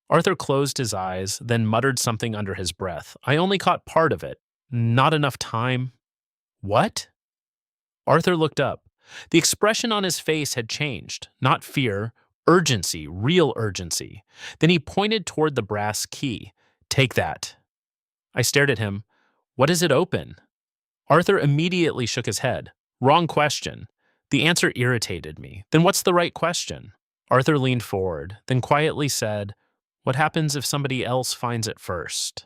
Arthur closed his eyes, then muttered something under his breath. I only caught part of it. Not enough time. What? Arthur looked up. The expression on his face had changed. Not fear, urgency, real urgency. Then he pointed toward the brass key. Take that. I stared at him. What does it open? Arthur immediately shook his head. Wrong question. The answer irritated me. Then what's the right question? Arthur leaned forward, then quietly said, What happens if somebody else finds it first?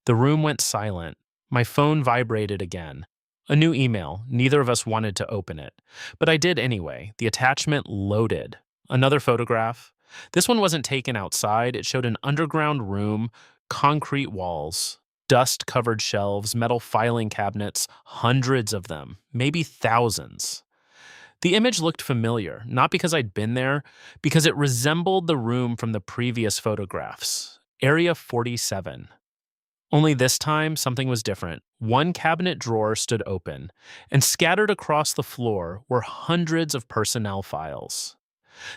The room went silent. My phone vibrated again. A new email. Neither of us wanted to open it. But I did anyway. The attachment loaded. Another photograph. This one wasn't taken outside. It showed an underground room, concrete walls, dust-covered shelves, metal filing cabinets, hundreds of them, maybe thousands. The image looked familiar, not because I'd been there, because it resembled the room from the previous photographs. Area 47. Only this time, something was different. One cabinet drawer stood open, and scattered across the floor were hundreds of personnel files.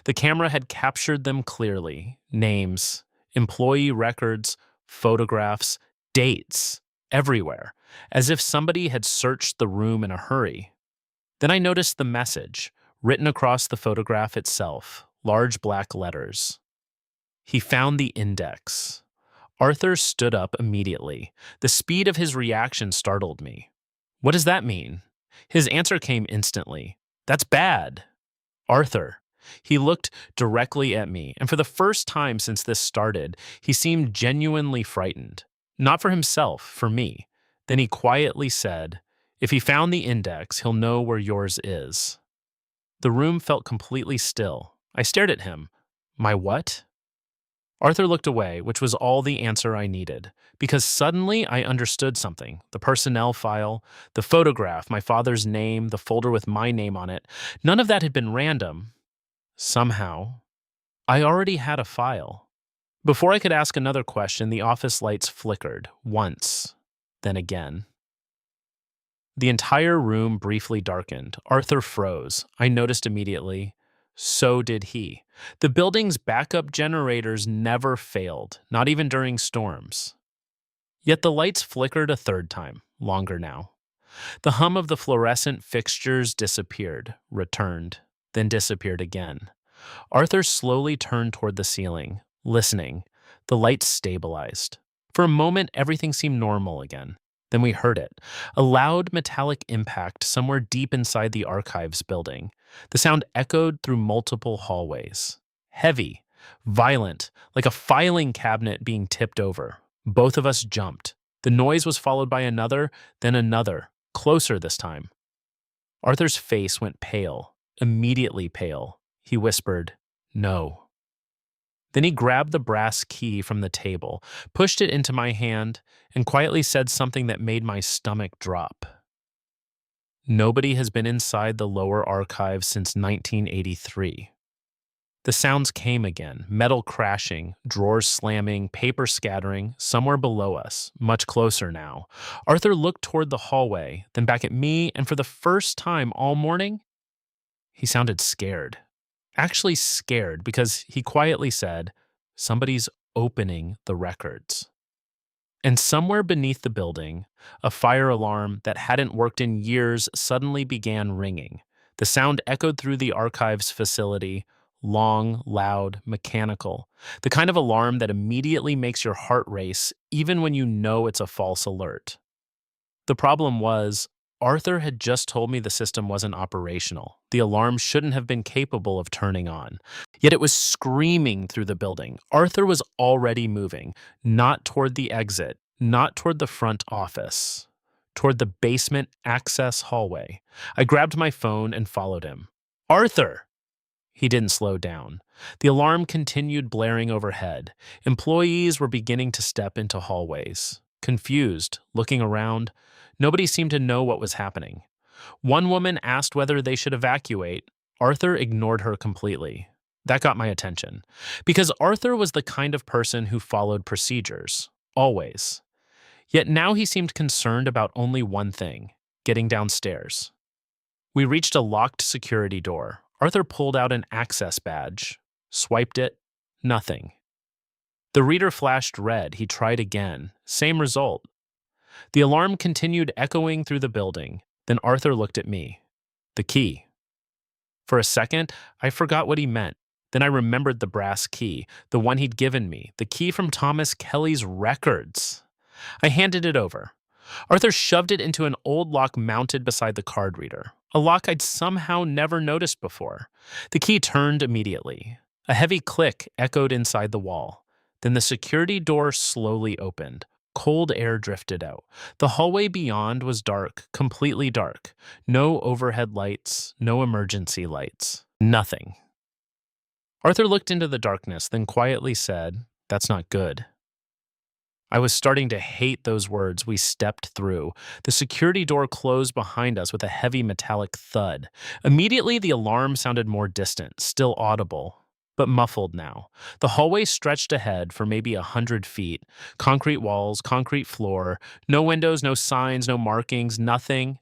The camera had captured them clearly: names, employee records, photographs, dates, everywhere, as if somebody had searched the room in a hurry. Then I noticed the message, written across the photograph itself, large black letters. He found the index. Arthur stood up immediately. The speed of his reaction startled me. What does that mean? His answer came instantly. That's bad. Arthur. He looked directly at me, and for the first time since this started, he seemed genuinely frightened. Not for himself, for me. Then he quietly said, "If he found the index, he'll know where yours is." The room felt completely still. I stared at him. My what? Arthur looked away, which was all the answer I needed, because suddenly I understood something. The personnel file, the photograph, my father's name, the folder with my name on it, none of that had been random. Somehow, I already had a file. Before I could ask another question, the office lights flickered, once, then again. The entire room briefly darkened. Arthur froze. I noticed immediately. So did he. The building's backup generators never failed, not even during storms. Yet the lights flickered a third time, longer now. The hum of the fluorescent fixtures disappeared, returned, then disappeared again. Arthur slowly turned toward the ceiling, listening. The lights stabilized. For a moment, everything seemed normal again. Then we heard it, a loud metallic impact somewhere deep inside the archives building. The sound echoed through multiple hallways. Heavy, violent, like a filing cabinet being tipped over. Both of us jumped. The noise was followed by another, then another, closer this time. Arthur's face went pale, immediately pale. He whispered, "No." Then he grabbed the brass key from the table, pushed it into my hand, and quietly said something that made my stomach drop. Nobody has been inside the lower archives since 1983. The sounds came again, metal crashing, drawers slamming, paper scattering, somewhere below us, much closer now. Arthur looked toward the hallway, then back at me, and for the first time all morning, he sounded scared. Actually scared, because he quietly said, "Somebody's opening the records." And somewhere beneath the building, a fire alarm that hadn't worked in years suddenly began ringing. The sound echoed through the archives facility, long, loud, mechanical, the kind of alarm that immediately makes your heart race even when you know it's a false alert. The problem was, Arthur had just told me the system wasn't operational. The alarm shouldn't have been capable of turning on. Yet it was screaming through the building. Arthur was already moving, not toward the exit, not toward the front office, toward the basement access hallway. I grabbed my phone and followed him. "Arthur!" He didn't slow down. The alarm continued blaring overhead. Employees were beginning to step into hallways. Confused, looking around, nobody seemed to know what was happening. One woman asked whether they should evacuate. Arthur ignored her completely. That got my attention, because Arthur was the kind of person who followed procedures, always. Yet now he seemed concerned about only one thing: getting downstairs. We reached a locked security door. Arthur pulled out an access badge, swiped it, nothing. The reader flashed red. He tried again. Same result. The alarm continued echoing through the building. Then Arthur looked at me. The key. For a second, I forgot what he meant. Then I remembered the brass key, the one he'd given me, the key from Thomas Kelly's records. I handed it over. Arthur shoved it into an old lock mounted beside the card reader, a lock I'd somehow never noticed before. The key turned immediately. A heavy click echoed inside the wall. Then the security door slowly opened. Cold air drifted out. The hallway beyond was dark, completely dark. No overhead lights, no emergency lights. Nothing. Arthur looked into the darkness, then quietly said, "That's not good." I was starting to hate those words we stepped through. The security door closed behind us with a heavy metallic thud. Immediately, the alarm sounded more distant, still audible, but muffled now. The hallway stretched ahead for maybe 100 feet. Concrete walls, concrete floor, no windows, no signs, no markings, nothing.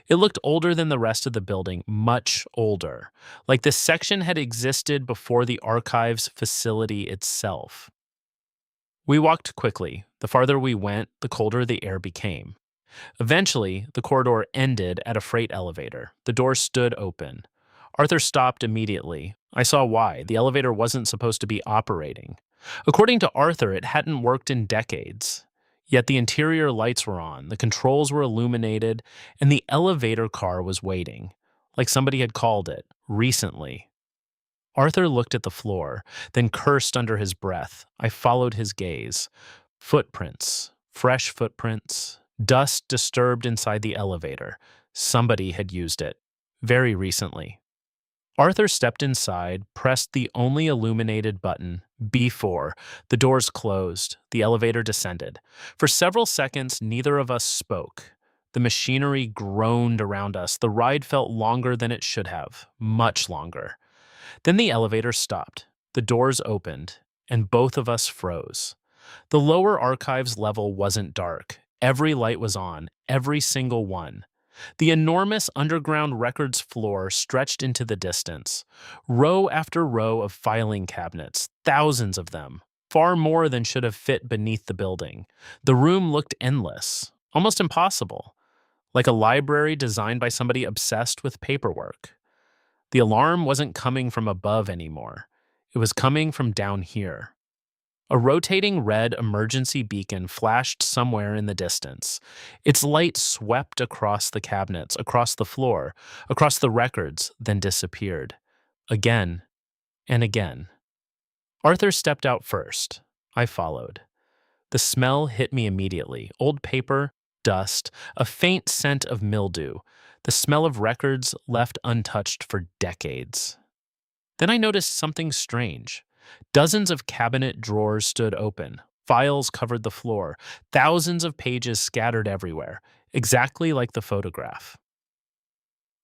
It looked older than the rest of the building, much older, like this section had existed before the archives facility itself. We walked quickly. The farther we went, the colder the air became. Eventually, the corridor ended at a freight elevator. The door stood open. Arthur stopped immediately. I saw why. The elevator wasn't supposed to be operating. According to Arthur, it hadn't worked in decades. Yet the interior lights were on, the controls were illuminated, and the elevator car was waiting, like somebody had called it, recently. Arthur looked at the floor, then cursed under his breath. I followed his gaze. Footprints, fresh footprints, dust disturbed inside the elevator. Somebody had used it. Very recently. Arthur stepped inside, pressed the only illuminated button, B4. The doors closed. The elevator descended. For several seconds, neither of us spoke. The machinery groaned around us. The ride felt longer than it should have, much longer. Then the elevator stopped. The doors opened, and both of us froze. The lower archives level wasn't dark. Every light was on, every single one. The enormous underground records floor stretched into the distance. Row after row of filing cabinets, thousands of them, far more than should have fit beneath the building. The room looked endless, almost impossible, like a library designed by somebody obsessed with paperwork. The alarm wasn't coming from above anymore. It was coming from down here. A rotating red emergency beacon flashed somewhere in the distance. Its light swept across the cabinets, across the floor, across the records, then disappeared. Again and again. Arthur stepped out first. I followed. The smell hit me immediately. Old paper, dust, a faint scent of mildew, the smell of records left untouched for decades. Then I noticed something strange. Dozens of cabinet drawers stood open. Files covered the floor. Thousands of pages scattered everywhere, exactly like the photograph.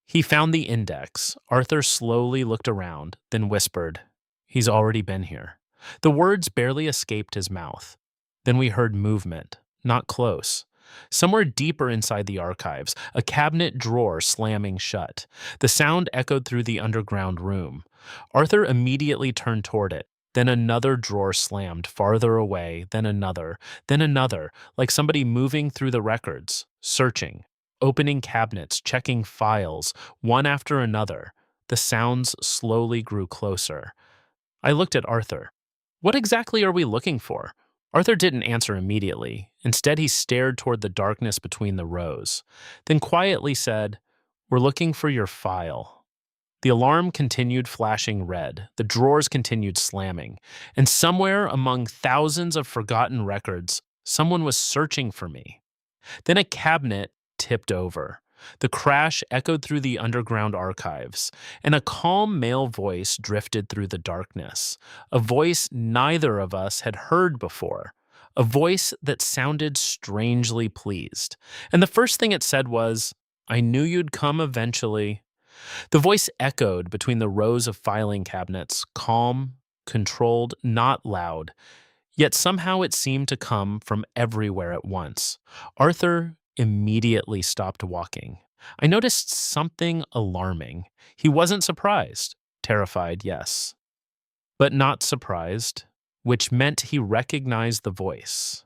He found the index. Arthur slowly looked around, then whispered, "He's already been here." The words barely escaped his mouth. Then we heard movement, not close. Somewhere deeper inside the archives, a cabinet drawer slamming shut. The sound echoed through the underground room. Arthur immediately turned toward it. Then another drawer slammed farther away, then another, like somebody moving through the records, searching, opening cabinets, checking files, one after another. The sounds slowly grew closer. I looked at Arthur. "What exactly are we looking for?" Arthur didn't answer immediately. Instead, he stared toward the darkness between the rows, then quietly said, "We're looking for your file." The alarm continued flashing red, the drawers continued slamming, and somewhere among thousands of forgotten records, someone was searching for me. Then a cabinet tipped over. The crash echoed through the underground archives, and a calm male voice drifted through the darkness, a voice neither of us had heard before, a voice that sounded strangely pleased. And the first thing it said was, "I knew you'd come eventually." The voice echoed between the rows of filing cabinets, calm, controlled, not loud. Yet somehow it seemed to come from everywhere at once. Arthur immediately stopped walking. I noticed something alarming. He wasn't surprised. Terrified, yes. But not surprised, which meant he recognized the voice.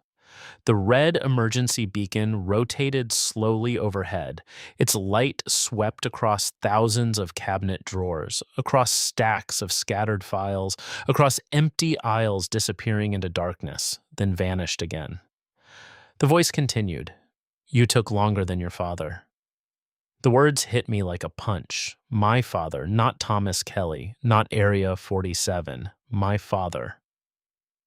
The red emergency beacon rotated slowly overhead. Its light swept across thousands of cabinet drawers, across stacks of scattered files, across empty aisles disappearing into darkness, then vanished again. The voice continued, "You took longer than your father." The words hit me like a punch. My father, not Thomas Kelly, not Area 47, my father.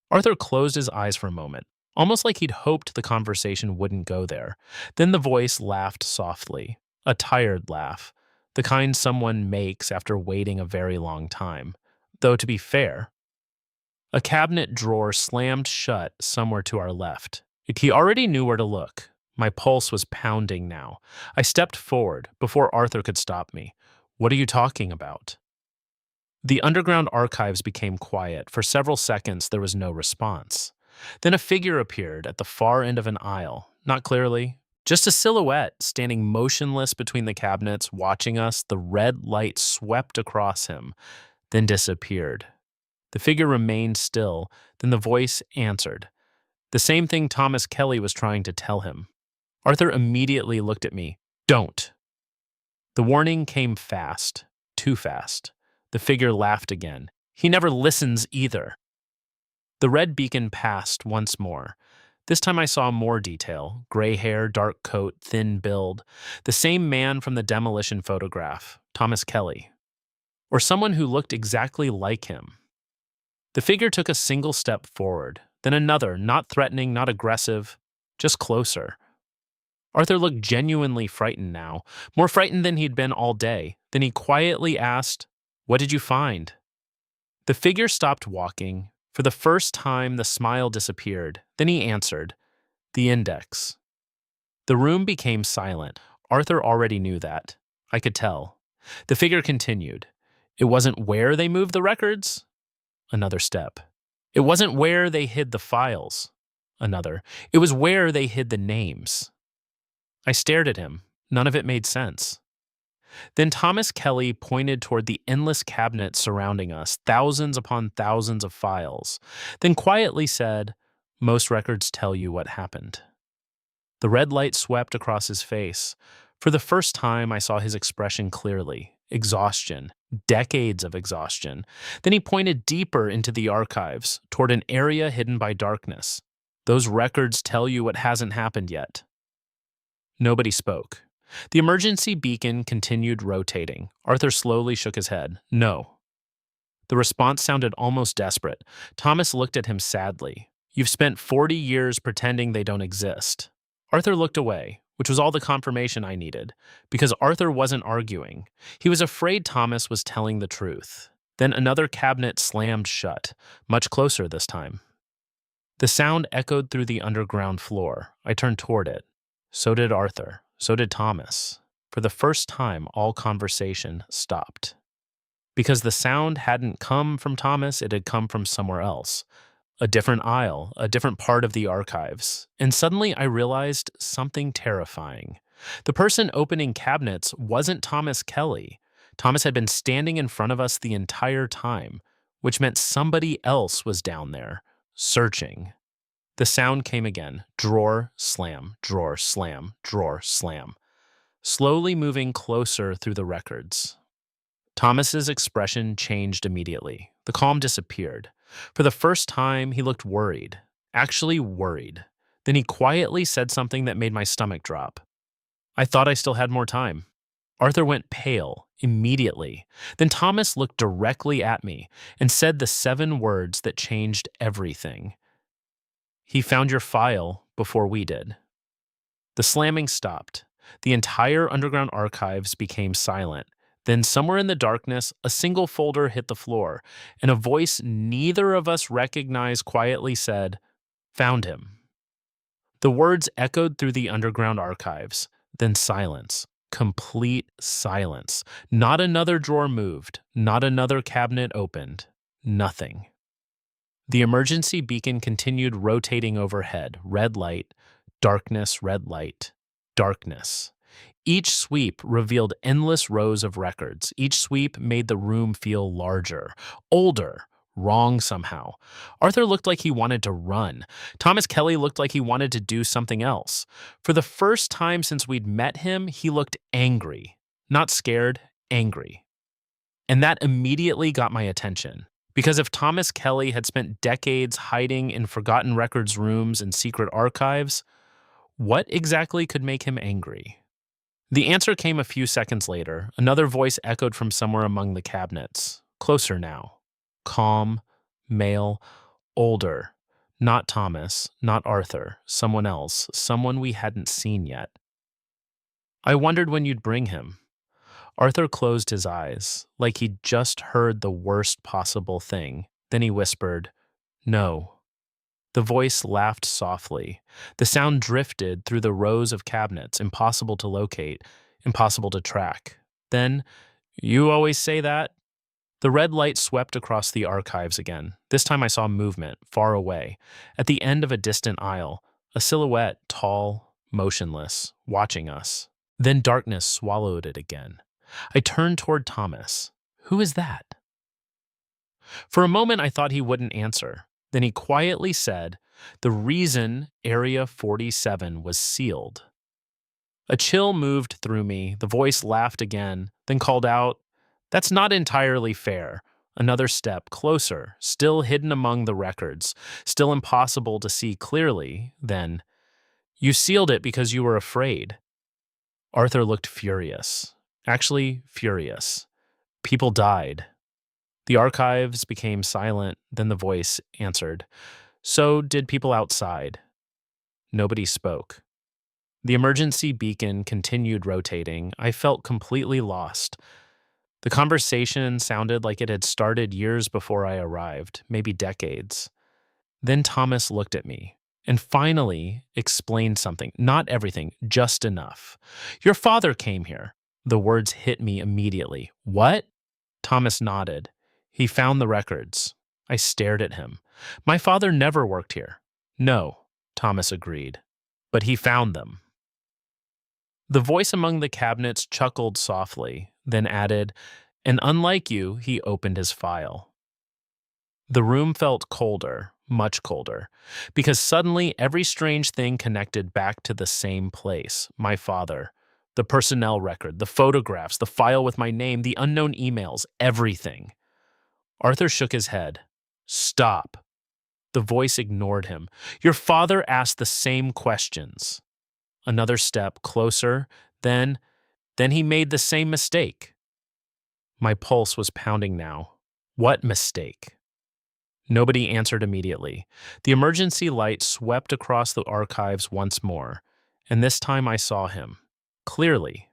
Arthur closed his eyes for a moment, almost like he'd hoped the conversation wouldn't go there. Then the voice laughed softly, a tired laugh, the kind someone makes after waiting a very long time. Though to be fair, a cabinet drawer slammed shut somewhere to our left. He already knew where to look. My pulse was pounding now. I stepped forward before Arthur could stop me. What are you talking about? The underground archives became quiet. For several seconds, there was no response. Then a figure appeared at the far end of an aisle, not clearly, just a silhouette standing motionless between the cabinets, watching us. The red light swept across him, then disappeared. The figure remained still, then the voice answered. The same thing Thomas Kelly was trying to tell him. Arthur immediately looked at me. Don't. The warning came fast, too fast. The figure laughed again. He never listens either. The red beacon passed once more. This time I saw more detail. Gray hair, dark coat, thin build. The same man from the demolition photograph, Thomas Kelly. Or someone who looked exactly like him. The figure took a single step forward, then another, not threatening, not aggressive, just closer. Arthur looked genuinely frightened now, more frightened than he'd been all day. Then he quietly asked, "What did you find?" The figure stopped walking. For the first time, the smile disappeared. Then he answered, "The index." The room became silent. Arthur already knew that. I could tell. The figure continued. It wasn't where they moved the records. Another step. It wasn't where they hid the files. Another. It was where they hid the names. I stared at him. None of it made sense. Then Thomas Kelly pointed toward the endless cabinets surrounding us, thousands upon thousands of files, then quietly said, "Most records tell you what happened." The red light swept across his face. For the first time, I saw his expression clearly. Exhaustion. Decades of exhaustion. Then he pointed deeper into the archives, toward an area hidden by darkness. "Those records tell you what hasn't happened yet." Nobody spoke. The emergency beacon continued rotating. Arthur slowly shook his head. No. The response sounded almost desperate. Thomas looked at him sadly. "You've spent 40 years pretending they don't exist." Arthur looked away, which was all the confirmation I needed, because Arthur wasn't arguing. He was afraid Thomas was telling the truth. Then another cabinet slammed shut, much closer this time. The sound echoed through the underground floor. I turned toward it. So did Arthur. So did Thomas. For the first time, all conversation stopped. Because the sound hadn't come from Thomas, it had come from somewhere else. A different aisle, a different part of the archives. And suddenly I realized something terrifying. The person opening cabinets wasn't Thomas Kelly. Thomas had been standing in front of us the entire time, which meant somebody else was down there, searching. The sound came again. Drawer, slam, drawer, slam, drawer, slam. Slowly moving closer through the records. Thomas's expression changed immediately. The calm disappeared. For the first time, he looked worried. Actually worried. Then he quietly said something that made my stomach drop. I thought I still had more time. Arthur went pale immediately. Then Thomas looked directly at me and said the 7 words that changed everything. "He found your file before we did." The slamming stopped. The entire underground archives became silent. Then, somewhere in the darkness, a single folder hit the floor, and a voice neither of us recognized quietly said, "Found him." The words echoed through the underground archives. Then silence. Complete silence. Not another drawer moved. Not another cabinet opened. Nothing. The emergency beacon continued rotating overhead. Red light, darkness, red light, darkness. Each sweep revealed endless rows of records. Each sweep made the room feel larger, older, wrong somehow. Arthur looked like he wanted to run. Thomas Kelly looked like he wanted to do something else. For the first time since we'd met him, he looked angry. Not scared, angry. And that immediately got my attention. Because if Thomas Kelly had spent decades hiding in forgotten records rooms and secret archives, what exactly could make him angry? The answer came a few seconds later. Another voice echoed from somewhere among the cabinets. Closer now. Calm, male, older. Not Thomas, not Arthur, someone else, someone we hadn't seen yet. "I wondered when you'd bring him." Arthur closed his eyes, like he'd just heard the worst possible thing. Then he whispered, "No." The voice laughed softly. The sound drifted through the rows of cabinets, impossible to locate, impossible to track. Then, "You always say that?" The red light swept across the archives again. This time I saw movement, far away. At the end of a distant aisle, a silhouette, tall, motionless, watching us. Then darkness swallowed it again. I turned toward Thomas. "Who is that?" For a moment I thought he wouldn't answer. Then he quietly said, "The reason Area 47 was sealed." A chill moved through me. The voice laughed again, then called out, "That's not entirely fair." Another step closer, still hidden among the records, still impossible to see clearly. Then, "You sealed it because you were afraid." Arthur looked furious. Actually, furious. People died. The archives became silent, then the voice answered. So did people outside. Nobody spoke. The emergency beacon continued rotating. I felt completely lost. The conversation sounded like it had started years before I arrived, maybe decades. Then Thomas looked at me and finally explained something. Not everything, just enough. "Your father came here." The words hit me immediately. "What?" Thomas nodded. "He found the records." I stared at him. "My father never worked here." "No," Thomas agreed. "But he found them." The voice among the cabinets chuckled softly, then added, "And unlike you, he opened his file." The room felt colder, much colder, because suddenly every strange thing connected back to the same place, my father. The personnel record, the photographs, the file with my name, the unknown emails, everything. Arthur shook his head. "Stop." The voice ignored him. "Your father asked the same questions." Another step closer, then he made the same mistake. My pulse was pounding now. What mistake? Nobody answered immediately. The emergency light swept across the archives once more, and this time I saw him. Clearly.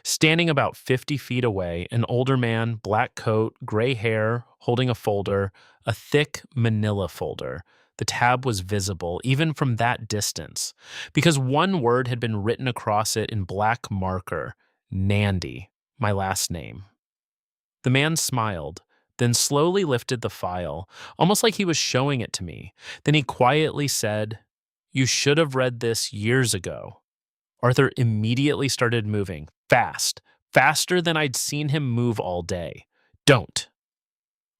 Standing about 50 feet away, an older man, black coat, gray hair, holding a folder, a thick manila folder. The tab was visible, even from that distance, because one word had been written across it in black marker, Nandy, my last name. The man smiled, then slowly lifted the file, almost like he was showing it to me. Then he quietly said, "You should have read this years ago." Arthur immediately started moving, fast, faster than I'd seen him move all day. "Don't."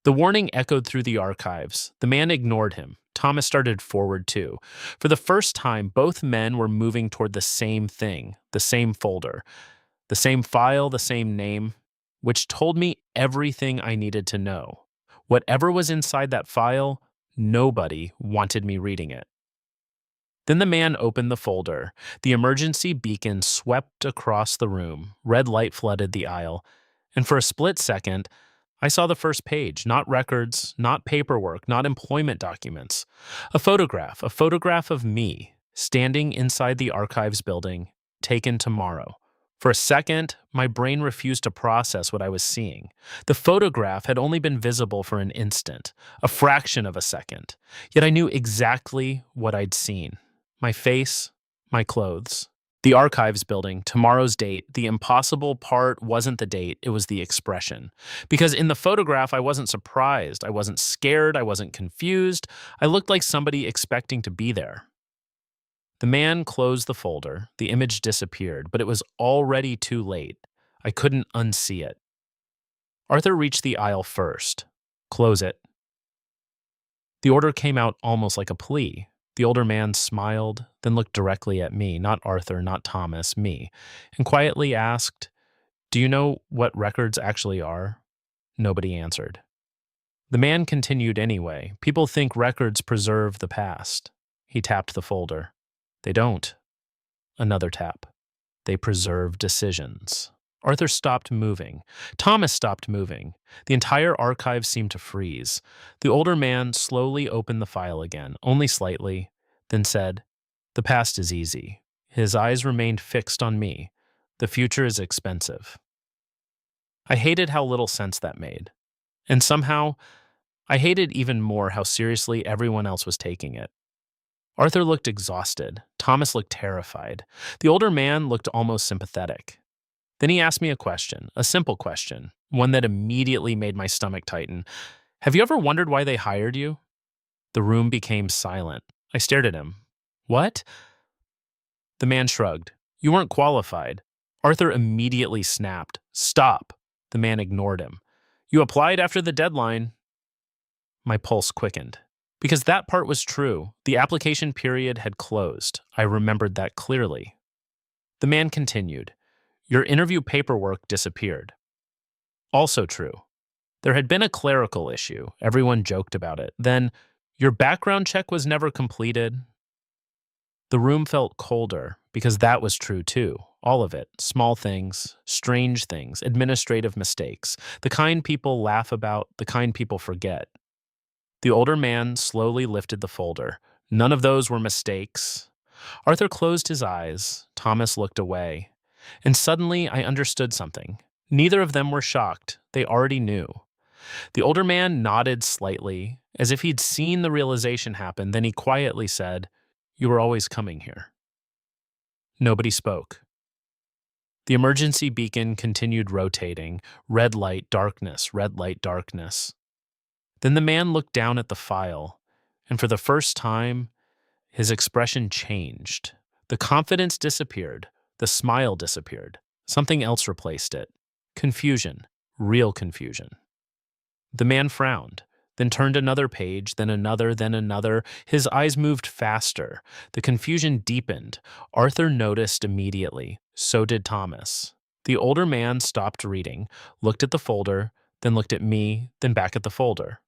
The warning echoed through the archives. The man ignored him. Thomas started forward too. For the first time, both men were moving toward the same thing, the same folder, the same file, the same name, which told me everything I needed to know. Whatever was inside that file, nobody wanted me reading it. Then the man opened the folder. The emergency beacon swept across the room. Red light flooded the aisle. And for a split second, I saw the first page, not records, not paperwork, not employment documents. A photograph of me, standing inside the archives building, taken tomorrow. For a second, my brain refused to process what I was seeing. The photograph had only been visible for an instant, a fraction of a second, yet I knew exactly what I'd seen. My face, my clothes. The archives building, tomorrow's date. The impossible part wasn't the date, it was the expression. Because in the photograph, I wasn't surprised, I wasn't scared, I wasn't confused. I looked like somebody expecting to be there. The man closed the folder. The image disappeared, but it was already too late. I couldn't unsee it. Arthur reached the aisle first. "Close it." The order came out almost like a plea. The older man smiled, then looked directly at me, not Arthur, not Thomas, me, and quietly asked, "Do you know what records actually are?" Nobody answered. The man continued anyway. "People think records preserve the past." He tapped the folder. "They don't." Another tap. "They preserve decisions." Arthur stopped moving. Thomas stopped moving. The entire archive seemed to freeze. The older man slowly opened the file again, only slightly, then said, "The past is easy." His eyes remained fixed on me. "The future is expensive." I hated how little sense that made. And somehow, I hated even more how seriously everyone else was taking it. Arthur looked exhausted. Thomas looked terrified. The older man looked almost sympathetic. Then he asked me a question, a simple question, one that immediately made my stomach tighten. Have you ever wondered why they hired you? The room became silent. I stared at him. What? The man shrugged. You weren't qualified. Arthur immediately snapped. Stop. The man ignored him. You applied after the deadline. My pulse quickened. Because that part was true. The application period had closed. I remembered that clearly. The man continued. Your interview paperwork disappeared. Also true. There had been a clerical issue. Everyone joked about it. Then, your background check was never completed. The room felt colder because that was true too. All of it. Small things, strange things, administrative mistakes. The kind people laugh about, the kind people forget. The older man slowly lifted the folder. None of those were mistakes. Arthur closed his eyes. Thomas looked away. And suddenly I understood something. Neither of them were shocked. They already knew. The older man nodded slightly, as if he'd seen the realization happen. Then he quietly said, You were always coming here. Nobody spoke. The emergency beacon continued rotating. Red light, darkness, red light, darkness. Then the man looked down at the file, and for the first time, his expression changed. The confidence disappeared. The smile disappeared. Something else replaced it. Confusion. Real confusion. The man frowned, then turned another page, then another, then another. His eyes moved faster. The confusion deepened. Arthur noticed immediately. So did Thomas. The older man stopped reading, looked at the folder, then looked at me, then back at the folder.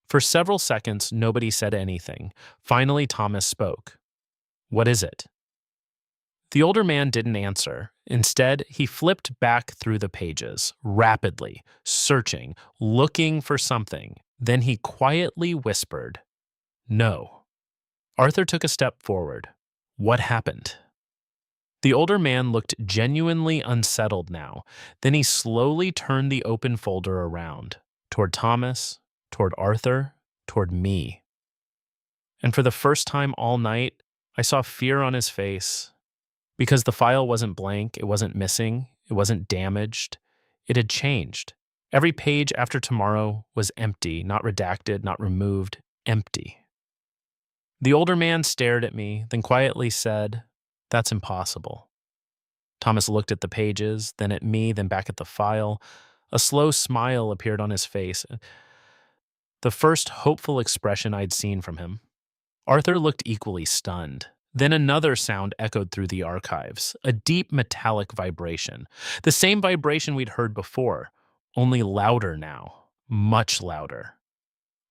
For several seconds, nobody said anything. Finally, Thomas spoke. What is it? The older man didn't answer. Instead, he flipped back through the pages, rapidly, searching, looking for something. Then he quietly whispered, No. Arthur took a step forward. What happened? The older man looked genuinely unsettled now. Then he slowly turned the open folder around, toward Thomas, toward Arthur, toward me. And for the first time all night, I saw fear on his face. Because the file wasn't blank, it wasn't missing, it wasn't damaged. It had changed. Every page after tomorrow was empty, not redacted, not removed, empty. The older man stared at me, then quietly said, That's impossible. Thomas looked at the pages, then at me, then back at the file. A slow smile appeared on his face, the first hopeful expression I'd seen from him. Arthur looked equally stunned. Then another sound echoed through the archives, a deep metallic vibration. The same vibration we'd heard before, only louder now, much louder.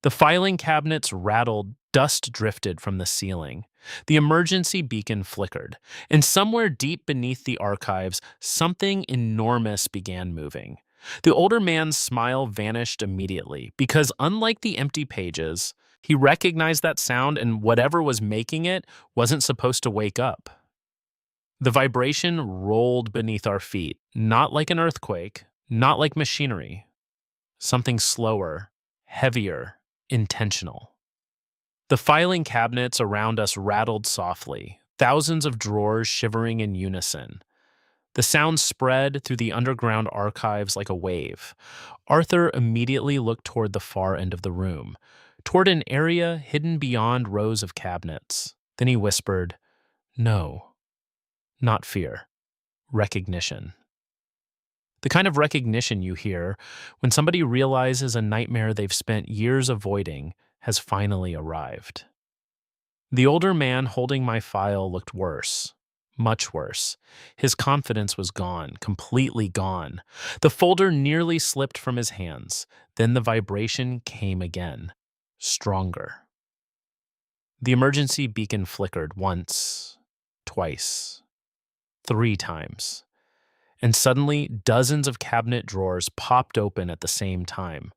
The filing cabinets rattled, dust drifted from the ceiling. The emergency beacon flickered, and somewhere deep beneath the archives, something enormous began moving. The older man's smile vanished immediately because, unlike the empty pages, he recognized that sound, and whatever was making it wasn't supposed to wake up. The vibration rolled beneath our feet, not like an earthquake, not like machinery. Something slower, heavier, intentional. The filing cabinets around us rattled softly, thousands of drawers shivering in unison. The sound spread through the underground archives like a wave. Arthur immediately looked toward the far end of the room, toward an area hidden beyond rows of cabinets. Then he whispered, No, not fear, recognition. The kind of recognition you hear when somebody realizes a nightmare they've spent years avoiding has finally arrived. The older man holding my file looked worse, much worse. His confidence was gone, completely gone. The folder nearly slipped from his hands. Then the vibration came again, stronger. The emergency beacon flickered once, twice, 3 times. And suddenly, dozens of cabinet drawers popped open at the same time.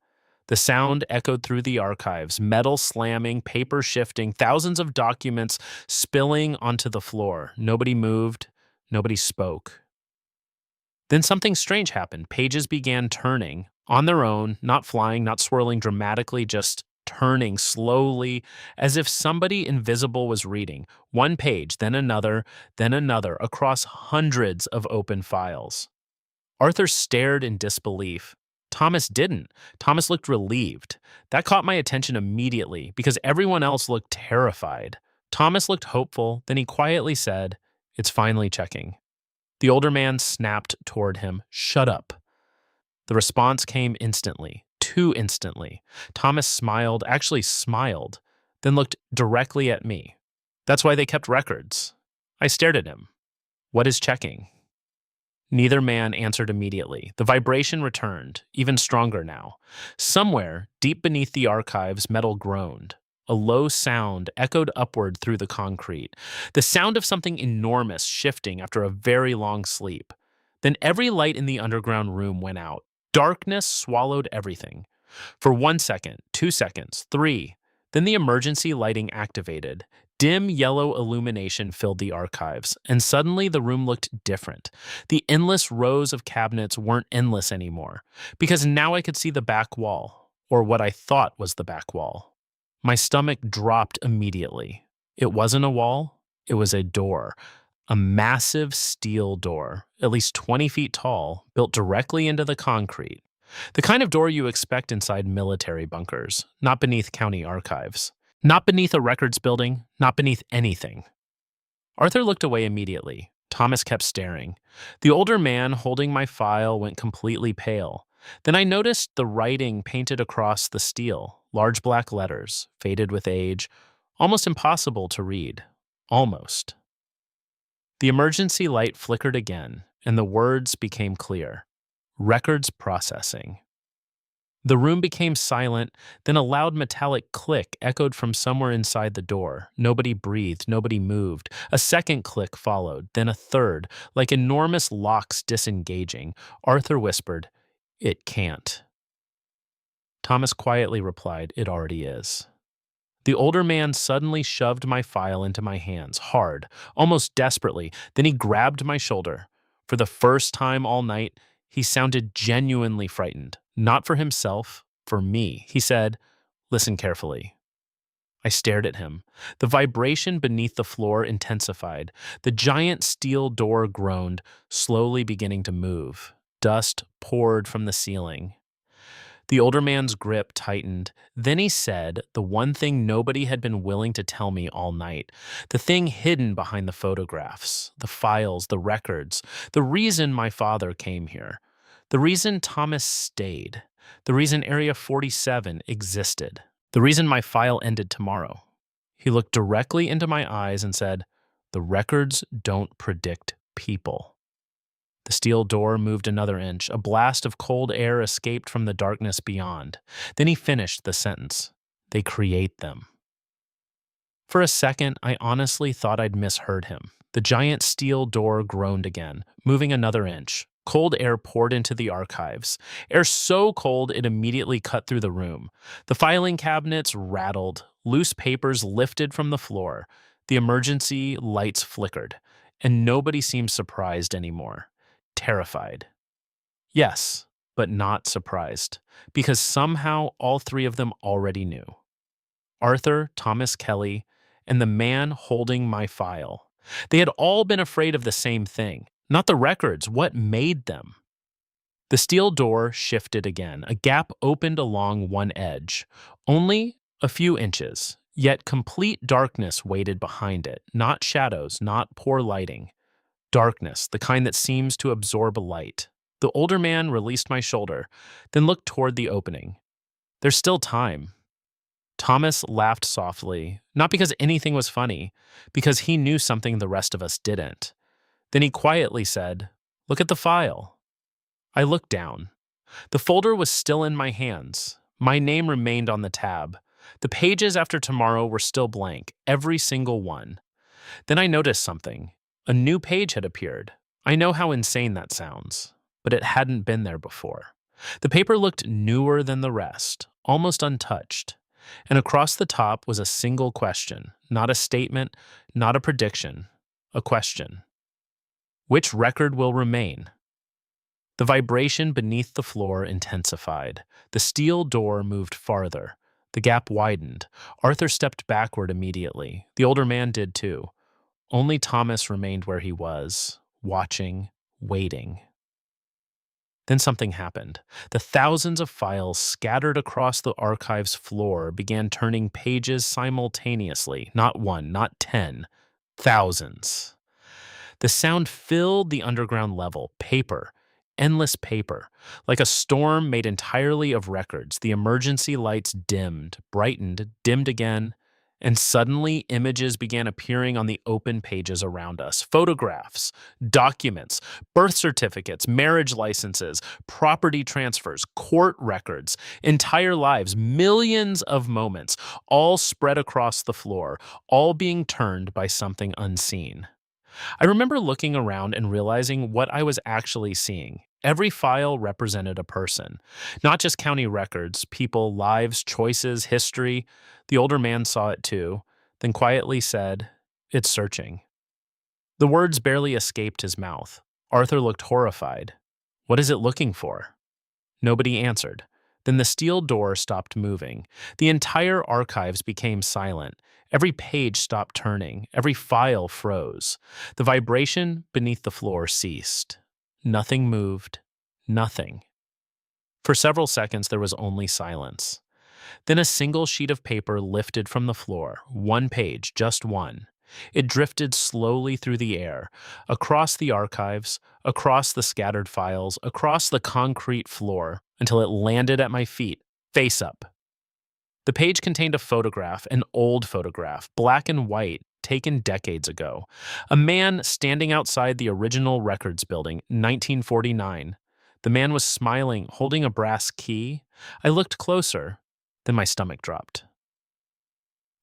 The sound echoed through the archives, metal slamming, paper shifting, thousands of documents spilling onto the floor. Nobody moved, nobody spoke. Then something strange happened. Pages began turning, on their own, not flying, not swirling dramatically, just turning slowly as if somebody invisible was reading, one page, then another, across hundreds of open files. Arthur stared in disbelief. Thomas didn't. Thomas looked relieved. That caught my attention immediately because everyone else looked terrified. Thomas looked hopeful, then he quietly said, "It's finally checking." The older man snapped toward him, "Shut up." The response came instantly, too instantly. Thomas smiled, actually smiled, then looked directly at me. "That's why they kept records." I stared at him. "What is checking?" Neither man answered immediately. The vibration returned, even stronger now. Somewhere, deep beneath the archives, metal groaned. A low sound echoed upward through the concrete, the sound of something enormous shifting after a very long sleep. Then every light in the underground room went out. Darkness swallowed everything. For 1 second, 2 seconds, three. Then the emergency lighting activated. Dim yellow illumination filled the archives, and suddenly the room looked different. The endless rows of cabinets weren't endless anymore, because now I could see the back wall, or what I thought was the back wall. My stomach dropped immediately. It wasn't a wall, it was a door. A massive steel door, at least 20 feet tall, built directly into the concrete. The kind of door you expect inside military bunkers, not beneath county archives. Not beneath a records building, not beneath anything. Arthur looked away immediately. Thomas kept staring. The older man holding my file went completely pale. Then I noticed the writing painted across the steel, large black letters, faded with age, almost impossible to read. Almost. The emergency light flickered again, and the words became clear. Records processing. The room became silent, then a loud metallic click echoed from somewhere inside the door. Nobody breathed, nobody moved. A second click followed, then a third, like enormous locks disengaging. Arthur whispered, "It can't." Thomas quietly replied, "It already is." The older man suddenly shoved my file into my hands, hard, almost desperately. Then he grabbed my shoulder. For the first time all night, he sounded genuinely frightened. Not for himself, for me. He said, "Listen carefully." I stared at him. The vibration beneath the floor intensified. The giant steel door groaned, slowly beginning to move. Dust poured from the ceiling. The older man's grip tightened. Then he said the one thing nobody had been willing to tell me all night, the thing hidden behind the photographs, the files, the records, the reason my father came here, the reason Thomas stayed, the reason Area 47 existed, the reason my file ended tomorrow. He looked directly into my eyes and said, "The records don't predict people." The steel door moved another inch. A blast of cold air escaped from the darkness beyond. Then he finished the sentence. "They create them." For a second, I honestly thought I'd misheard him. The giant steel door groaned again, moving another inch. Cold air poured into the archives. Air so cold it immediately cut through the room. The filing cabinets rattled. Loose papers lifted from the floor. The emergency lights flickered. And nobody seemed surprised anymore. Terrified. Yes, but not surprised, because somehow all three of them already knew. Arthur, Thomas Kelly, and the man holding my file. They had all been afraid of the same thing, not the records, what made them. The steel door shifted again. A gap opened along one edge, only a few inches, yet complete darkness waited behind it, not shadows, not poor lighting. Darkness, the kind that seems to absorb light. The older man released my shoulder, then looked toward the opening. "There's still time." Thomas laughed softly, not because anything was funny, because he knew something the rest of us didn't. Then he quietly said, "Look at the file." I looked down. The folder was still in my hands. My name remained on the tab. The pages after tomorrow were still blank, every single one. Then I noticed something. A new page had appeared. I know how insane that sounds, but it hadn't been there before. The paper looked newer than the rest, almost untouched. And across the top was a single question, not a statement, not a prediction, a question. Which record will remain? The vibration beneath the floor intensified. The steel door moved farther. The gap widened. Arthur stepped backward immediately. The older man did too. Only Thomas remained where he was, watching, waiting. Then something happened. The thousands of files scattered across the archive's floor began turning pages simultaneously. Not one, not 10, thousands. The sound filled the underground level. Paper, endless paper. Like a storm made entirely of records, the emergency lights dimmed, brightened, dimmed again, and suddenly images began appearing on the open pages around us. Photographs, documents, birth certificates, marriage licenses, property transfers, court records, entire lives, millions of moments, all spread across the floor, all being turned by something unseen. I remember looking around and realizing what I was actually seeing. Every file represented a person, not just county records, people, lives, choices, history. The older man saw it too, then quietly said, "It's searching." The words barely escaped his mouth. Arthur looked horrified. "What is it looking for?" Nobody answered. Then the steel door stopped moving. The entire archives became silent. Every page stopped turning. Every file froze. The vibration beneath the floor ceased. Nothing moved. Nothing. For several seconds, there was only silence. Then a single sheet of paper lifted from the floor, one page, just one. It drifted slowly through the air, across the archives, across the scattered files, across the concrete floor, until it landed at my feet, face up. The page contained a photograph, an old photograph, black and white, taken decades ago. A man standing outside the original records building, 1949. The man was smiling, holding a brass key. I looked closer, then my stomach dropped.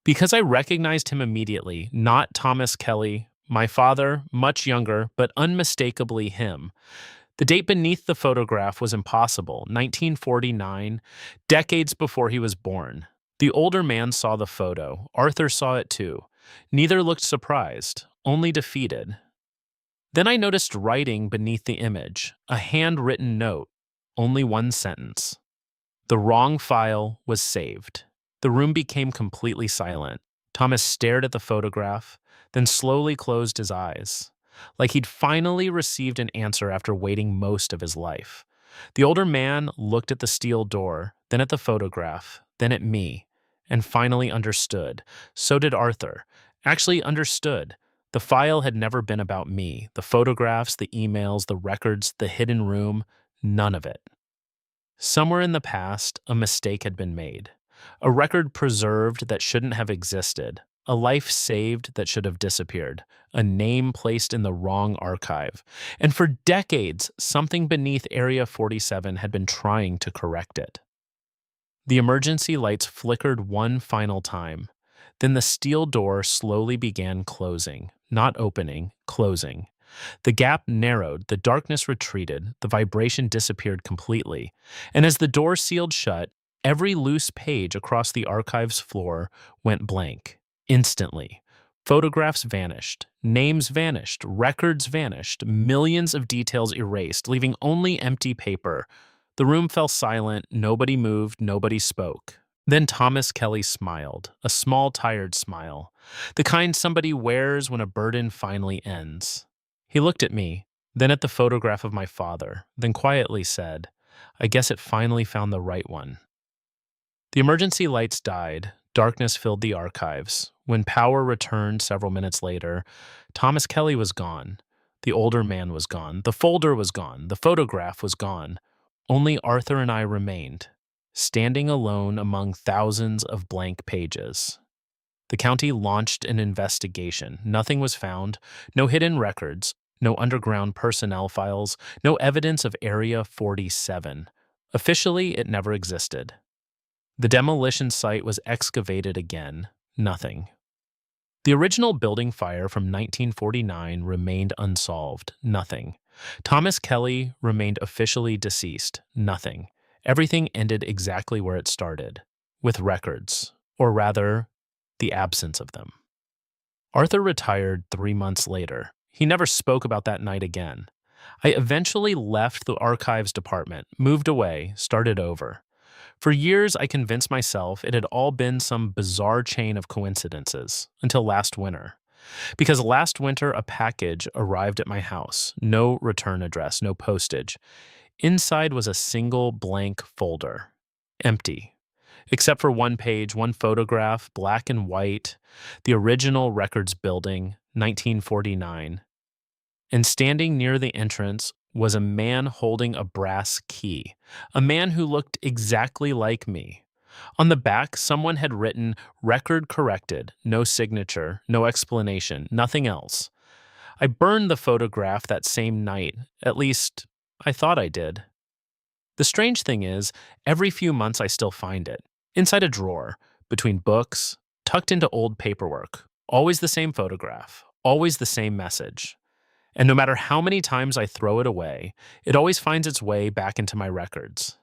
Because I recognized him immediately, not Thomas Kelly, my father, much younger, but unmistakably him. The date beneath the photograph was impossible, 1949, decades before he was born. The older man saw the photo. Arthur saw it too. Neither looked surprised, only defeated. Then I noticed writing beneath the image, a handwritten note, only one sentence. The wrong file was saved. The room became completely silent. Thomas stared at the photograph, then slowly closed his eyes, like he'd finally received an answer after waiting most of his life. The older man looked at the steel door, then at the photograph, then at me, and finally understood. So did Arthur. Actually understood. The file had never been about me. The photographs, the emails, the records, the hidden room, none of it. Somewhere in the past, a mistake had been made. A record preserved that shouldn't have existed. A life saved that should have disappeared. A name placed in the wrong archive. And for decades, something beneath Area 47 had been trying to correct it. The emergency lights flickered one final time. Then the steel door slowly began closing. Not opening, closing. The gap narrowed, the darkness retreated, the vibration disappeared completely. And as the door sealed shut, every loose page across the archive's floor went blank. Instantly. Photographs vanished, names vanished, records vanished, millions of details erased, leaving only empty paper. The room fell silent, nobody moved, nobody spoke. Then Thomas Kelly smiled, a small, tired smile, the kind somebody wears when a burden finally ends. He looked at me, then at the photograph of my father, then quietly said, "I guess it finally found the right one." The emergency lights died. Darkness filled the archives. When power returned several minutes later, Thomas Kelly was gone. The older man was gone. The folder was gone. The photograph was gone. Only Arthur and I remained, standing alone among thousands of blank pages. The county launched an investigation. Nothing was found. No hidden records. No underground personnel files. No evidence of Area 47. Officially, it never existed. The demolition site was excavated again. Nothing. The original building fire from 1949 remained unsolved. Nothing. Thomas Kelly remained officially deceased. Nothing. Everything ended exactly where it started, with records, or rather, the absence of them. Arthur retired 3 months later. He never spoke about that night again. I eventually left the archives department, moved away, started over. For years, I convinced myself it had all been some bizarre chain of coincidences until last winter. Because last winter, a package arrived at my house. No return address, no postage. Inside was a single blank folder. Empty. Except for one page, one photograph, black and white, the original records building, 1949. And standing near the entrance was a man holding a brass key, a man who looked exactly like me. On the back, someone had written, "Record corrected, no signature, no explanation, nothing else." I burned the photograph that same night. At least, I thought I did. The strange thing is, every few months I still find it. Inside a drawer, between books, tucked into old paperwork. Always the same photograph, always the same message. And no matter how many times I throw it away, it always finds its way back into my records.